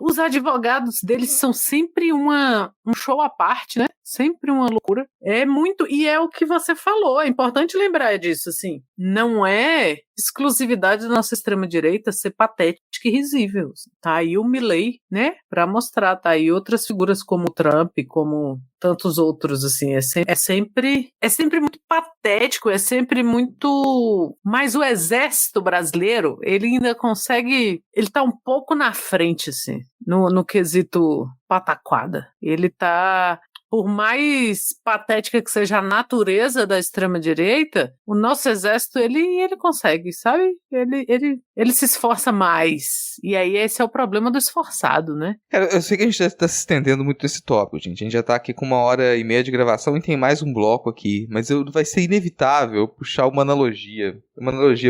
Os advogados deles são sempre um show à parte, né? Sempre uma loucura. É muito, e é o que você falou, é importante lembrar disso, assim. Não é exclusividade da nossa extrema-direita ser patética e risível. Tá aí o Milley, né, pra mostrar, tá aí outras figuras como o Trump, como tantos outros, assim, é sempre muito patético, é sempre muito... Mas o exército brasileiro, ele ainda consegue, ele tá um pouco na frente, assim, no quesito pataquada. Ele tá... Por mais patética que seja a natureza da extrema-direita, o nosso exército, ele consegue, sabe? Ele se esforça mais. E aí esse é o problema do esforçado, né? Cara, eu sei que a gente já tá se estendendo muito nesse tópico, gente. A gente já tá aqui com 1h30 de gravação e tem mais um bloco aqui. Mas vai ser inevitável puxar uma analogia.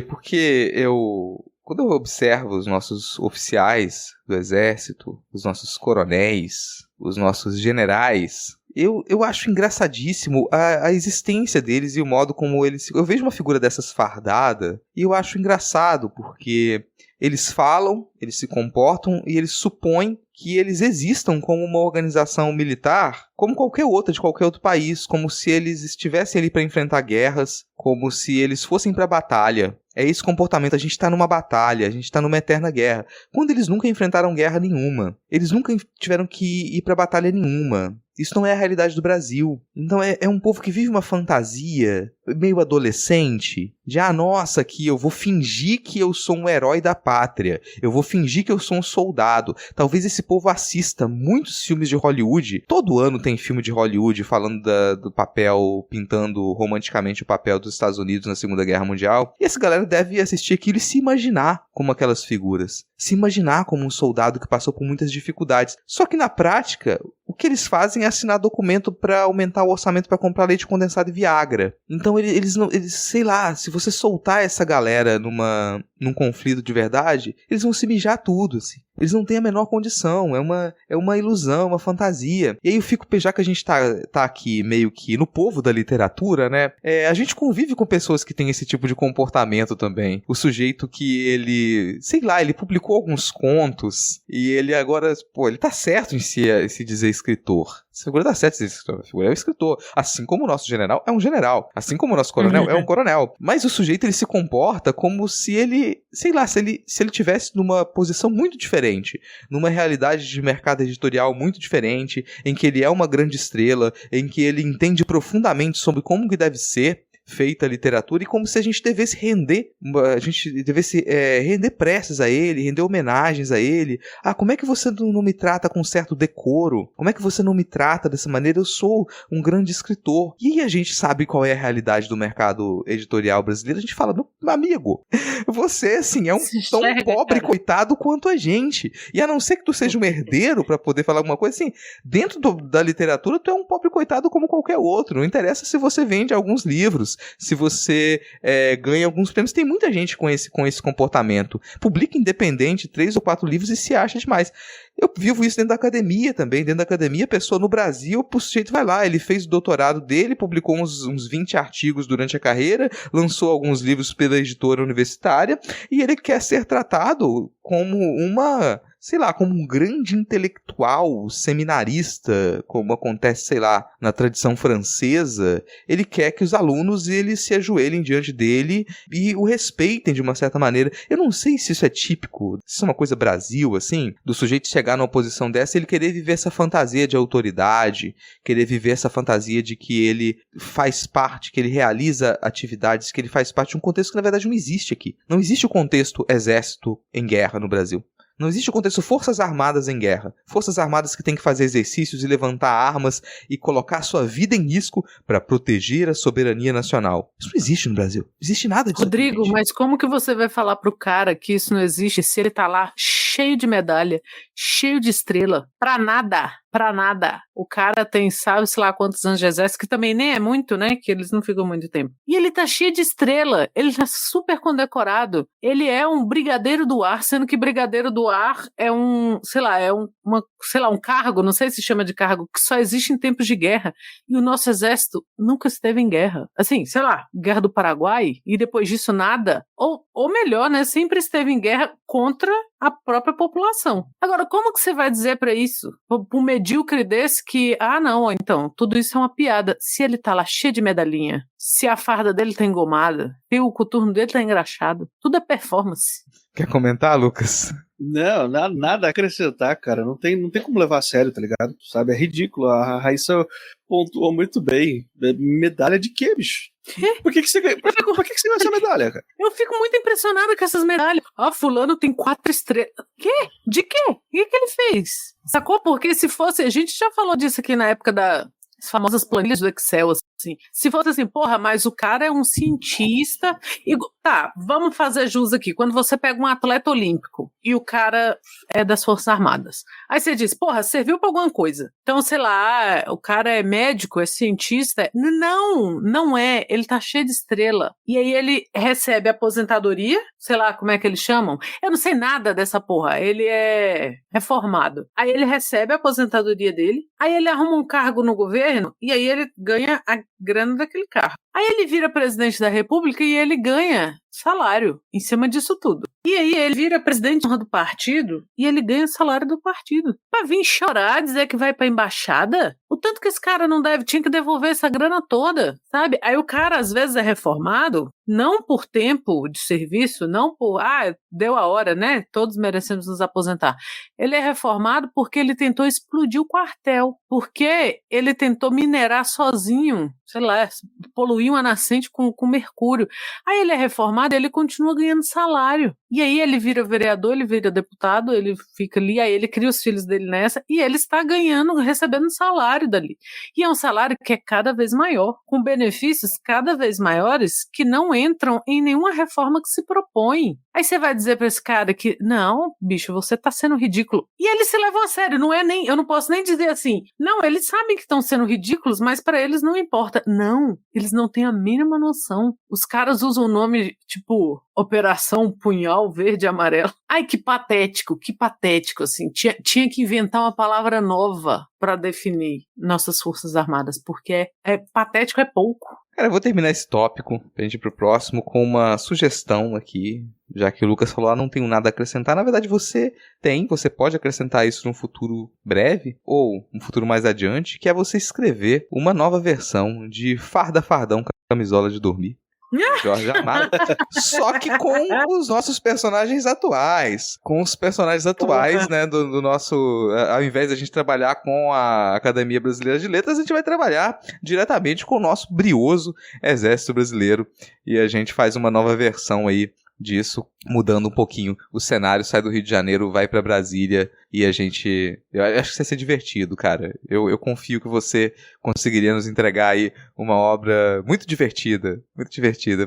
Porque quando eu observo os nossos oficiais do exército, os nossos coronéis, os nossos generais... Eu acho engraçadíssimo a existência deles e o modo como eles... Eu vejo uma figura dessas fardada e eu acho engraçado porque eles falam, eles se comportam e eles supõem que eles existam como uma organização militar como qualquer outra, de qualquer outro país, como se eles estivessem ali para enfrentar guerras, como se eles fossem para a batalha. É esse comportamento, a gente está numa batalha, a gente está numa eterna guerra. Quando eles nunca enfrentaram guerra nenhuma, eles nunca tiveram que ir para batalha nenhuma. Isso não é a realidade do Brasil. Então é um povo que vive uma fantasia meio adolescente, de nossa, aqui eu vou fingir que eu sou um herói da pátria, eu vou fingir que eu sou um soldado. Talvez esse povo assista muitos filmes de Hollywood, todo ano tem filme de Hollywood falando do papel, pintando romanticamente o papel dos Estados Unidos na Segunda Guerra Mundial, e essa galera deve assistir aquilo e se imaginar como aquelas figuras, se imaginar como um soldado que passou por muitas dificuldades. Só que na prática, o que eles fazem é assinar documento para aumentar o orçamento para comprar leite condensado e Viagra. Então eles sei lá, se você soltar essa galera num conflito de verdade, eles vão se mijar tudo, assim. Eles não têm a menor condição, é uma ilusão, uma fantasia. E aí eu fico, já que a gente tá aqui meio que no povo da literatura, né, a gente convive com pessoas que têm esse tipo de comportamento também. O sujeito que ele, sei lá, ele publicou alguns contos e ele agora, ele tá certo em se dizer escritor. Essa figura tá certo em ser escritor, a figura é um escritor. Assim como o nosso general é um general, assim como o nosso coronel é um coronel. Mas o sujeito, ele se comporta como se ele, sei lá, se ele tivesse numa posição muito diferente, numa realidade de mercado editorial muito diferente, em que ele é uma grande estrela, em que ele entende profundamente sobre como que deve ser feita a literatura e como se a gente devesse render preces a ele, render homenagens a ele. Como é que você não me trata com certo decoro? Como é que você não me trata dessa maneira? Eu sou um grande escritor. E a gente sabe qual é a realidade do mercado editorial brasileiro. A gente fala, meu amigo, você, assim, é um tão pobre coitado quanto a gente. E a não ser que tu seja um herdeiro para poder falar alguma coisa, assim, dentro da literatura tu é um pobre coitado como qualquer outro. Não interessa se você vende alguns livros, se você ganha alguns prêmios. Tem muita gente com esse comportamento. Publica independente 3 ou 4 livros e se acha demais. Eu vivo isso dentro da academia também. Dentro da academia, a pessoa no Brasil, o sujeito vai lá, ele fez o doutorado dele, publicou uns 20 artigos durante a carreira, lançou alguns livros pela editora universitária e ele quer ser tratado como como um grande intelectual seminarista, como acontece, sei lá, na tradição francesa. Ele quer que os alunos eles se ajoelhem diante dele e o respeitem de uma certa maneira. Eu não sei se isso é típico, se isso é uma coisa Brasil, assim, do sujeito chegar numa posição dessa e ele querer viver essa fantasia de autoridade, querer viver essa fantasia de que ele faz parte, que ele realiza atividades, que ele faz parte de um contexto que na verdade não existe aqui. Não existe o contexto exército em guerra no Brasil. Não existe o contexto Forças Armadas em guerra. Forças Armadas que têm que fazer exercícios e levantar armas e colocar sua vida em risco para proteger a soberania nacional. Isso não existe no Brasil. Não existe nada disso. Rodrigo, mas como que você vai falar pro cara que isso não existe se ele tá lá cheio de medalha, cheio de estrela, pra nada? Pra nada. O cara tem, sabe-se lá quantos anos de exército, que também nem é muito, né? Que eles não ficam muito tempo. E ele tá cheio de estrela. Ele tá super condecorado. Ele é um brigadeiro do ar, sendo que brigadeiro do ar é um cargo, não sei se chama de cargo, que só existe em tempos de guerra. E o nosso exército nunca esteve em guerra. Assim, sei lá, guerra do Paraguai, e depois disso nada. Ou melhor, né? Sempre esteve em guerra contra a própria população. Agora, Agora, como que você vai dizer pra isso? Pra um medíocre desse que, não, então, tudo isso é uma piada. Se ele tá lá cheio de medalhinha, se a farda dele tá engomada, se o coturno dele tá engraxado, tudo é performance. Quer comentar, Lucas? Não, nada a acrescentar, cara. Não tem como levar a sério, tá ligado? Sabe, é ridículo. A Raíssa pontuou muito bem. Medalha de quê, bicho? Por que você ganhou essa medalha, cara? Eu fico muito impressionada com essas medalhas. Fulano tem 4 estrelas. Quê? De quê? O que ele fez? Sacou? Porque se fosse... A gente já falou disso aqui na época das famosas planilhas do Excel, assim. Se fosse assim, mas o cara é um cientista... Tá, vamos fazer jus aqui. Quando você pega um atleta olímpico e o cara é das Forças Armadas, aí você diz, serviu pra alguma coisa. Então, sei lá, o cara é médico, é cientista. Não é. Ele tá cheio de estrela. E aí ele recebe aposentadoria, sei lá, como é que eles chamam? Eu não sei nada dessa porra. Ele é reformado. Aí ele recebe a aposentadoria dele, aí ele arruma um cargo no governo e aí ele ganha a grana daquele carro. Aí ele vira presidente da República e ele ganha salário em cima disso tudo. E aí ele vira presidente do partido e ele ganha salário do partido. Pra vir chorar, dizer que vai pra embaixada? O tanto que esse cara não tinha que devolver essa grana toda, sabe? Aí o cara às vezes é reformado, não por tempo de serviço, não por, deu a hora, né? Todos merecemos nos aposentar. Ele é reformado porque ele tentou explodir o quartel, porque ele tentou minerar sozinho, sei lá, poluir uma nascente com mercúrio. Aí ele é reformado e ele continua ganhando salário. E aí ele vira vereador, ele vira deputado, ele fica ali, aí ele cria os filhos dele nessa, e ele está recebendo salário dali. E é um salário que é cada vez maior, com benefícios cada vez maiores que não entram em nenhuma reforma que se propõe. Aí você vai dizer pra esse cara que, não, bicho, você tá sendo ridículo. E eles se levam a sério, eu não posso nem dizer assim, não, eles sabem que estão sendo ridículos, mas pra eles não importa. Não, eles não têm a mínima noção. Os caras usam o nome, tipo, Operação Punhal Verde e Amarelo. Ai, que patético, assim. Tinha que inventar uma palavra nova pra definir nossas Forças Armadas, porque patético é pouco. Cara, eu vou terminar esse tópico pra gente ir pro próximo com uma sugestão aqui, já que o Lucas falou, não tenho nada a acrescentar. Na verdade, você pode acrescentar isso num futuro breve, ou um futuro mais adiante, que é você escrever uma nova versão de Fardão Camisola de Dormir. Jorge Amado, só que com os nossos personagens atuais. Com os personagens atuais, né, do nosso... Ao invés de a gente trabalhar com a Academia Brasileira de Letras, a gente vai trabalhar diretamente com o nosso brioso Exército Brasileiro. E a gente faz uma nova versão aí disso, mudando um pouquinho o cenário, sai do Rio de Janeiro, vai pra Brasília, e a gente... Eu acho que vai ser divertido, cara. Eu confio que você conseguiria nos entregar aí uma obra muito divertida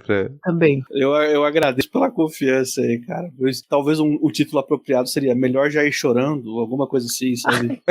pra... Também. Eu agradeço pela confiança aí, cara. Talvez o título apropriado seria Melhor Já Ir Chorando, alguma coisa assim, sabe?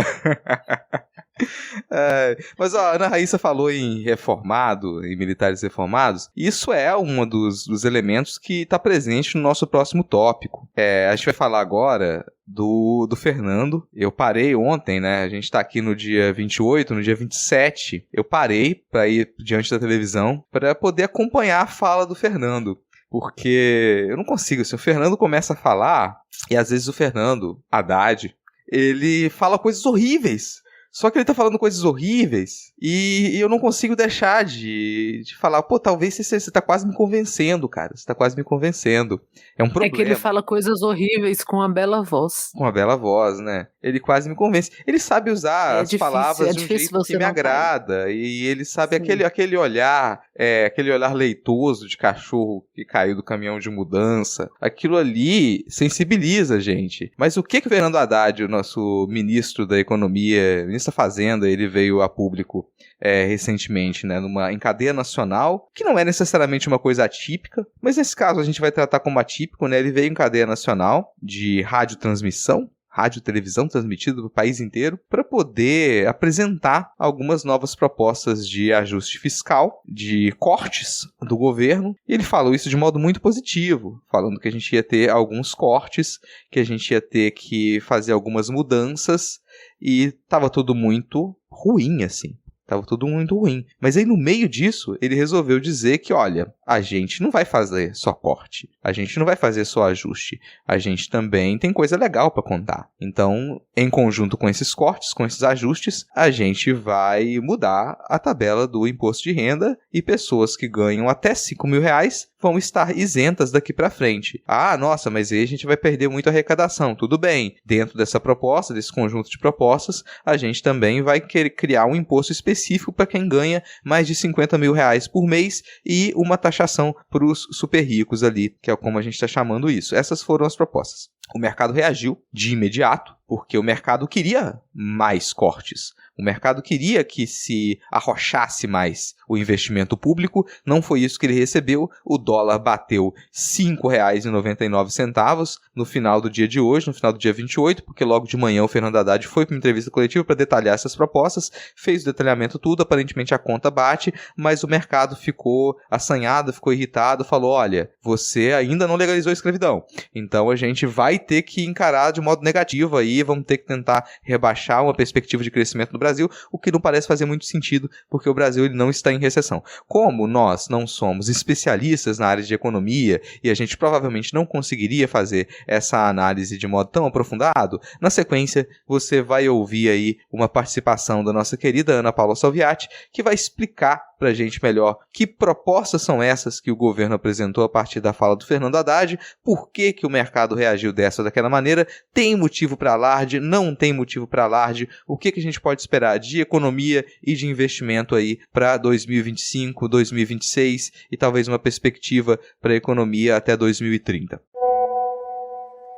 Mas a Ana Raíssa falou em reformado, em militares reformados. Isso é um dos elementos que está presente no nosso próximo tópico. A gente vai falar agora do Fernando. Eu parei ontem, né? A gente tá aqui no dia 28, no dia 27. Eu parei para ir diante da televisão para poder acompanhar a fala do Fernando. Porque eu não consigo. Se o Fernando começa a falar, e às vezes o Fernando Haddad, ele fala coisas horríveis. Só que ele tá falando coisas horríveis e eu não consigo deixar de falar, talvez você tá quase me convencendo, cara. Você tá quase me convencendo. É um problema. É que ele fala coisas horríveis com uma bela voz. Com uma bela voz, né? Ele quase me convence. Ele sabe usar as palavras de um jeito que me agrada. E ele sabe aquele olhar, aquele olhar leitoso de cachorro que caiu do caminhão de mudança. Aquilo ali sensibiliza a gente. Mas o que o Fernando Haddad, o nosso ministro da Economia, ministro da Fazenda, ele veio a público recentemente, né, em cadeia nacional, que não é necessariamente uma coisa atípica, mas nesse caso a gente vai tratar como atípico, né? Ele veio em cadeia nacional de radiotransmissão, rádio e televisão transmitido para o país inteiro, para poder apresentar algumas novas propostas de ajuste fiscal, de cortes do governo. E ele falou isso de modo muito positivo, falando que a gente ia ter alguns cortes, que a gente ia ter que fazer algumas mudanças, e estava tudo muito ruim, assim. Tava tudo muito ruim. Mas aí no meio disso, ele resolveu dizer que, olha, a gente não vai fazer só corte, a gente não vai fazer só ajuste, a gente também tem coisa legal para contar. Então, em conjunto com esses cortes, com esses ajustes, a gente vai mudar a tabela do imposto de renda e pessoas que ganham até R$5.000 vão estar isentas daqui para frente. Ah, nossa, mas aí a gente vai perder muito a arrecadação. Tudo bem, dentro dessa proposta, desse conjunto de propostas, a gente também vai querer criar um imposto específico para quem ganha mais de R$50.000 por mês e uma taxação para os super ricos ali, que é como a gente está chamando isso. Essas foram as propostas. O mercado reagiu de imediato, porque o mercado queria mais cortes. O mercado queria que se arrochasse mais o investimento público. Não foi isso que ele recebeu. O dólar bateu R$ 5,99 no final do dia de hoje, no final do dia 28, porque logo de manhã o Fernando Haddad foi para uma entrevista coletiva para detalhar essas propostas, fez o detalhamento tudo, aparentemente a conta bate, mas o mercado ficou assanhado, ficou irritado, falou, olha, você ainda não legalizou a escravidão, então a gente vai ter que encarar de modo negativo aí, vamos ter que tentar rebaixar uma perspectiva de crescimento no Brasil, o que não parece fazer muito sentido, porque o Brasil ele não está em recessão. Como nós não somos especialistas na área de economia e a gente provavelmente não conseguiria fazer essa análise de modo tão aprofundado, na sequência você vai ouvir aí uma participação da nossa querida Ana Paula Salviati, que vai explicar para a gente melhor que propostas são essas que o governo apresentou a partir da fala do Fernando Haddad, por que o mercado reagiu dessa ou daquela maneira, tem motivo para alarde, não tem motivo para alarde, o que a gente pode esperar de economia e de investimento aí para 2025, 2026 e talvez uma perspectiva para a economia até 2030.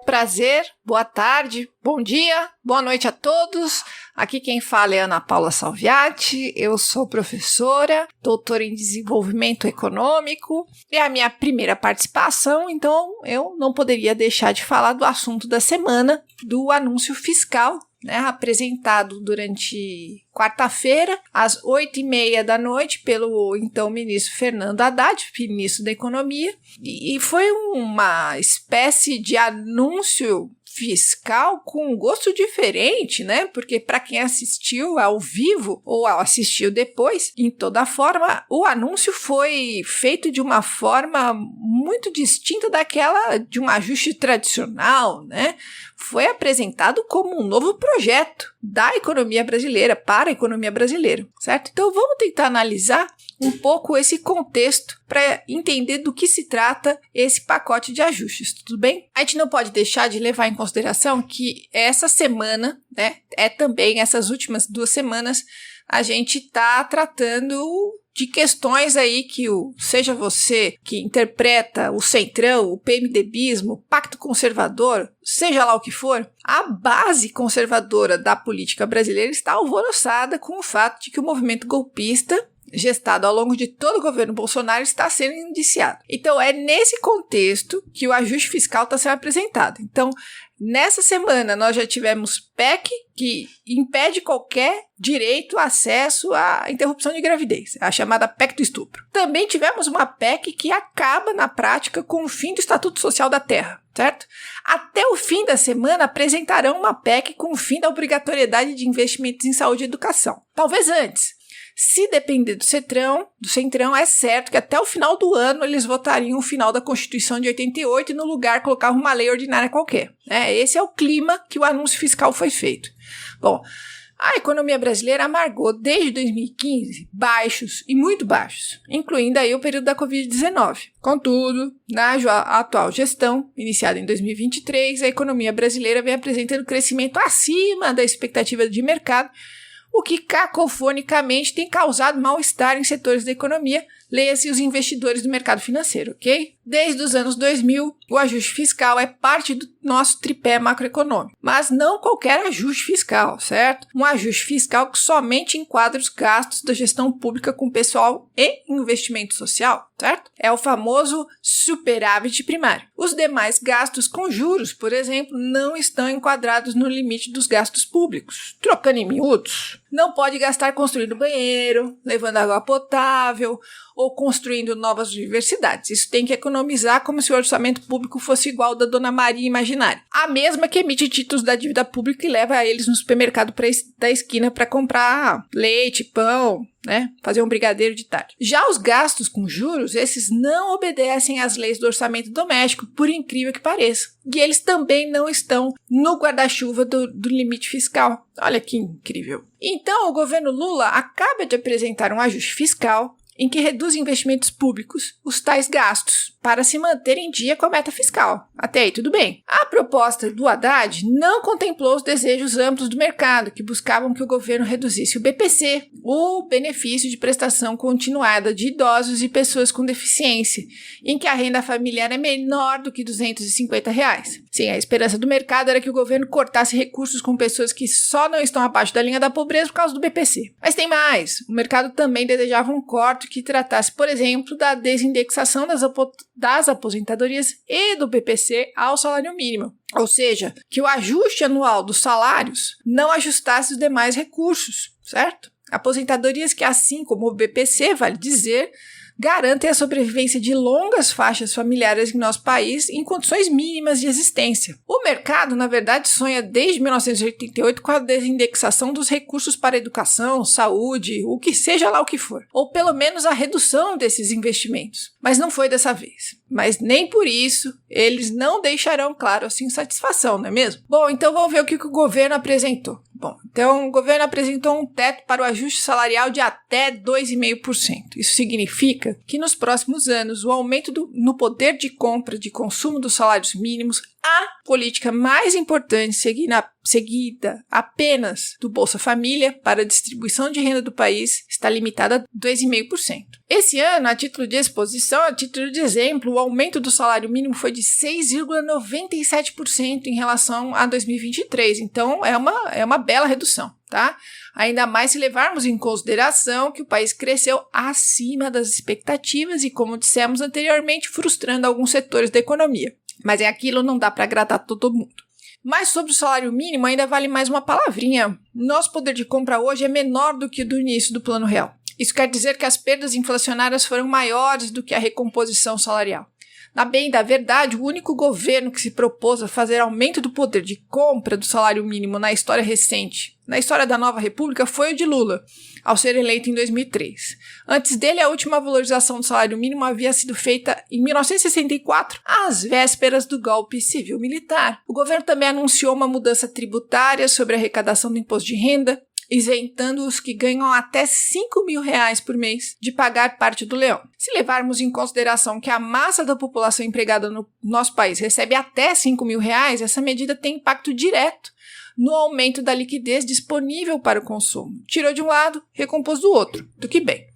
Prazer, boa tarde, bom dia, boa noite a todos. Aqui quem fala é Ana Paula Salviati, eu sou professora, doutora em desenvolvimento econômico, é a minha primeira participação, então eu não poderia deixar de falar do assunto da semana, do anúncio fiscal, né, apresentado durante quarta-feira, às 8h30 da noite, pelo então ministro Fernando Haddad, ministro da Economia, e foi uma espécie de anúncio fiscal com um gosto diferente, né? Porque para quem assistiu ao vivo ou assistiu depois, em toda forma, o anúncio foi feito de uma forma muito distinta daquela de um ajuste tradicional, né? Foi apresentado como um novo projeto da economia brasileira, para a economia brasileira, certo? Então vamos tentar analisar um pouco esse contexto para entender do que se trata esse pacote de ajustes, tudo bem? A gente não pode deixar de levar em consideração que essa semana, né, também essas últimas 2 semanas, a gente está tratando de questões aí que seja você que interpreta o centrão, o PMDBismo, o pacto conservador, seja lá o que for, a base conservadora da política brasileira está alvoroçada com o fato de que o movimento golpista, gestado ao longo de todo o governo Bolsonaro, está sendo indiciado. Então é nesse contexto que o ajuste fiscal está sendo apresentado. Então, nessa semana nós já tivemos PEC que impede qualquer direito, acesso à interrupção de gravidez, a chamada PEC do estupro. Também tivemos uma PEC que acaba na prática com o fim do Estatuto Social da Terra, certo? Até o fim da semana apresentarão uma PEC com o fim da obrigatoriedade de investimentos em saúde e educação. Talvez antes. Se depender do Centrão, é certo que até o final do ano eles votariam o final da Constituição de 88 e no lugar colocavam uma lei ordinária qualquer. Esse é o clima que o anúncio fiscal foi feito. Bom, a economia brasileira amargou desde 2015 baixos e muito baixos, incluindo aí o período da Covid-19. Contudo, na atual gestão, iniciada em 2023, a economia brasileira vem apresentando crescimento acima da expectativa de mercado, o que cacofonicamente tem causado mal-estar em setores da economia, leia-se os investidores do mercado financeiro, ok? Desde os anos 2000, o ajuste fiscal é parte do nosso tripé macroeconômico, mas não qualquer ajuste fiscal, certo? Um ajuste fiscal que somente enquadra os gastos da gestão pública com pessoal e investimento social, certo? É o famoso superávit primário. Os demais gastos com juros, por exemplo, não estão enquadrados no limite dos gastos públicos. Trocando em miúdos, não pode gastar construindo banheiro, levando água potável ou construindo novas universidades. Isso tem que economizar como se o orçamento público fosse igual ao da Dona Maria imaginária. A mesma que emite títulos da dívida pública e leva eles no supermercado da esquina para comprar leite, pão, né? Fazer um brigadeiro de tarde. Já os gastos com juros, esses não obedecem às leis do orçamento doméstico, por incrível que pareça. E eles também não estão no guarda-chuva do limite fiscal. Olha que incrível. Então, o governo Lula acaba de apresentar um ajuste fiscal em que reduz investimentos públicos, os tais gastos, para se manter em dia com a meta fiscal. Até aí tudo bem. A proposta do Haddad não contemplou os desejos amplos do mercado, que buscavam que o governo reduzisse o BPC, o benefício de prestação continuada de idosos e pessoas com deficiência, em que a renda familiar é menor do que R$ 250. Sim, a esperança do mercado era que o governo cortasse recursos com pessoas que só não estão abaixo da linha da pobreza por causa do BPC. Mas tem mais. O mercado também desejava um corte que tratasse, por exemplo, da desindexação das aposentadorias e do BPC ao salário mínimo. Ou seja, que o ajuste anual dos salários não ajustasse os demais recursos, certo? Aposentadorias que, assim como o BPC, vale dizer, garantem a sobrevivência de longas faixas familiares em nosso país em condições mínimas de existência. O mercado, na verdade, sonha desde 1988 com a desindexação dos recursos para educação, saúde, o que seja lá o que for, ou pelo menos a redução desses investimentos. Mas não foi dessa vez. Mas nem por isso eles não deixarão claro a sua insatisfação, não é mesmo? Bom, então vamos ver o que o governo apresentou. Bom, então o governo apresentou um teto para o ajuste salarial de até 2,5%. Isso significa que nos próximos anos o aumento no poder de compra de consumo dos salários mínimos, a política mais importante seguida apenas do Bolsa Família para a distribuição de renda do país, está limitada a 2,5%. Esse ano, a título de exposição, a título de exemplo, o aumento do salário mínimo foi de 6,97% em relação a 2023. Então, é uma bela redução, tá? Ainda mais se levarmos em consideração que o país cresceu acima das expectativas e, como dissemos anteriormente, frustrando alguns setores da economia. Mas é aquilo, não dá para agradar todo mundo. Mas sobre o salário mínimo ainda vale mais uma palavrinha. Nosso poder de compra hoje é menor do que o do início do Plano Real. Isso quer dizer que as perdas inflacionárias foram maiores do que a recomposição salarial. Na bem da verdade, o único governo que se propôs a fazer aumento do poder de compra do salário mínimo na história recente, na história da nova república, foi o de Lula, ao ser eleito em 2003. Antes dele, a última valorização do salário mínimo havia sido feita em 1964, às vésperas do golpe civil-militar. O governo também anunciou uma mudança tributária sobre a arrecadação do imposto de renda, isentando os que ganham até R$5.000 por mês de pagar parte do leão. Se levarmos em consideração que a massa da população empregada no nosso país recebe até R$5.000, essa medida tem impacto direto no aumento da liquidez disponível para o consumo. Tirou de um lado, recompôs do outro. Do que bem.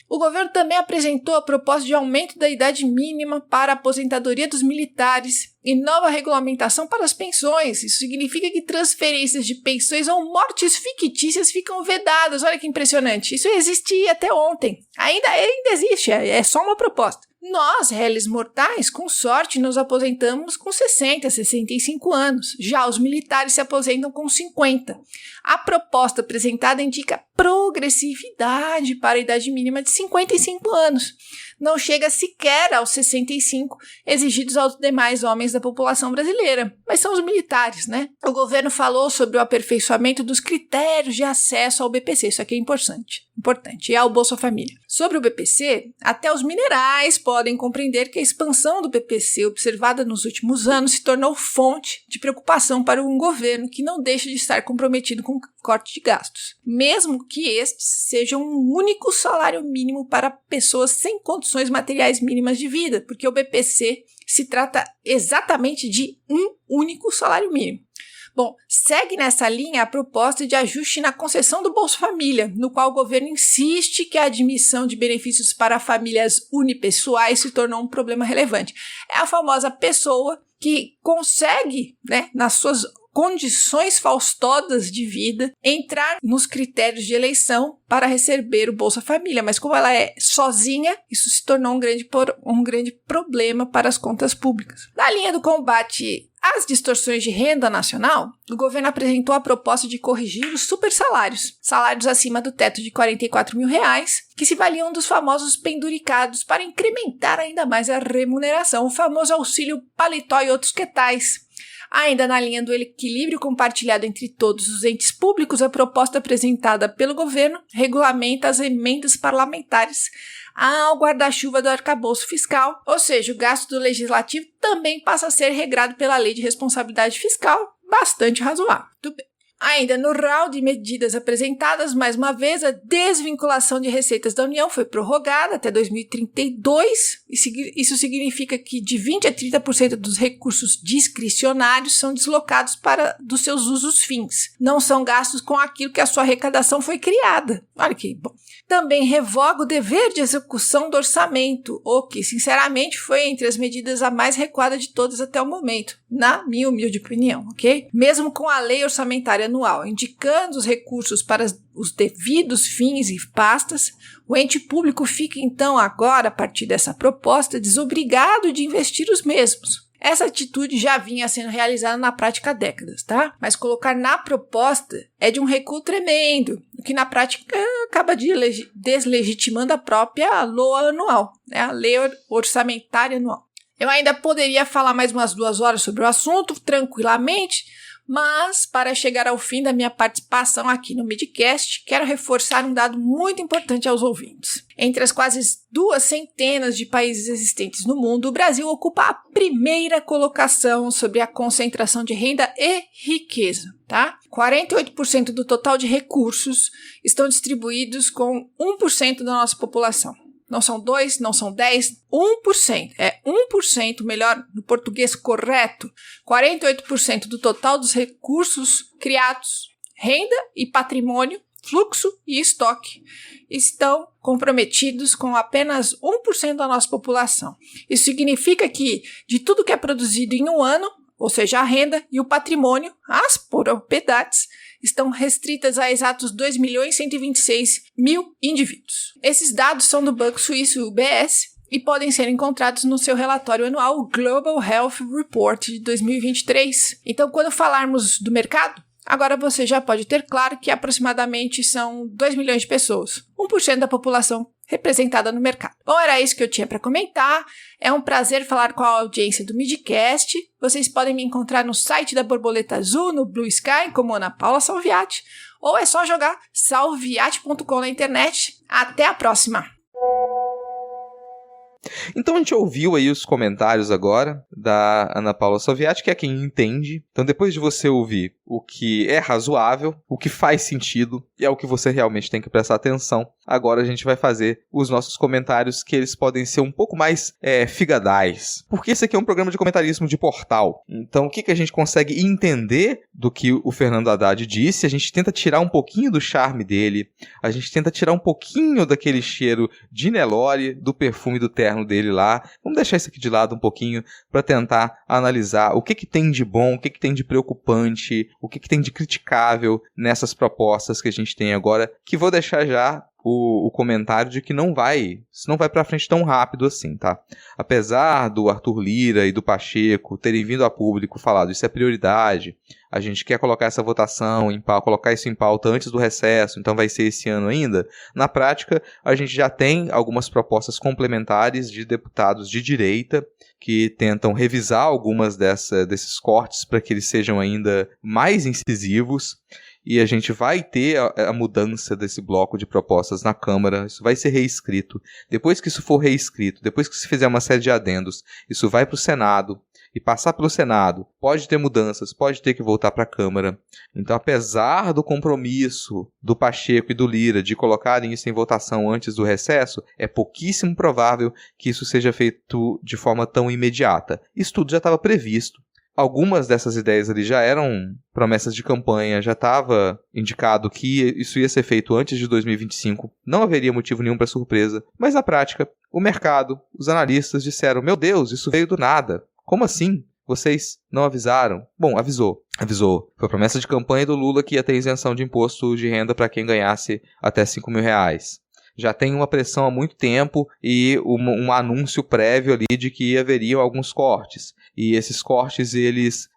O governo também apresentou a proposta de aumento da idade mínima para a aposentadoria dos militares e nova regulamentação para as pensões. Isso significa que transferências de pensões ou mortes fictícias ficam vedadas. Olha que impressionante. Isso existia até ontem. Ainda existe, é só uma proposta. Nós, réis mortais, com sorte, nos aposentamos com 60, 65 anos. Já os militares se aposentam com 50. A proposta apresentada indica progressividade para a idade mínima de 55 anos. Não chega sequer aos 65 exigidos aos demais homens da população brasileira. Mas são os militares, né? O governo falou sobre o aperfeiçoamento dos critérios de acesso ao BPC. Isso aqui é importante. E ao Bolsa Família. Sobre o BPC, até os minerais podem compreender que a expansão do BPC observada nos últimos anos se tornou fonte de preocupação para um governo que não deixa de estar comprometido com o corte de gastos, mesmo que estes sejam um único salário mínimo para pessoas sem condições materiais mínimas de vida, porque o BPC se trata exatamente de um único salário mínimo. Bom, segue nessa linha a proposta de ajuste na concessão do Bolsa Família, no qual o governo insiste que a admissão de benefícios para famílias unipessoais se tornou um problema relevante. É a famosa pessoa que consegue, né, nas suas condições faustodas de vida, entrar nos critérios de eleição para receber o Bolsa Família, mas como ela é sozinha, isso se tornou um grande problema para as contas públicas. Na linha do combate as distorções de renda nacional, o governo apresentou a proposta de corrigir os supersalários, salários acima do teto de R$44 mil, que se valiam dos famosos penduricados para incrementar ainda mais a remuneração, o famoso auxílio paletó e outros que tais. Ainda na linha do equilíbrio compartilhado entre todos os entes públicos, a proposta apresentada pelo governo regulamenta as emendas parlamentares ao guarda-chuva do arcabouço fiscal, ou seja, o gasto do legislativo também passa a ser regrado pela Lei de Responsabilidade Fiscal, bastante razoável. Tudo bem. Ainda no round de medidas apresentadas, mais uma vez, a desvinculação de receitas da União foi prorrogada até 2032. Isso significa que de 20% a 30% dos recursos discricionários são deslocados para dos seus usos fins. Não são gastos com aquilo que a sua arrecadação foi criada. Olha que bom. Também revoga o dever de execução do orçamento, o que, sinceramente, foi entre as medidas a mais recuada de todas até o momento, na minha humilde opinião, ok? Mesmo com a lei orçamentária anual indicando os recursos para os devidos fins e pastas, o ente público fica, então, agora, a partir dessa proposta, desobrigado de investir os mesmos. Essa atitude já vinha sendo realizada na prática há décadas, tá? Mas colocar na proposta é de um recuo tremendo, o que na prática acaba deslegitimando a própria LOA anual, né? A Lei Orçamentária Anual. Eu ainda poderia falar mais umas 2 horas sobre o assunto, tranquilamente, mas para chegar ao fim da minha participação aqui no Midcast, quero reforçar um dado muito importante aos ouvintes. Entre as quase 200 de países existentes no mundo, o Brasil ocupa a primeira colocação sobre a concentração de renda e riqueza, tá? 48% do total de recursos estão distribuídos com 1% da nossa população. Não são 2, não são 10, 1%. É 1%, melhor, no português correto. 48% do total dos recursos criados, renda e patrimônio, fluxo e estoque, estão comprometidos com apenas 1% da nossa população. Isso significa que, de tudo que é produzido em um ano, ou seja, a renda e o patrimônio, as propriedades, estão restritas a exatos 2.126.000 indivíduos. Esses dados são do Banco Suíço UBS e podem ser encontrados no seu relatório anual Global Health Report de 2023. Então, quando falarmos do mercado, agora você já pode ter claro que aproximadamente são 2 milhões de pessoas, 1% da população representada no mercado. Bom, era isso que eu tinha para comentar. É um prazer falar com a audiência do Midcast. Vocês podem me encontrar no site da Borboleta Azul, no Blue Sky, como Ana Paula Salviati, ou é só jogar salviati.com na internet. Até a próxima! Então a gente ouviu aí os comentários agora da Ana Paula Salviati, que é quem entende. Então depois de você ouvir o que é razoável, o que faz sentido e é o que você realmente tem que prestar atenção, agora a gente vai fazer os nossos comentários, que eles podem ser um pouco mais figadais. Porque esse aqui é um programa de comentarismo de portal. Então o que a gente consegue entender do que o Fernando Haddad disse, a gente tenta tirar um pouquinho do charme dele, a gente tenta tirar um pouquinho daquele cheiro de Nelore, do perfume do terno dele lá. Vamos deixar isso aqui de lado um pouquinho para tentar analisar o que tem de bom, o que tem de preocupante, o que tem de criticável nessas propostas que a gente tem agora, que vou deixar já o comentário de que isso não vai para frente tão rápido assim, tá? Apesar do Arthur Lira e do Pacheco terem vindo a público falado, isso é prioridade, a gente quer colocar essa votação, colocar isso em pauta antes do recesso, então vai ser esse ano ainda. Na prática, a gente já tem algumas propostas complementares de deputados de direita que tentam revisar algumas desses cortes para que eles sejam ainda mais incisivos. E a gente vai ter a mudança desse bloco de propostas na Câmara, isso vai ser reescrito. Depois que isso for reescrito, depois que se fizer uma série de adendos, isso vai para o Senado, e passar pelo Senado, pode ter mudanças, pode ter que voltar para a Câmara. Então, apesar do compromisso do Pacheco e do Lira de colocarem isso em votação antes do recesso, é pouquíssimo provável que isso seja feito de forma tão imediata. Isso tudo já estava previsto. Algumas dessas ideias ali já eram promessas de campanha, já estava indicado que isso ia ser feito antes de 2025, não haveria motivo nenhum para surpresa, mas na prática, o mercado, os analistas disseram, meu Deus, isso veio do nada, como assim? Vocês não avisaram? Bom, avisou. Foi promessa de campanha do Lula que ia ter isenção de imposto de renda para quem ganhasse até R$5.000. Já tem uma pressão há muito tempo e um anúncio prévio ali de que haveriam alguns cortes. E esses cortes, eles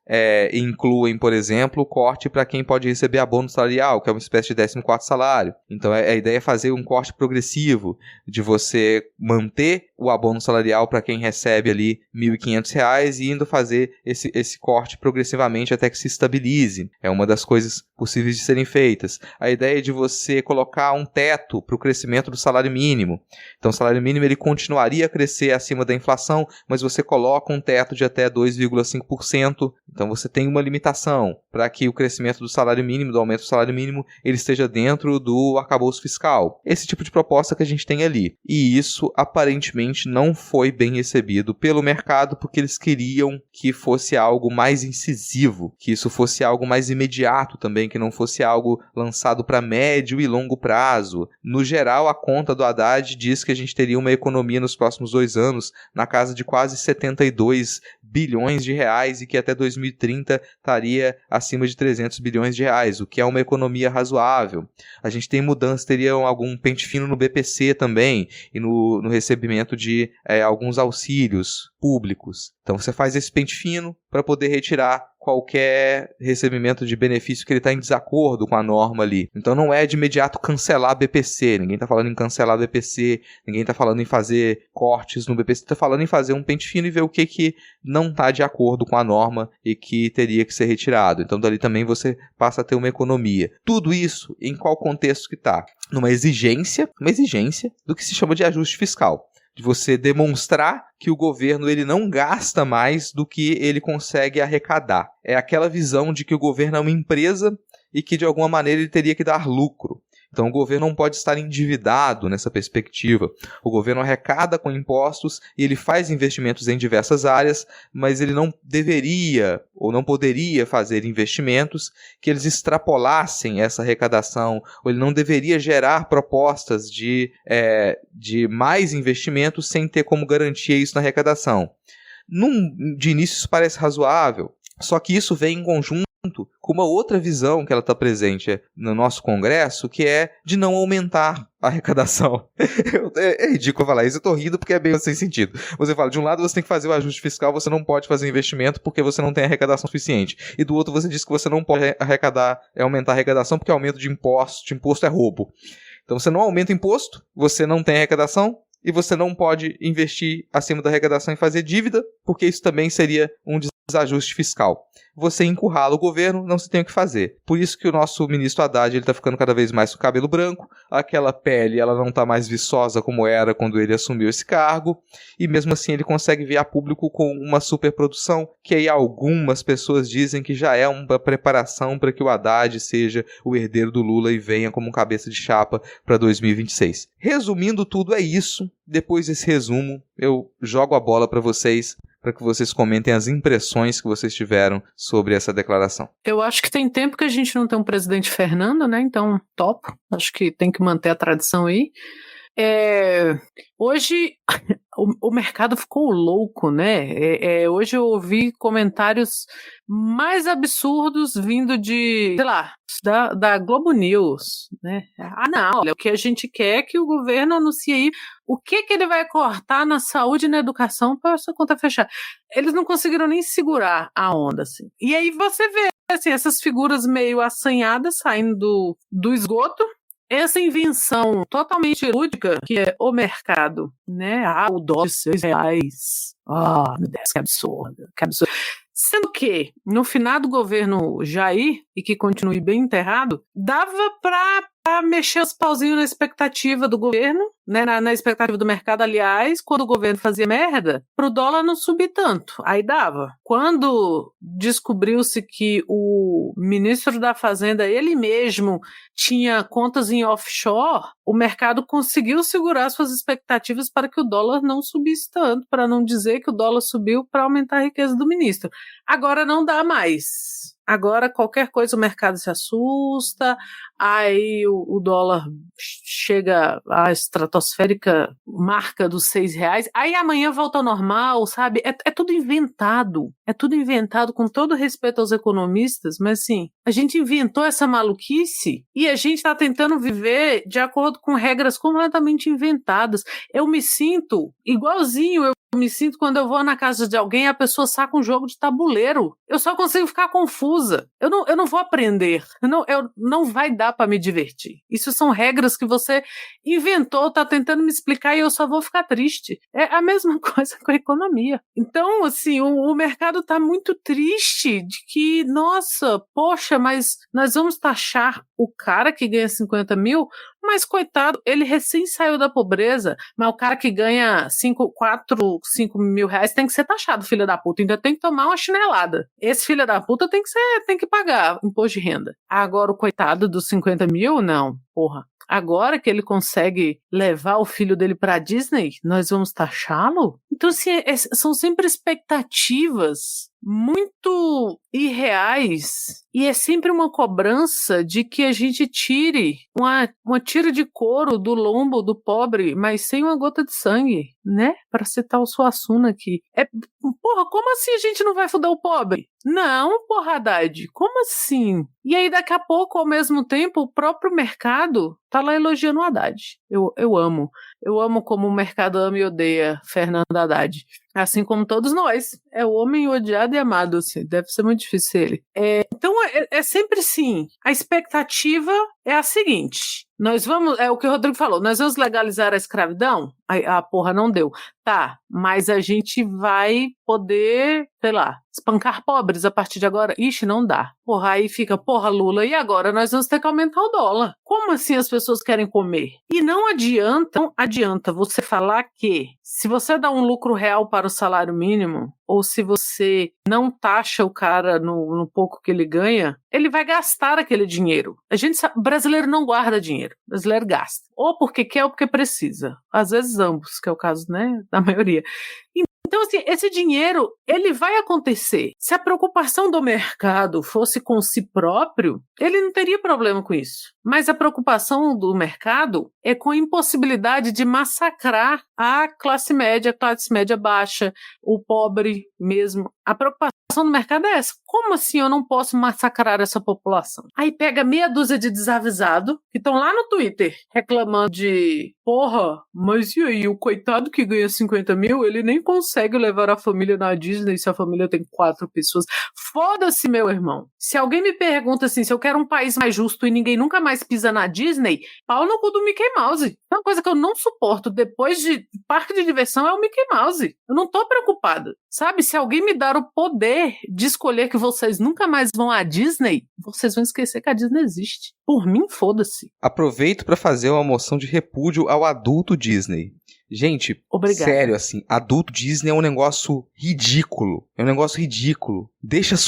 incluem, por exemplo, o corte para quem pode receber abono salarial, que é uma espécie de 14º salário. Então a ideia é fazer um corte progressivo, de você manter o abono salarial para quem recebe ali R$ 1.500 e indo fazer esse corte progressivamente até que se estabilize. É uma das coisas possíveis de serem feitas. A ideia é de você colocar um teto para o crescimento do salário mínimo. Então o salário mínimo ele continuaria a crescer acima da inflação, mas você coloca um teto de até 2,5%. Então você tem uma limitação para que o crescimento do salário mínimo, do aumento do salário mínimo, ele esteja dentro do arcabouço fiscal. Esse tipo de proposta que a gente tem ali. E isso aparentemente não foi bem recebido pelo mercado, porque eles queriam que fosse algo mais incisivo, que isso fosse algo mais imediato também, que não fosse algo lançado para médio e longo prazo. No geral, a conta do Haddad diz que a gente teria uma economia nos próximos 2 anos na casa de quase 72 bilhões de reais e que até 2030 estaria acima de 300 bilhões de reais, o que é uma economia razoável. A gente tem mudança, teria algum pente fino no BPC também e no recebimento de alguns auxílios públicos. Então você faz esse pente fino para poder retirar qualquer recebimento de benefício que ele está em desacordo com a norma ali. Então não é de imediato cancelar BPC, ninguém está falando em cancelar BPC, ninguém está falando em fazer cortes no BPC, está falando em fazer um pente fino e ver o que não está de acordo com a norma e que teria que ser retirado. Então dali também você passa a ter uma economia. Tudo isso em qual contexto que está? Numa exigência do que se chama de ajuste fiscal. De você demonstrar que o governo ele não gasta mais do que ele consegue arrecadar. É aquela visão de que o governo é uma empresa e que de alguma maneira ele teria que dar lucro. Então o governo não pode estar endividado nessa perspectiva. O governo arrecada com impostos e ele faz investimentos em diversas áreas, mas ele não deveria ou não poderia fazer investimentos que eles extrapolassem essa arrecadação, ou ele não deveria gerar propostas de mais investimentos sem ter como garantia isso na arrecadação. De início isso parece razoável, só que isso vem em conjunto com uma outra visão que ela está presente no nosso Congresso, que é de não aumentar a arrecadação. É ridículo falar isso, eu estou rindo porque é bem sem sentido. Você fala, de um lado você tem que fazer o ajuste fiscal, você não pode fazer investimento porque você não tem arrecadação suficiente. E do outro você diz que você não pode aumentar a arrecadação porque aumento de imposto é roubo. Então você não aumenta imposto, você não tem arrecadação, e você não pode investir acima da arrecadação e fazer dívida, porque isso também seria um desajuste fiscal. Você encurrala o governo, não se tem o que fazer. Por isso que o nosso ministro Haddad está ficando cada vez mais com o cabelo branco, aquela pele ela não está mais viçosa como era quando ele assumiu esse cargo, e mesmo assim ele consegue vir a público com uma superprodução, que aí algumas pessoas dizem que já é uma preparação para que o Haddad seja o herdeiro do Lula e venha como cabeça de chapa para 2026. Resumindo tudo, é isso. Depois desse resumo, eu jogo a bola para vocês, para que vocês comentem as impressões que vocês tiveram sobre essa declaração. Eu acho que tem tempo que a gente não tem um presidente Fernando, né? Então, topo. Acho que tem que manter a tradição aí. Hoje o mercado ficou louco, né? Hoje eu ouvi comentários mais absurdos vindo de, sei lá, da Globo News, né? Não, olha, o que a gente quer é que o governo anuncie aí o que ele vai cortar na saúde e na educação para essa conta fechar. Eles não conseguiram nem segurar a onda, assim. E aí você vê, assim, essas figuras meio assanhadas saindo do esgoto. Essa invenção totalmente lúdica, que é o mercado, né? O dólar de R$6. Meu Deus, que absurdo, que absurdo. Sendo que, no final do governo Jair, e que continue bem enterrado, dava para mexer os pauzinhos na expectativa do governo, né, na expectativa do mercado, aliás, quando o governo fazia merda, para o dólar não subir tanto. Aí dava. Quando descobriu-se que o ministro da Fazenda, ele mesmo, tinha contas em offshore, o mercado conseguiu segurar suas expectativas para que o dólar não subisse tanto, para não dizer que o dólar subiu para aumentar a riqueza do ministro. Agora não dá mais. Agora, qualquer coisa, o mercado se assusta, aí o dólar chega à estratosférica marca dos R$6, aí amanhã volta ao normal, sabe? É tudo inventado com todo respeito aos economistas, mas assim, a gente inventou essa maluquice e a gente está tentando viver de acordo com regras completamente inventadas. Eu me sinto igualzinho, me sinto quando eu vou na casa de alguém e a pessoa saca um jogo de tabuleiro. Eu só consigo ficar confusa. Eu não vou aprender. Não vai dar pra me divertir. Isso são regras que você inventou, tá tentando me explicar e eu só vou ficar triste. É a mesma coisa com a economia. Então, assim, o mercado tá muito triste de que, nossa, poxa, mas nós vamos taxar o cara que ganha 50 mil, mas coitado, ele recém saiu da pobreza, mas o cara que ganha 5 mil reais tem que ser taxado, filho da puta, ainda tem que tomar uma chinelada. Esse filho da puta tem que pagar imposto de renda. Agora o coitado dos 50 mil, não, porra. Agora que ele consegue levar o filho dele pra Disney, nós vamos taxá-lo? Então, assim, são sempre expectativas muito irreais e é sempre uma cobrança de que a gente tire uma tira de couro do lombo do pobre, mas sem uma gota de sangue, né? Para citar o Suassuna aqui. Porra, como assim a gente não vai foder o pobre? Não, porra, Haddad, como assim? E aí daqui a pouco, ao mesmo tempo, o próprio mercado tá lá elogiando o Haddad. Eu amo como o mercado ama e odeia Fernando Haddad. Assim como todos nós. É o homem odiado e amado, assim. Deve ser muito difícil ele. Então, é sempre assim. A expectativa é a seguinte. Nós vamos... É o que o Rodrigo falou. Nós vamos legalizar a escravidão? A porra não deu. Tá, mas a gente vai poder, sei lá, espancar pobres a partir de agora? Ixi, não dá. Porra, aí fica, porra, Lula, e agora nós vamos ter que aumentar o dólar. Como assim as pessoas querem comer? E não adianta você falar que se você dá um lucro real para o salário mínimo, ou se você não taxa o cara no pouco que ele ganha, ele vai gastar aquele dinheiro. A gente sabe, brasileiro não guarda dinheiro, brasileiro gasta. Ou porque quer ou porque precisa. Às vezes ambos, que é o caso, né, da maioria. Então, assim, esse dinheiro, ele vai acontecer. Se a preocupação do mercado fosse com si próprio, ele não teria problema com isso. Mas a preocupação do mercado é com a impossibilidade de massacrar a classe média baixa, o pobre mesmo. A preocupação do mercado é essa. Como assim eu não posso massacrar essa população? Aí pega meia dúzia de desavisados que estão lá no Twitter reclamando de porra, mas e aí, o coitado que ganha 50 mil, ele nem consegue levar a família na Disney se a família tem 4 pessoas. Foda-se, meu irmão. Se alguém me pergunta assim, se eu quero um país mais justo e ninguém nunca mais pisa na Disney, pau no cu do Mickey Mouse. Uma coisa que eu não suporto depois de parque de diversão é o Mickey Mouse. Eu não tô preocupada. Sabe, se alguém me dar o poder de escolher que vocês nunca mais vão à Disney, vocês vão esquecer que a Disney existe. Por mim, foda-se. Aproveito para fazer uma moção de repúdio ao adulto Disney. Gente, obrigada. Sério, assim, adulto Disney é um negócio ridículo. É um negócio ridículo.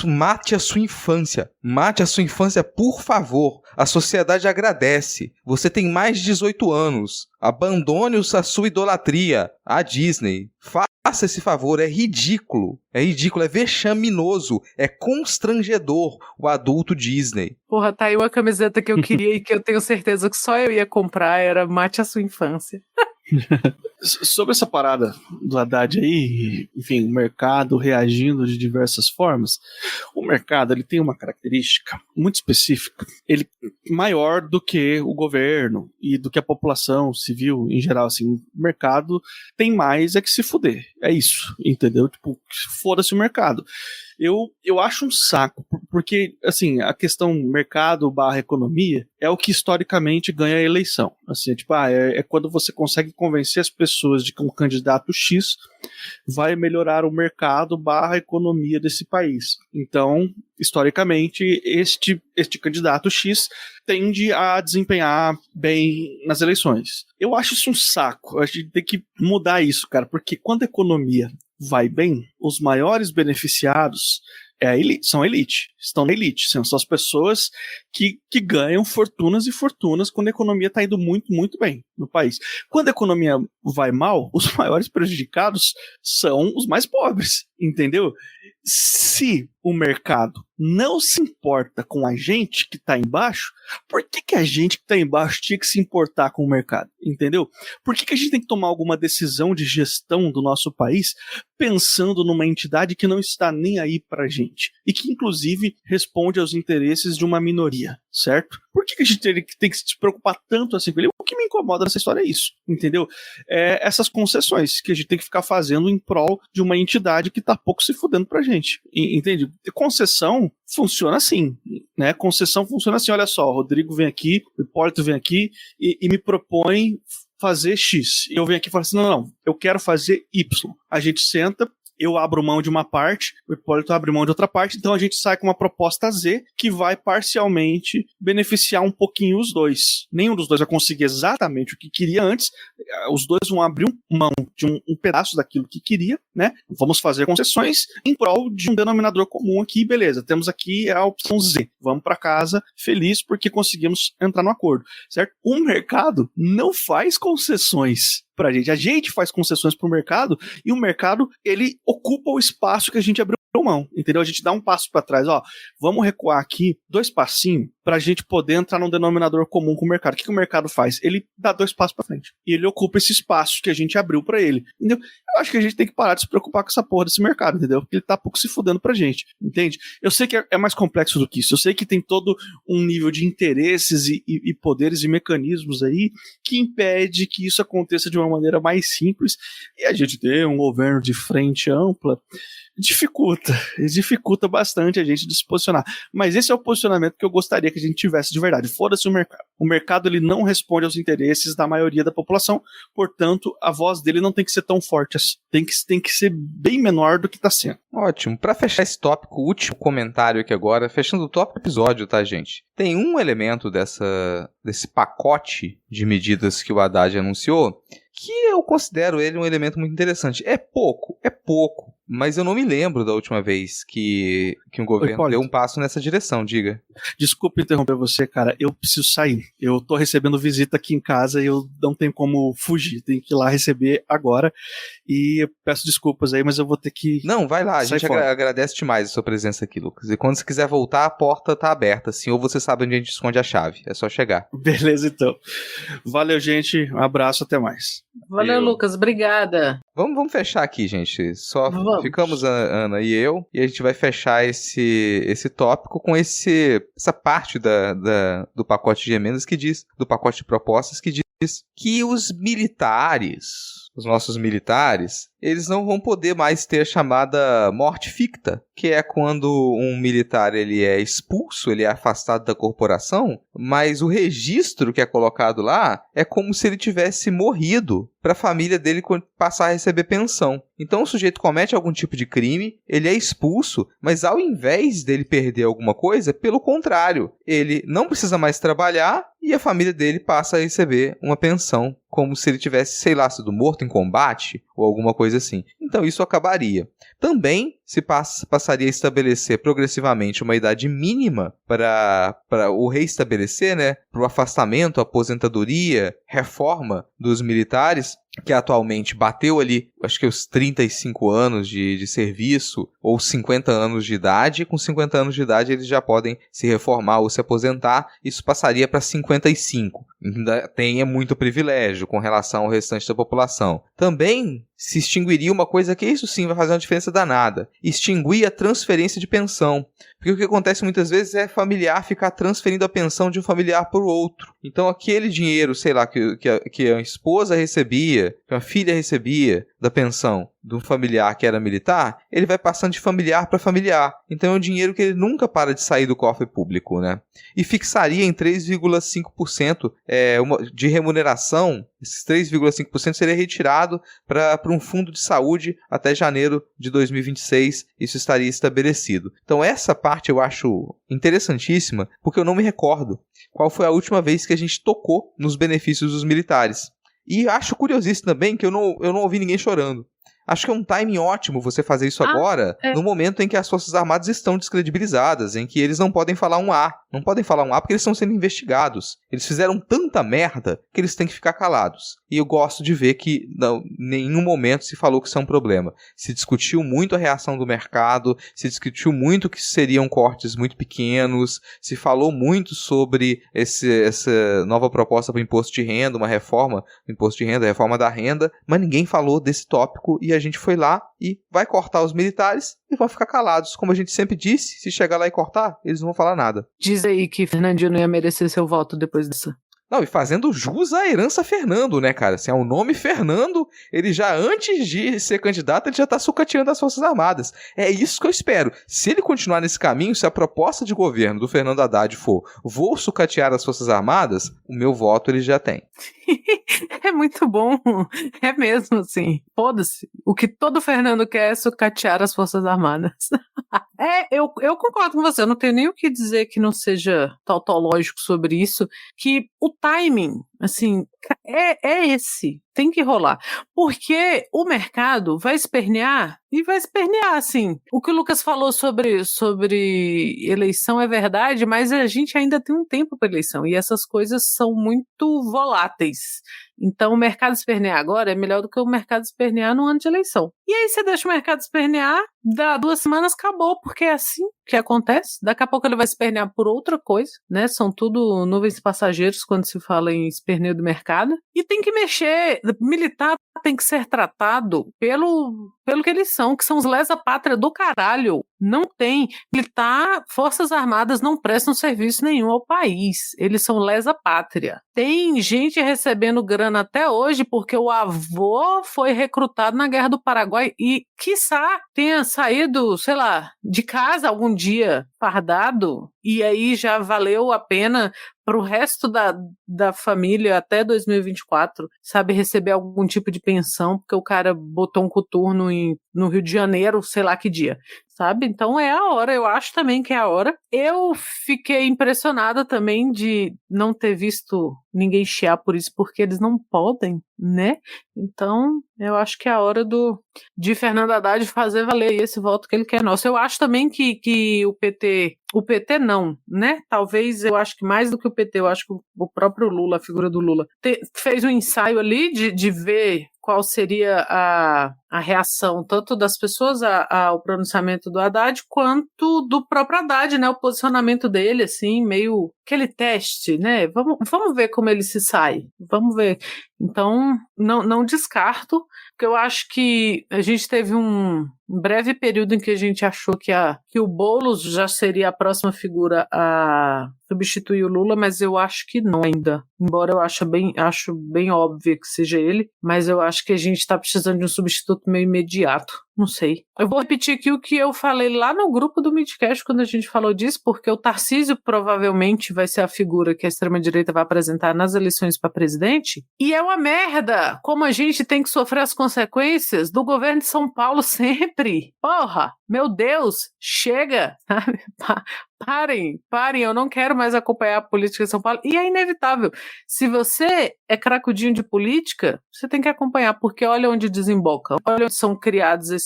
Mate a sua infância. Mate a sua infância, por favor. A sociedade agradece. Você tem mais de 18 anos. Abandone a sua idolatria à Disney. Faça esse favor, é ridículo. É ridículo, é vexaminoso, é constrangedor o adulto Disney. Porra, tá aí uma camiseta que eu queria e que eu tenho certeza que só eu ia comprar, era Mate a sua infância. Sobre essa parada do Haddad aí, enfim, o mercado reagindo de diversas formas, o mercado ele tem uma característica muito específica, ele é maior do que o governo e do que a população civil em geral, assim, o mercado tem mais é que se fuder, é isso, entendeu? Tipo, foda-se o mercado. Eu acho um saco, porque, assim, a questão mercado/economia é o que historicamente ganha a eleição. Assim, tipo, é quando você consegue convencer as pessoas de que um candidato X vai melhorar o mercado/economia desse país. Então, historicamente, este candidato X tende a desempenhar bem nas eleições. Eu acho isso um saco. A gente tem que mudar isso, cara, porque quando a economia vai bem, os maiores beneficiados são a elite, estão na elite, são as pessoas que ganham fortunas e fortunas quando a economia está indo muito, muito bem no país. Quando a economia vai mal, os maiores prejudicados são os mais pobres, entendeu? Se o mercado não se importa com a gente que está embaixo, por que a gente que está embaixo tinha que se importar com o mercado? Entendeu? Por que a gente tem que tomar alguma decisão de gestão do nosso país pensando numa entidade que não está nem aí pra gente e que, inclusive, responde aos interesses de uma minoria, certo? Por que a gente tem que se preocupar tanto assim com ele? O que me incomoda nessa história é isso, entendeu? Essas concessões que a gente tem que ficar fazendo em prol de uma entidade que tá pouco se fudendo pra gente, entende? Concessão funciona assim, né? Concessão funciona assim, olha só, o Rodrigo vem aqui, o Hipólito vem aqui e me propõe fazer X. Eu venho aqui e falo assim, não, eu quero fazer Y. A gente senta, eu abro mão de uma parte, o Hipólito abre mão de outra parte, então a gente sai com uma proposta Z que vai parcialmente beneficiar um pouquinho os dois. Nenhum dos dois vai conseguir exatamente o que queria antes, os dois vão abrir mão de um pedaço daquilo que queria, né? Vamos fazer concessões em prol de um denominador comum aqui, beleza, temos aqui a opção Z. Vamos para casa feliz porque conseguimos entrar no acordo, certo? O mercado não faz concessões pra gente. A gente faz concessões pro mercado e o mercado, ele ocupa o espaço que a gente abriu mão, entendeu? A gente dá um passo para trás, ó, vamos recuar aqui 2 passinhos pra gente poder entrar num denominador comum com o mercado. O que o mercado faz? Ele dá 2 passos pra frente. E ele ocupa esse espaço que a gente abriu pra ele, entendeu? Eu acho que a gente tem que parar de se preocupar com essa porra desse mercado, entendeu? Porque ele tá pouco se fudendo pra gente, entende? Eu sei que é mais complexo do que isso. Eu sei que tem todo um nível de interesses e poderes e mecanismos aí que impede que isso aconteça de uma maneira mais simples e a gente ter um governo de frente ampla dificulta bastante a gente de se posicionar. Mas esse é o posicionamento que eu gostaria que a gente tivesse de verdade. Foda-se o mercado. O mercado, ele não responde aos interesses da maioria da população, portanto, a voz dele não tem que ser tão forte assim. Tem que ser bem menor do que está sendo. Ótimo. Para fechar esse tópico, o último comentário aqui agora, fechando o tópico episódio, tá, gente? Tem um elemento desse pacote de medidas que o Haddad anunciou que eu considero ele um elemento muito interessante. É pouco, mas eu não me lembro da última vez que um governo deu um passo nessa direção, diga. Desculpa interromper você, cara, eu preciso sair. Eu tô recebendo visita aqui em casa e eu não tenho como fugir, tenho que ir lá receber agora e eu peço desculpas aí, mas eu vou ter que... Não, vai lá, a gente agradece demais a sua presença aqui, Lucas. E quando você quiser voltar, a porta tá aberta, assim, ou você sabe onde a gente esconde a chave, é só chegar. Beleza, então. Valeu, gente, um abraço, até mais. Valeu, Lucas, obrigada. Vamos fechar aqui, gente. Ficamos a Ana e eu, e a gente vai fechar esse tópico com essa parte do pacote de emendas que diz, do pacote de propostas que diz que os nossos militares, eles não vão poder mais ter a chamada morte ficta, que é quando um militar ele é expulso, ele é afastado da corporação, mas o registro que é colocado lá é como se ele tivesse morrido para a família dele passar a receber pensão. Então o sujeito comete algum tipo de crime, ele é expulso, mas ao invés dele perder alguma coisa, pelo contrário, ele não precisa mais trabalhar e a família dele passa a receber uma pensão, como se ele tivesse, sei lá, sido morto em combate ou alguma coisa assim. Então isso acabaria. Também se passaria a estabelecer progressivamente uma idade mínima para o reestabelecer, né, para o afastamento, aposentadoria, reforma dos militares, que atualmente bateu ali, acho que os 35 anos de serviço ou 50 anos de idade. Com 50 anos de idade eles já podem se reformar ou se aposentar. Isso passaria para 55. Ainda tem muito privilégio com relação ao restante da população. Também se extinguiria uma coisa que isso sim vai fazer uma diferença danada. Extinguir a transferência de pensão. Porque o que acontece muitas vezes é familiar ficar transferindo a pensão de um familiar para o outro. Então aquele dinheiro, sei lá, que a esposa recebia, que a filha recebia da pensão de um familiar que era militar, ele vai passando de familiar para familiar. Então é um dinheiro que ele nunca para de sair do cofre público, né? E fixaria em 3,5% de remuneração. Esses 3,5% seria retirado para um fundo de saúde até janeiro de 2026. Isso estaria estabelecido. Então essa parte eu acho interessantíssima, porque eu não me recordo qual foi a última vez que a gente tocou nos benefícios dos militares. E acho curiosíssimo também que eu não ouvi ninguém chorando. Acho que é um timing ótimo você fazer isso agora, no momento em que as Forças Armadas estão descredibilizadas, em que eles não podem falar um A Não podem falar um A porque eles estão sendo investigados. Eles fizeram tanta merda que eles têm que ficar calados. E eu gosto de ver que em nenhum momento se falou que isso é um problema. Se discutiu muito a reação do mercado, se discutiu muito que seriam cortes muito pequenos, se falou muito sobre essa nova proposta para o imposto de renda, uma reforma do imposto de renda, reforma da renda, mas ninguém falou desse tópico e a gente foi lá e vai cortar os militares e vão ficar calados. Como a gente sempre disse, se chegar lá e cortar, eles não vão falar nada. Diz aí que Fernandinho não ia merecer seu voto depois disso. Não, e fazendo jus à herança Fernando, né, cara? Assim, o nome Fernando, ele já, antes de ser candidato, ele já tá sucateando as Forças Armadas. É isso que eu espero. Se ele continuar nesse caminho, se a proposta de governo do Fernando Haddad for vou sucatear as Forças Armadas, o meu voto ele já tem. É muito bom. É mesmo, assim. Foda-se. O que todo Fernando quer é sucatear as Forças Armadas. Eu concordo com você. Eu não tenho nem o que dizer que não seja tautológico sobre isso. Que o timing, assim, é esse. Tem que rolar. Porque o mercado vai espernear e vai espernear, assim. O que o Lucas falou sobre eleição é verdade, mas a gente ainda tem um tempo para eleição. E essas coisas são muito voláteis. Então, o mercado espernear agora é melhor do que o mercado espernear no ano de eleição. E aí, você deixa o mercado espernear, dá 2 semanas, acabou, porque é assim que acontece. Daqui a pouco ele vai espernear por outra coisa, né? São tudo nuvens passageiros quando se fala em esperneio do mercado. E tem que mexer. Militar tem que ser tratado pelo que eles são, que são os lesa-pátria do caralho. Não tem. Militar, Forças Armadas não prestam serviço nenhum ao país. Eles são lesa-pátria. Tem gente recebendo grana até hoje porque o avô foi recrutado na Guerra do Paraguai e, quiçá, tenha saído, sei lá, de casa algum dia fardado e aí já valeu a pena para o resto da família até 2024, sabe, receber algum tipo de pensão porque o cara botou um coturno no Rio de Janeiro, sei lá que dia, sabe? Então é a hora, eu acho também que é a hora. Eu fiquei impressionada também de não ter visto ninguém chiar por isso, porque eles não podem, né? Então, eu acho que é a hora de Fernando Haddad fazer valer esse voto que ele quer nosso. Eu acho também que o PT não, né? Talvez, eu acho que mais do que o PT, eu acho que o próprio Lula, a figura do Lula, fez um ensaio ali de ver qual seria a reação tanto das pessoas ao pronunciamento do Haddad, quanto do próprio Haddad, né? O posicionamento dele, assim, meio aquele teste, né? Vamos ver como ele se sai, vamos ver. Então, não descarto, porque eu acho que a gente teve um breve período em que a gente achou que o Boulos já seria a próxima figura a substituir o Lula, mas eu acho que não ainda. Embora eu acho bem óbvio que seja ele, mas eu acho que a gente está precisando de um substituto meio imediato. Não sei. Eu vou repetir aqui o que eu falei lá no grupo do Midcast quando a gente falou disso, porque o Tarcísio provavelmente vai ser a figura que a extrema-direita vai apresentar nas eleições para presidente. E é uma merda como a gente tem que sofrer as consequências do governo de São Paulo sempre. Porra, meu Deus, chega, sabe? Parem, eu não quero mais acompanhar a política de São Paulo. E é inevitável. Se você é cracudinho de política, você tem que acompanhar, porque olha onde desemboca, olha onde são criados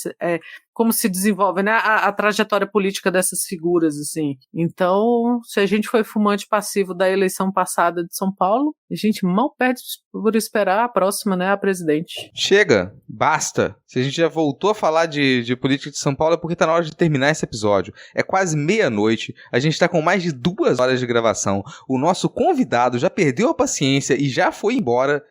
como se desenvolve, né, a trajetória política dessas figuras, assim. Então, se a gente foi fumante passivo da eleição passada de São Paulo, a gente mal perde por esperar a próxima, né, a presidente. Chega, basta. Se a gente já voltou a falar de política de São Paulo é porque tá na hora de terminar esse episódio. É quase meia-noite, a gente tá com mais de 2 horas de gravação. O nosso convidado já perdeu a paciência e já foi embora,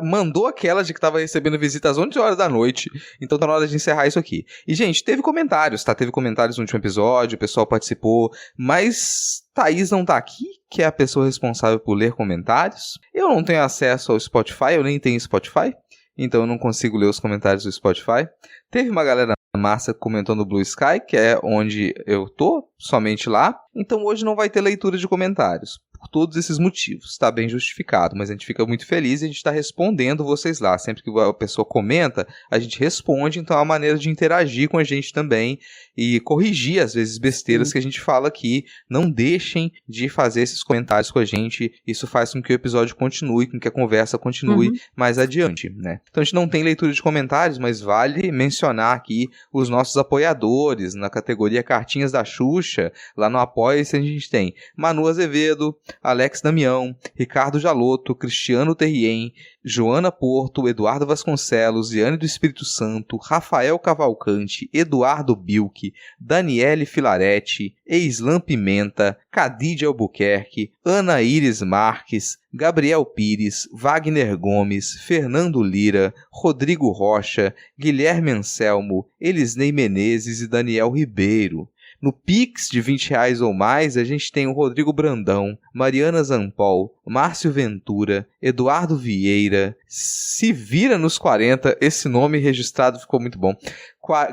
mandou aquela de que tava recebendo visita às 11 horas da noite. Então tá na hora de encerrar isso aqui. E, gente, teve comentários, tá? Teve comentários no último episódio, o pessoal participou, mas Thaís não tá aqui, que é a pessoa responsável por ler comentários. Eu não tenho acesso ao Spotify, eu nem tenho Spotify, então eu não consigo ler os comentários do Spotify. Teve uma galera massa comentando no Blue Sky, que é onde eu tô, somente lá. Então hoje não vai ter leitura de comentários. por todos esses motivos. Está bem justificado, mas a gente fica muito feliz e a gente está respondendo vocês lá. Sempre que a pessoa comenta, a gente responde, então é uma maneira de interagir com a gente também e corrigir, às vezes, besteiras que a gente fala aqui. Não deixem de fazer esses comentários com a gente, isso faz com que o episódio continue, com que a conversa continue mais adiante, né? Então a gente não tem leitura de comentários, mas vale mencionar aqui os nossos apoiadores na categoria Cartinhas da Xuxa. Lá no Apoia-se a gente tem Manu Azevedo, Alex Damião, Ricardo Jalotto, Cristiano Terrien, Joana Porto, Eduardo Vasconcelos, Iane do Espírito Santo, Rafael Cavalcante, Eduardo Bilk, Daniele Filaretti, Eislan Pimenta, Cadide Albuquerque, Ana Iris Marques, Gabriel Pires, Wagner Gomes, Fernando Lira, Rodrigo Rocha, Guilherme Anselmo, Elisnei Menezes e Daniel Ribeiro. No Pix de R$20 ou mais, a gente tem o Rodrigo Brandão, Mariana Zampol, Márcio Ventura, Eduardo Vieira, Se Vira nos 40, esse nome registrado ficou muito bom,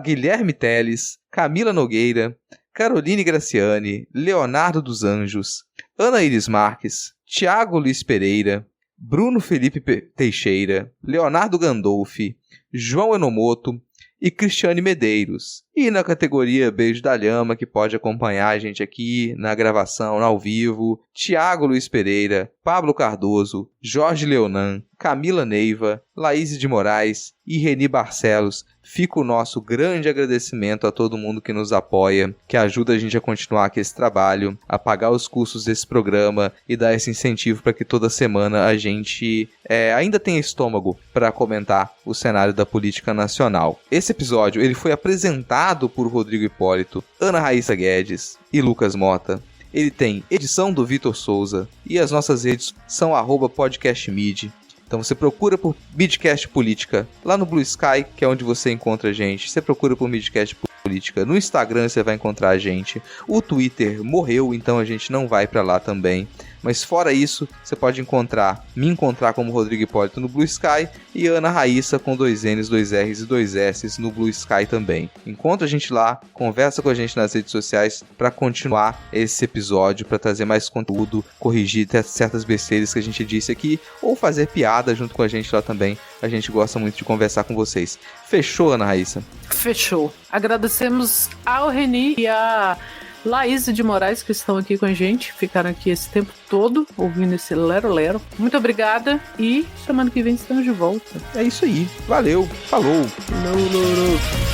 Guilherme Teles, Camila Nogueira, Caroline Graciani, Leonardo dos Anjos, Ana Iris Marques, Tiago Luiz Pereira, Bruno Felipe Teixeira, Leonardo Gandolfi, João Enomoto e Cristiane Medeiros. E na categoria Beijo da Lhama, que pode acompanhar a gente aqui na gravação, ao vivo, Tiago Luiz Pereira, Pablo Cardoso, Jorge Leonan, Camila Neiva, Laís de Moraes e Reni Barcelos. Fica o nosso grande agradecimento a todo mundo que nos apoia, que ajuda a gente a continuar aqui esse trabalho, a pagar os custos desse programa e dar esse incentivo para que toda semana a gente ainda tenha estômago para comentar o cenário da política nacional. Esse episódio ele foi apresentado por Rodrigo Hipólito, Ana Raíssa Guedes e Lucas Mota. Ele tem edição do Vitor Souza e as nossas redes são @podcastmid. Então você procura por Midcast Política lá no Blue Sky, que é onde você encontra a gente. Você procura por Midcast Política no Instagram, você vai encontrar a gente. O Twitter morreu, então a gente não vai pra lá também. Mas fora isso, você pode me encontrar como Rodrigo Hipólito no Blue Sky e Ana Raíssa com 2 N's, 2 R's e 2 S's no Blue Sky também. Encontra a gente lá, conversa com a gente nas redes sociais para continuar esse episódio, para trazer mais conteúdo, corrigir certas besteiras que a gente disse aqui ou fazer piada junto com a gente lá também. A gente gosta muito de conversar com vocês. Fechou, Ana Raíssa? Fechou. Agradecemos ao Reni e a Laís de Moraes que estão aqui com a gente, ficaram aqui esse tempo todo ouvindo esse lero-lero. Muito obrigada e semana que vem estamos de volta. É isso aí. Valeu. Falou. Não.